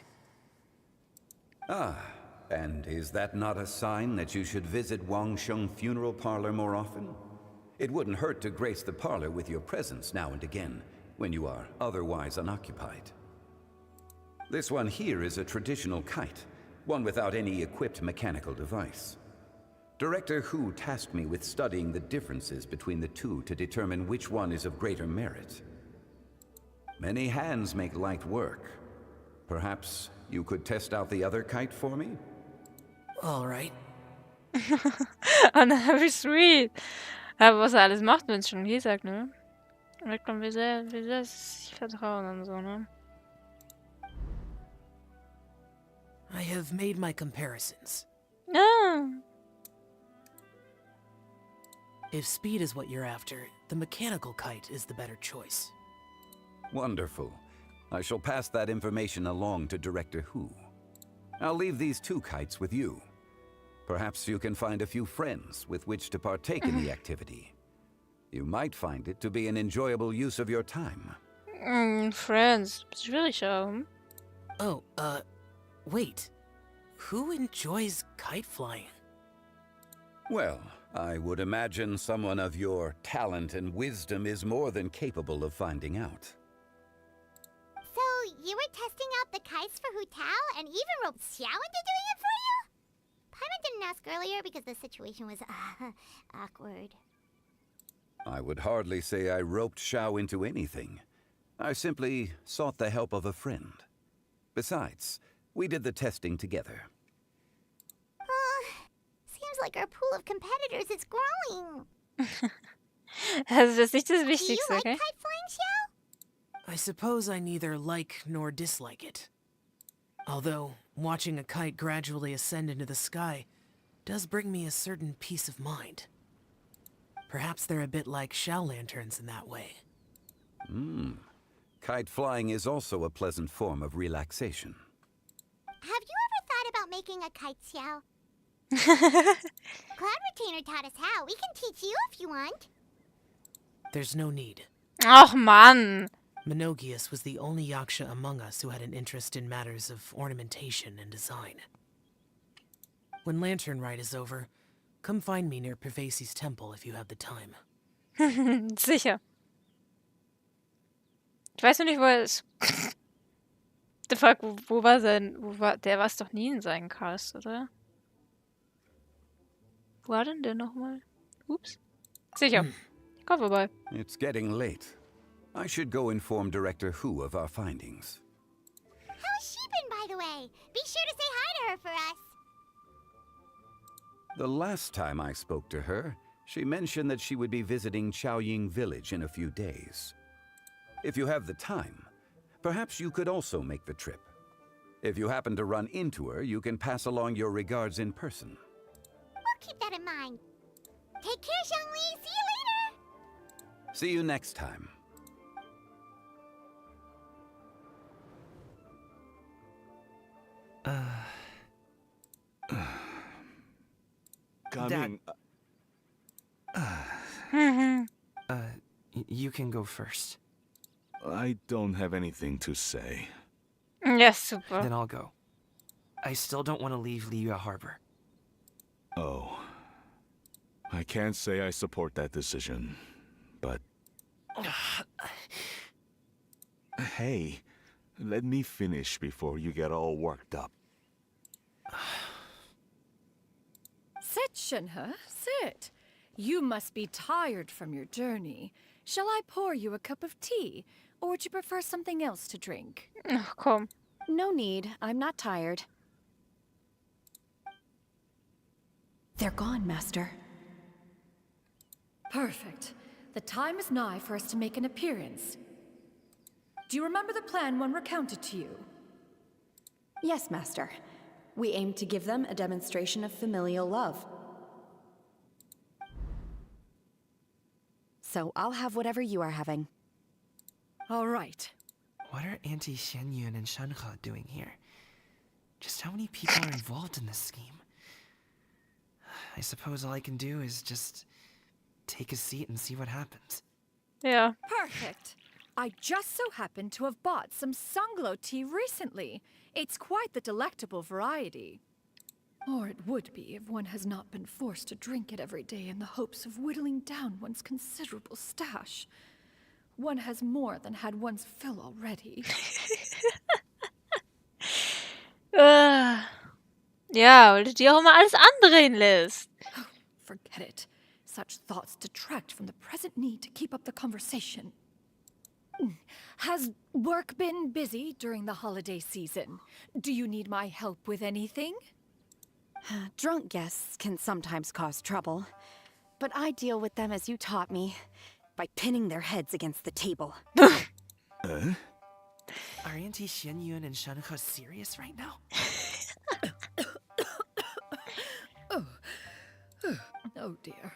Ah, and is that not a sign that you should visit Wangsheng Funeral Parlor more often? It wouldn't hurt to grace the parlor with your presence now and again, when you are otherwise unoccupied. This one here is a traditional kite, one without any equipped mechanical device. Director Who tasked me with studying the differences between the two to determine which one is of greater merit. Many hands make light work. Perhaps you could test out the other kite for me? All right. Oh, wie sweet. Aber was er alles macht, wenn es schon hier sagt, ne? Merkt man, wie sehr sich vertrauen und so, ne? I have made my comparisons. Ah. If speed is what you're after, the mechanical kite is the better choice. Wonderful. I shall pass that information along to Director Hu. I'll leave these 2 kites with you. Perhaps you can find a few friends with which to partake in the activity. You might find it to be an enjoyable use of your time. Friends. Bist du really schau? Oh, wait. Who enjoys kite flying? Well, I would imagine someone of your talent and wisdom is more than capable of finding out. So, you were testing out the kites for Hu Tao and even roped Xiao into doing it for you? Paimon didn't ask earlier because the situation was, awkward. I would hardly say I roped Xiao into anything. I simply sought the help of a friend. Besides, we did the testing together. Seems like our pool of competitors is growing. Das ist nicht das Do you Wichtigste, like okay? kite flying, Xiao? I suppose I neither like nor dislike it. Although, watching a kite gradually ascend into the sky does bring me a certain peace of mind. Perhaps they're a bit like shell lanterns in that way. Kite flying is also a pleasant form of relaxation. Have you ever thought about making a kite, Xiao? Cloud Retainer taught us how. We can teach you if you want. There's no need. Ach, Mann. Menogias was the only Yaksha among us who had an interest in matters of ornamentation and design. When Lantern Rite is over, come find me near Pervasi's temple if you have the time. Sicher. Ich weiß noch nicht, wo er ist. The fuck, wo war sein... Der war es doch nie in seinem Cast, oder? Wo war denn der nochmal? Ups. Sicher. Ich komm vorbei. It's getting late. I should go inform Director Hu of our findings. How's she been, by the way? Be sure to say hi to her for us. The last time I spoke to her, she mentioned that she would be visiting Chaoying Village in a few days. If you have the time, perhaps you could also make the trip. If you happen to run into her, you can pass along your regards in person. We'll keep that in mind. Take care, Xiangli. See you later. See you next time. Coming. You can go first. I don't have anything to say. Yes, super. Then I'll go. I still don't want to leave Liyue Harbor. Oh. I can't say I support that decision, but... Hey, let me finish before you get all worked up. Sit, Shinhe, sit. You must be tired from your journey. Shall I pour you a cup of tea, or would you prefer something else to drink? Ach, komm. No need. I'm not tired. They're gone, Master. Perfect. The time is nigh for us to make an appearance. Do you remember the plan when recounted to you? Yes, Master. We aim to give them a demonstration of familial love. So I'll have whatever you are having. All right. What are Auntie Xianyun and Shanhe doing here? Just how many people are involved in this scheme? I suppose all I can do is just take a seat and see what happens. Yeah. Perfect. I just so happen to have bought some Sunglow tea recently. It's quite the delectable variety. Or it would be if one has not been forced to drink it every day in the hopes of whittling down one's considerable stash. One has more than had one's fill already. Ja, weil du dir auch immer alles andrehen lässt. Forget it. Such thoughts detract from the present need to keep up the conversation. Has work been busy during the holiday season? Do you need my help with anything? Drunk guests can sometimes cause trouble, but I deal with them as you taught me, by pinning their heads against the table. Are Auntie Xianyun and Shanhe serious right now? Oh dear.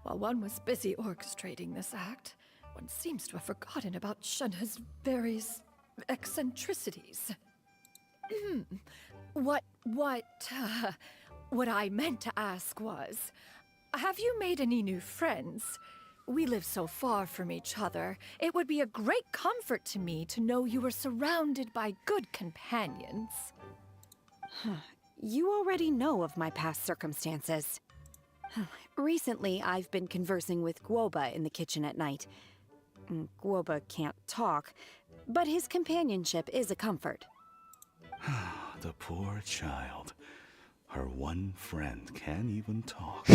While one was busy orchestrating this act, one seems to have forgotten about Shenhe's various eccentricities. What I meant to ask was, have you made any new friends? We live so far from each other. It would be a great comfort to me to know you were surrounded by good companions. You already know of my past circumstances. Recently, I've been conversing with Guoba in the kitchen at night. Guoba can't talk, but his companionship is a comfort. The poor child. Her one friend can't even talk.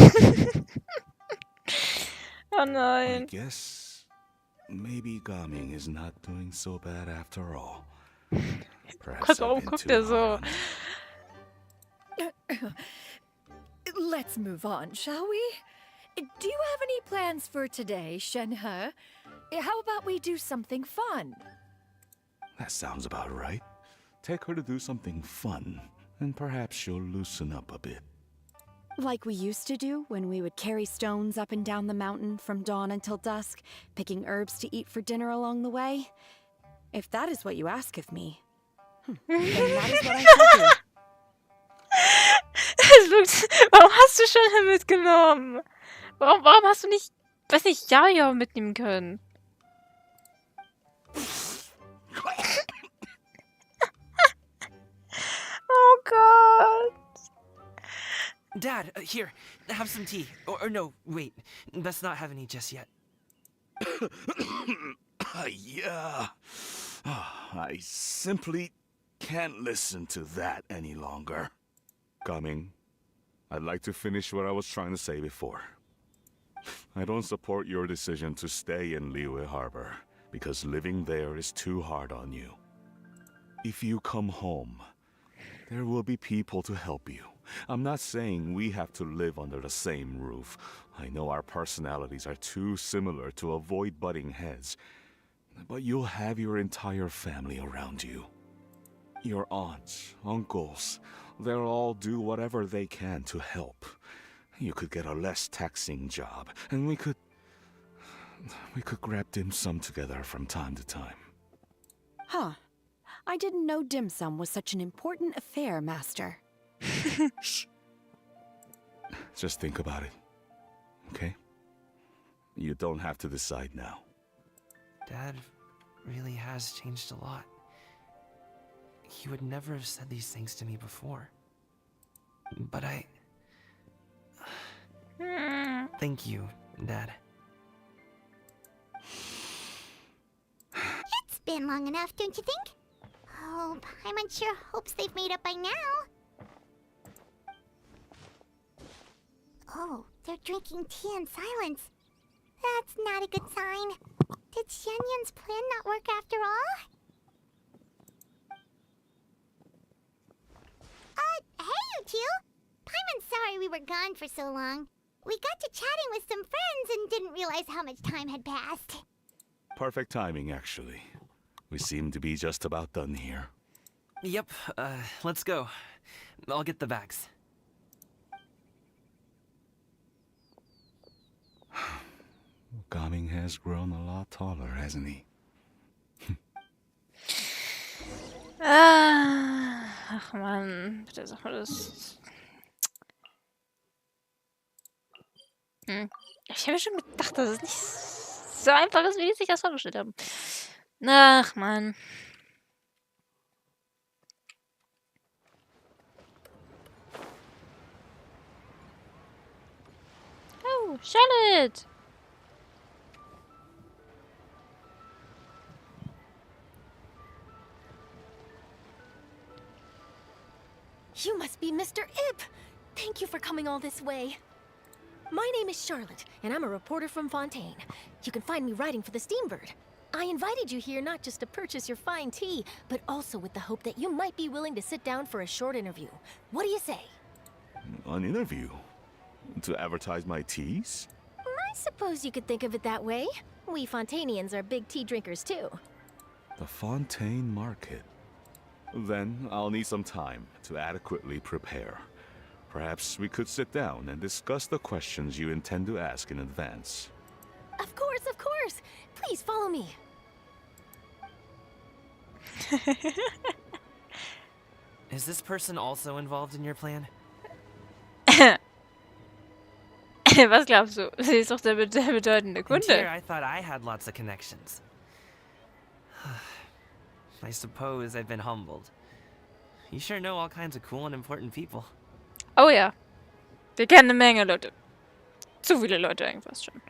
Oh nein. I guess maybe Gaming is not doing so bad after all. Perhaps I've been too hard on him. Let's move on, shall we? Do you have any plans for today, Shenhe? How about we do something fun? That sounds about right. Take her to do something fun, and perhaps she'll loosen up a bit. Like we used to do when we would carry stones up and down the mountain from dawn until dusk, picking herbs to eat for dinner along the way. If that is what you ask of me, then that is what I shall do. Warum hast du schon mitgenommen? Warum hast du nicht, weiß nicht, Jaja mitnehmen können? Oh God. Dad, here, have some tea. Or no, wait, let's not have any just yet. Yeah. I simply can't listen to that any longer. Gaming, I'd like to finish what I was trying to say before. I don't support your decision to stay in Liyue Harbor, because living there is too hard on you. If you come home, there will be people to help you. I'm not saying we have to live under the same roof. I know our personalities are too similar to avoid butting heads. But you'll have your entire family around you. Your aunts, uncles, they'll all do whatever they can to help. You could get a less taxing job, and we could grab dim sum together from time to time. Huh. I didn't know dim sum was such an important affair, Master. Shh. Just think about it, okay? You don't have to decide now. Dad really has changed a lot. He would never have said these things to me before. But Thank you, Dad. It's been long enough, don't you think? Oh, Paimon sure hopes they've made up by now. Oh, they're drinking tea in silence. That's not a good sign. Did Xianyun's plan not work after all? Hey you two! Paimon's sorry we were gone for so long. We got to chatting with some friends and didn't realize how much time had passed. Perfect timing, actually. We seem to be just about done here. Yep, let's go. I'll get the bags. Gaming has grown a lot taller, hasn't he? Ach man, bitte sag mal das. Ich habe mir schon gedacht, dass es nicht so einfach ist, wie die sich das vorgestellt haben. Ach man. Oh, Charlotte! You must be Mr. Ip! Thank you for coming all this way. My name is Charlotte, and I'm a reporter from Fontaine. You can find me writing for the Steambird. I invited you here not just to purchase your fine tea, but also with the hope that you might be willing to sit down for a short interview. What do you say? An interview? To advertise my teas? I suppose you could think of it that way. We Fontainians are big tea drinkers too. The Fontaine Market. Then I'll need some time to adequately prepare. Perhaps we could sit down and discuss the questions you intend to ask in advance. Of course, of course. Please follow me. Is this person also involved in your plan? Was glaubst du? Sie ist doch der bedeutende And here Kunde. I thought I had lots of connections. I suppose I've been humbled. You sure know all kinds of cool and important people. Oh ja. Wir kennen eine Menge Leute. Zu viele Leute eigentlich fast schon.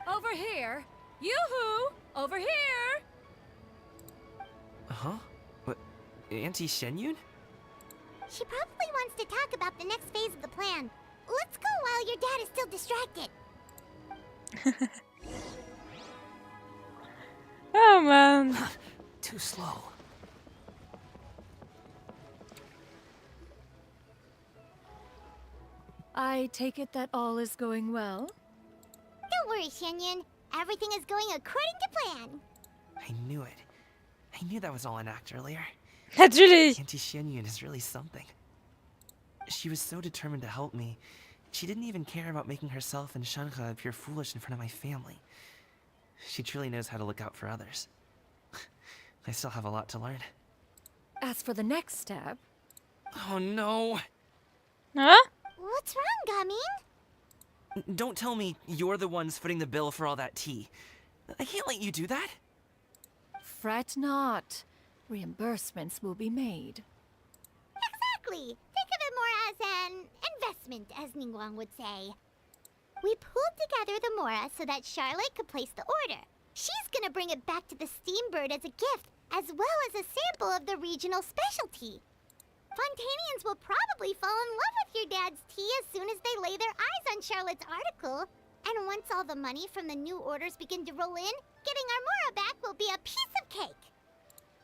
Over here. Yoo-hoo! Over here! Huh? What? Auntie Shenyun? She probably wants to talk about the next phase of the plan. Let's go while your dad is still distracted. Oh man. Too slow. I take it that all is going well? Don't worry, Shenyun. Everything is going according to plan. I knew it. I knew that was all an act earlier. Natürlich. Auntie Shenyun is really something. She was so determined to help me. She didn't even care about making herself and Shanha appear foolish in front of my family. She truly knows how to look out for others. I still have a lot to learn. As for the next step... Oh no! Huh? What's wrong, Gaming? Don't tell me you're the ones footing the bill for all that tea. I can't let you do that. Fret not. Reimbursements will be made. Exactly. Think of it more as an investment, as Ningguang would say. We pooled together the Mora so that Charlotte could place the order. She's gonna bring it back to the Steambird as a gift, as well as a sample of the regional specialty. Fontainians will probably fall in love with your dad's tea as soon as they lay their eyes on Charlotte's article. And once all the money from the new orders begin to roll in, getting our Mora back will be a piece of cake.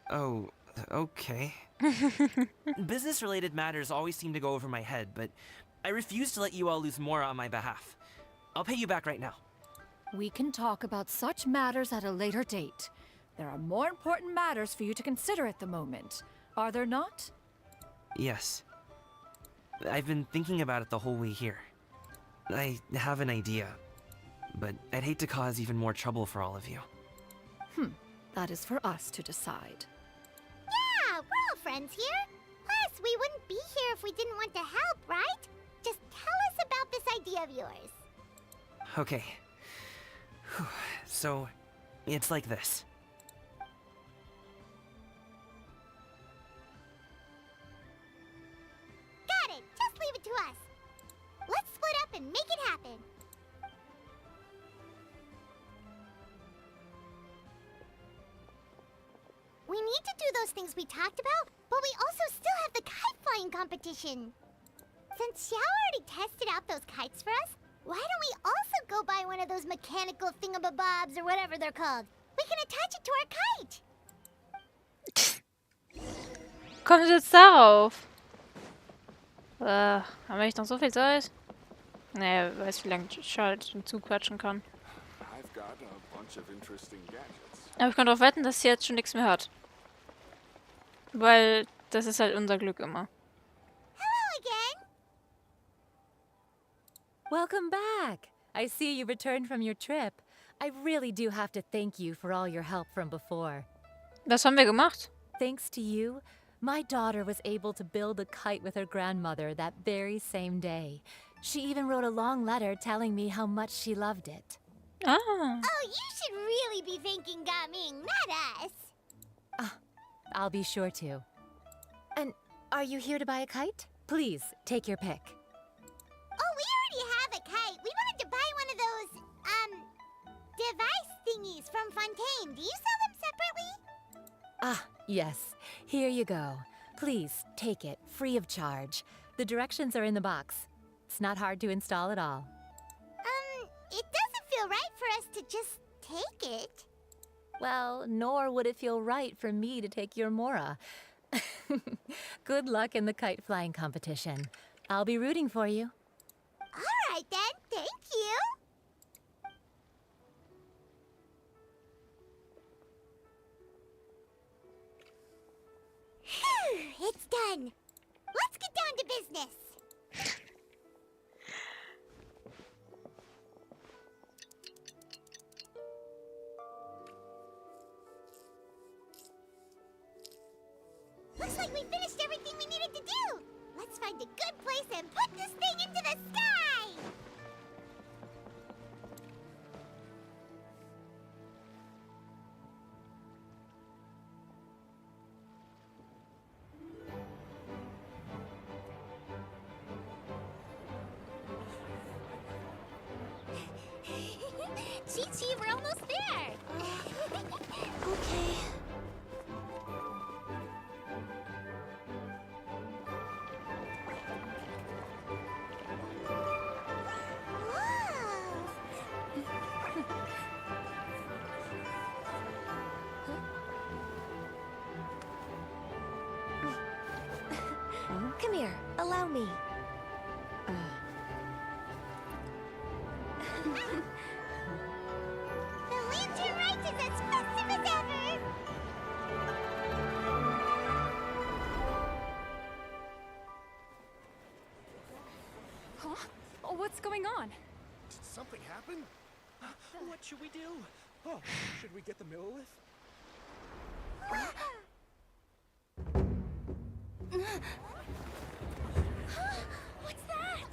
Oh, okay. Business-related matters always seem to go over my head, but I refuse to let you all lose Mora on my behalf. I'll pay you back right now. We can talk about such matters at a later date. There are more important matters for you to consider at the moment. Are there not? Yes. I've been thinking about it the whole way here. I have an idea, but I'd hate to cause even more trouble for all of you. That is for us to decide. Yeah, we're all friends here. Plus, we wouldn't be here if we didn't want to help, right? Just tell us about this idea of yours. Okay. Whew. So, it's like this. Got it. Just leave it to us. Let's split up and make it happen. We need to do those things we talked about, but we also still have the kite flying competition. Since Xiao already tested out those kites for us, why don't we also go buy one of those mechanical thingamabobs or whatever they're called? We can attach it to our kite. Kommt jetzt darauf? Haben wir nicht noch so viel Zeit? Naja, wer weiß, wie lange Charlotte schon zuquatschen kann. I've got a bunch of interesting gadgets. Aber ich kann darauf wetten, dass sie jetzt schon nichts mehr hört. Weil das ist halt unser Glück immer. Hello again. Welcome back. I see you returned from your trip. I really do have to thank you for all your help from before. Was haben wir gemacht? Thanks to you, my daughter was able to build a kite with her grandmother that very same day. She even wrote a long letter telling me how much she loved it. Ah. Oh, you should really be thanking Gaming, not us. I'll be sure to. And are you here to buy a kite? Please, take your pick. Oh, we already have a kite. We wanted to buy one of those, device thingies from Fontaine. Do you sell them separately? Ah, yes. Here you go. Please, take it, free of charge. The directions are in the box. It's not hard to install at all. It doesn't feel right for us to just take it. Well, nor would it feel right for me to take your Mora. Good luck in the kite flying competition. I'll be rooting for you. All right then, thank you. Phew, it's done. Let's get down to business. Looks like we finished everything we needed to do. Let's find a good place and put this thing into the sky! Chi-Chi, we're almost there! Okay. Come here, allow me. The lantern rite is as festive as ever! Huh? Oh, what's going on? Did something happen? What should we do? Oh, should we get the Millilith? What's that?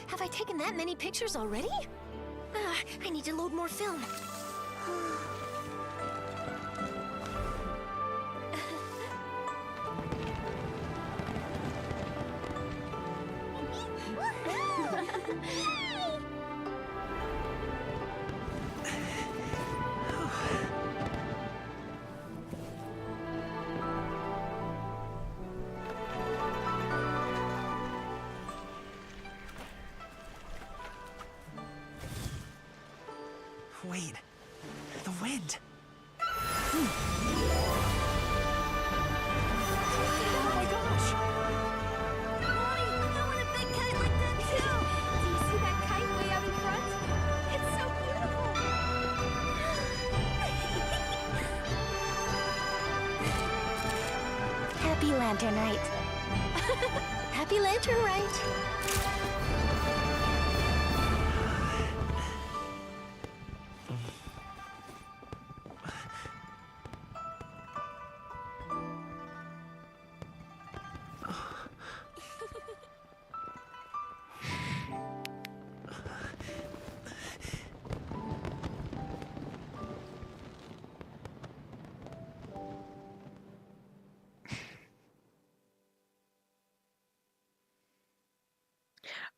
Have I taken that many pictures already? I need to load more film. Wait, the wind. Oh my gosh! Vroni, I want a big kite like that too! Do you see that kite way out in front? It's so beautiful! Happy Lantern Rite. Happy Lantern Rite!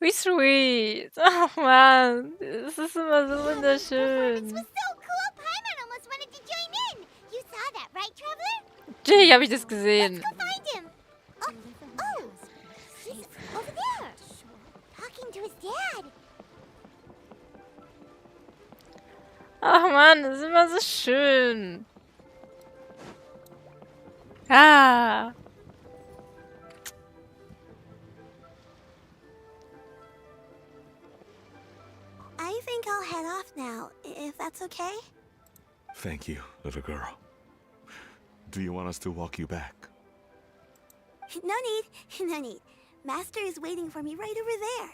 Wie sweet. Ach man, es ist immer so wunderschön. So cool, Paimon almost wanted to join in. You saw that, right, Traveler? Natürlich habe ich das gesehen. Let's go find him. Oh, he's over there, talking to his dad. Ach man, das ist immer so schön. Ah. I'll head off now, if that's okay? Thank you, little girl. Do you want us to walk you back? No need, no need. Master is waiting for me right over there.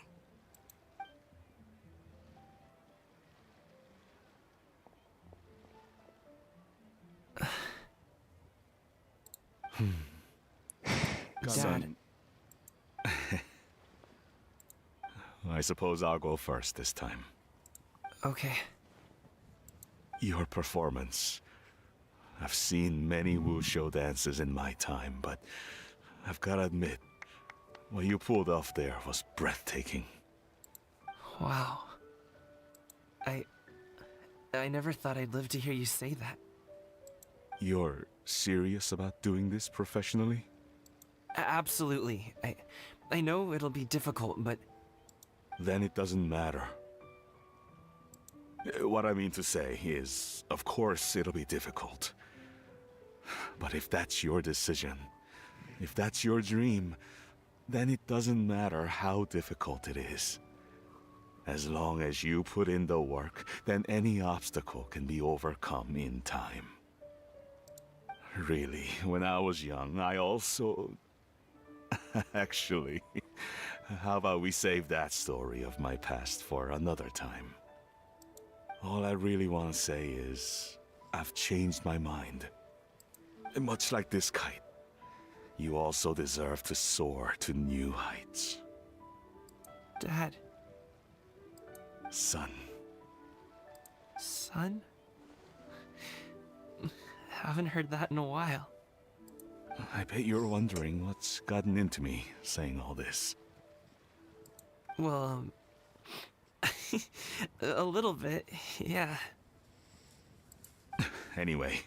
Dad. I suppose I'll go first this time. Okay. Your performance. I've seen many wuxia dances in my time, but I've gotta admit, what you pulled off there was breathtaking. Wow. I never thought I'd live to hear you say that. You're serious about doing this professionally? Absolutely. I know it'll be difficult, but... Then it doesn't matter. What I mean to say is, of course it'll be difficult. But if that's your decision, if that's your dream, then it doesn't matter how difficult it is. As long as you put in the work, then any obstacle can be overcome in time. Really, when I was young, I also... Actually, how about we save that story of my past for another time? All I really want to say is, I've changed my mind. And much like this kite, you also deserve to soar to new heights. Dad. Son. Son? Haven't heard that in a while. I bet you're wondering what's gotten into me saying all this. Well, a little bit, yeah. Anyway,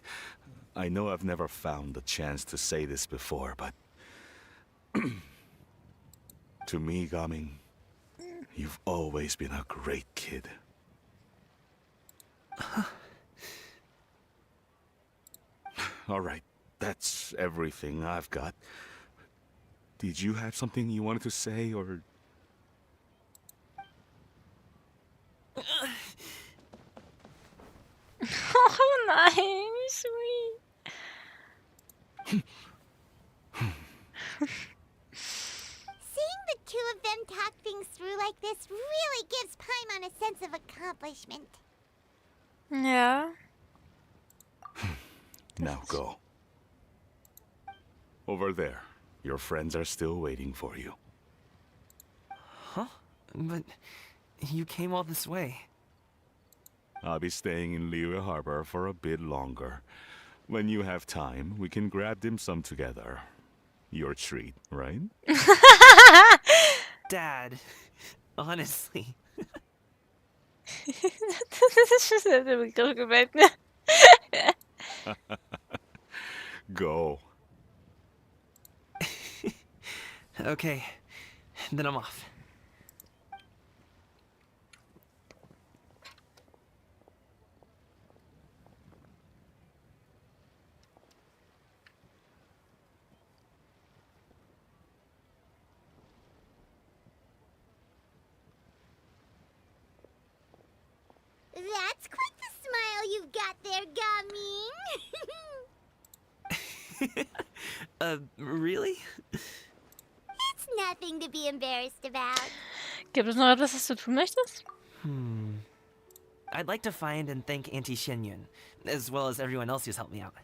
I know I've never found the chance to say this before, but... to me, Gaming, you've always been a great kid. Alright, that's everything I've got. Did you have something you wanted to say, or... Oh nein, sweet. Seeing the two of them talk things through like this really gives Paimon a sense of accomplishment. Ja. Now go. Over there. Your friends are still waiting for you. Huh? But you came all this way. I'll be staying in Liyue Harbor for a bit longer. When you have time, we can grab dim sum together. Your treat, right? Dad, honestly. Das ist schon der Begriff gefällt mir. Go. Okay, then I'm off. That's quite the smile you've got there, Gaming. Really? It's nothing to be embarrassed about. Gibt es noch etwas, was du tun möchtest? I'd like to find and thank Auntie Shenyun, as well as everyone else who's helped me out.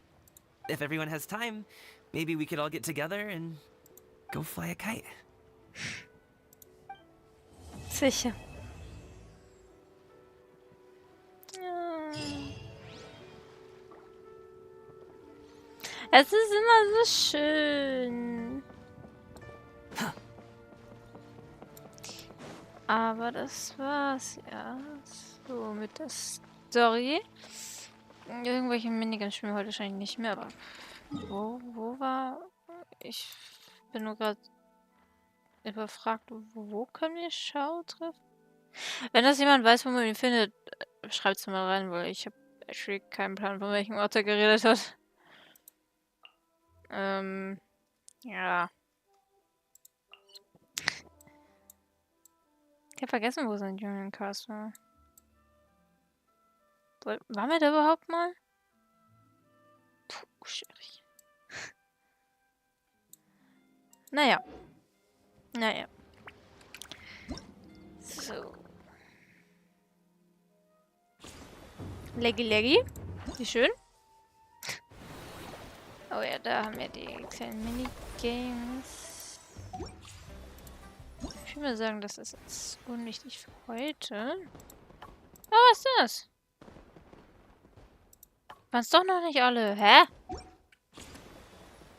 If everyone has time, maybe we could all get together and go fly a kite. Sicher. Es ist immer so schön. Aber das war's ja. So mit der Story. Irgendwelche Minigames spielen wir heute wahrscheinlich nicht mehr, aber wo war... Ich bin nur gerade überfragt, wo können wir Shao treffen? Wenn das jemand weiß, wo man ihn findet, schreibt es mal rein, weil ich habe actually keinen Plan, von welchem Ort er geredet hat. Ja. Ich habe vergessen, wo sein Union Cast war. Waren wir da überhaupt mal? Puh, schwierig. Naja. Naja. So. Leggy Leggy. Wie schön. Oh ja, da haben wir die kleinen Minigames. Ich würde mal sagen, das ist jetzt unwichtig für heute. Oh, was ist das? Waren es doch noch nicht alle? Hä?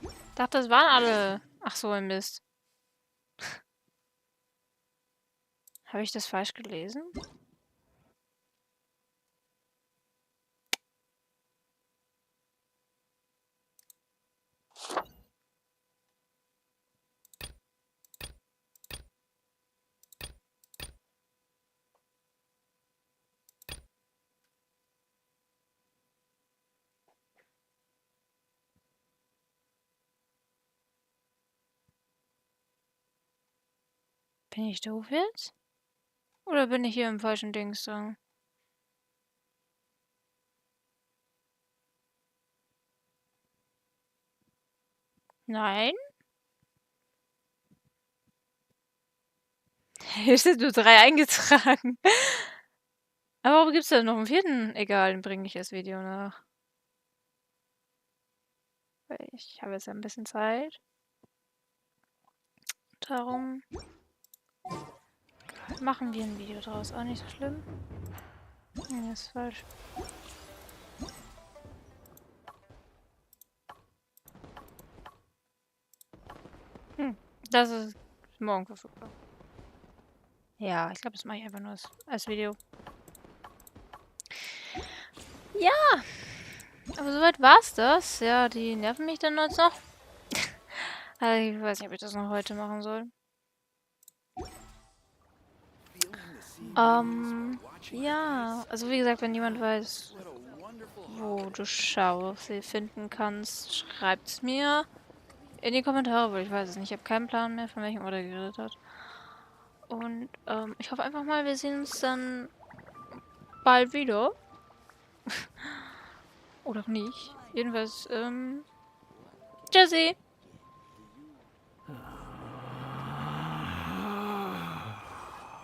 Ich dachte, das waren alle. Ach so, ein Mist. Habe ich das falsch gelesen? Bin ich doof jetzt? Oder bin ich hier im falschen Dings dran? Nein? Hier sind nur 3 eingetragen. Aber warum gibt es da noch einen 4.? Egal, dann bringe ich das Video nach. Weil ich habe jetzt ein bisschen Zeit. Darum machen wir ein Video draus. Auch nicht so schlimm. Nee, ist falsch. Das ist morgen verfügbar. Ja, ich glaube, das mache ich einfach nur als Video. Ja! Aber soweit war's das. Ja, die nerven mich dann jetzt noch. Also ich weiß nicht, ob ich das noch heute machen soll. Ja, also wie gesagt, wenn jemand weiß, wo du sie finden kannst, schreibt's mir in die Kommentare, weil ich weiß es nicht. Ich habe keinen Plan mehr, von welchem Ort er geredet hat. Und ich hoffe einfach mal, wir sehen uns dann bald wieder. Oder auch nicht. Jedenfalls, tschüssi!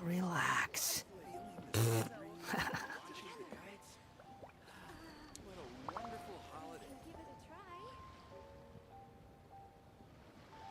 Relax.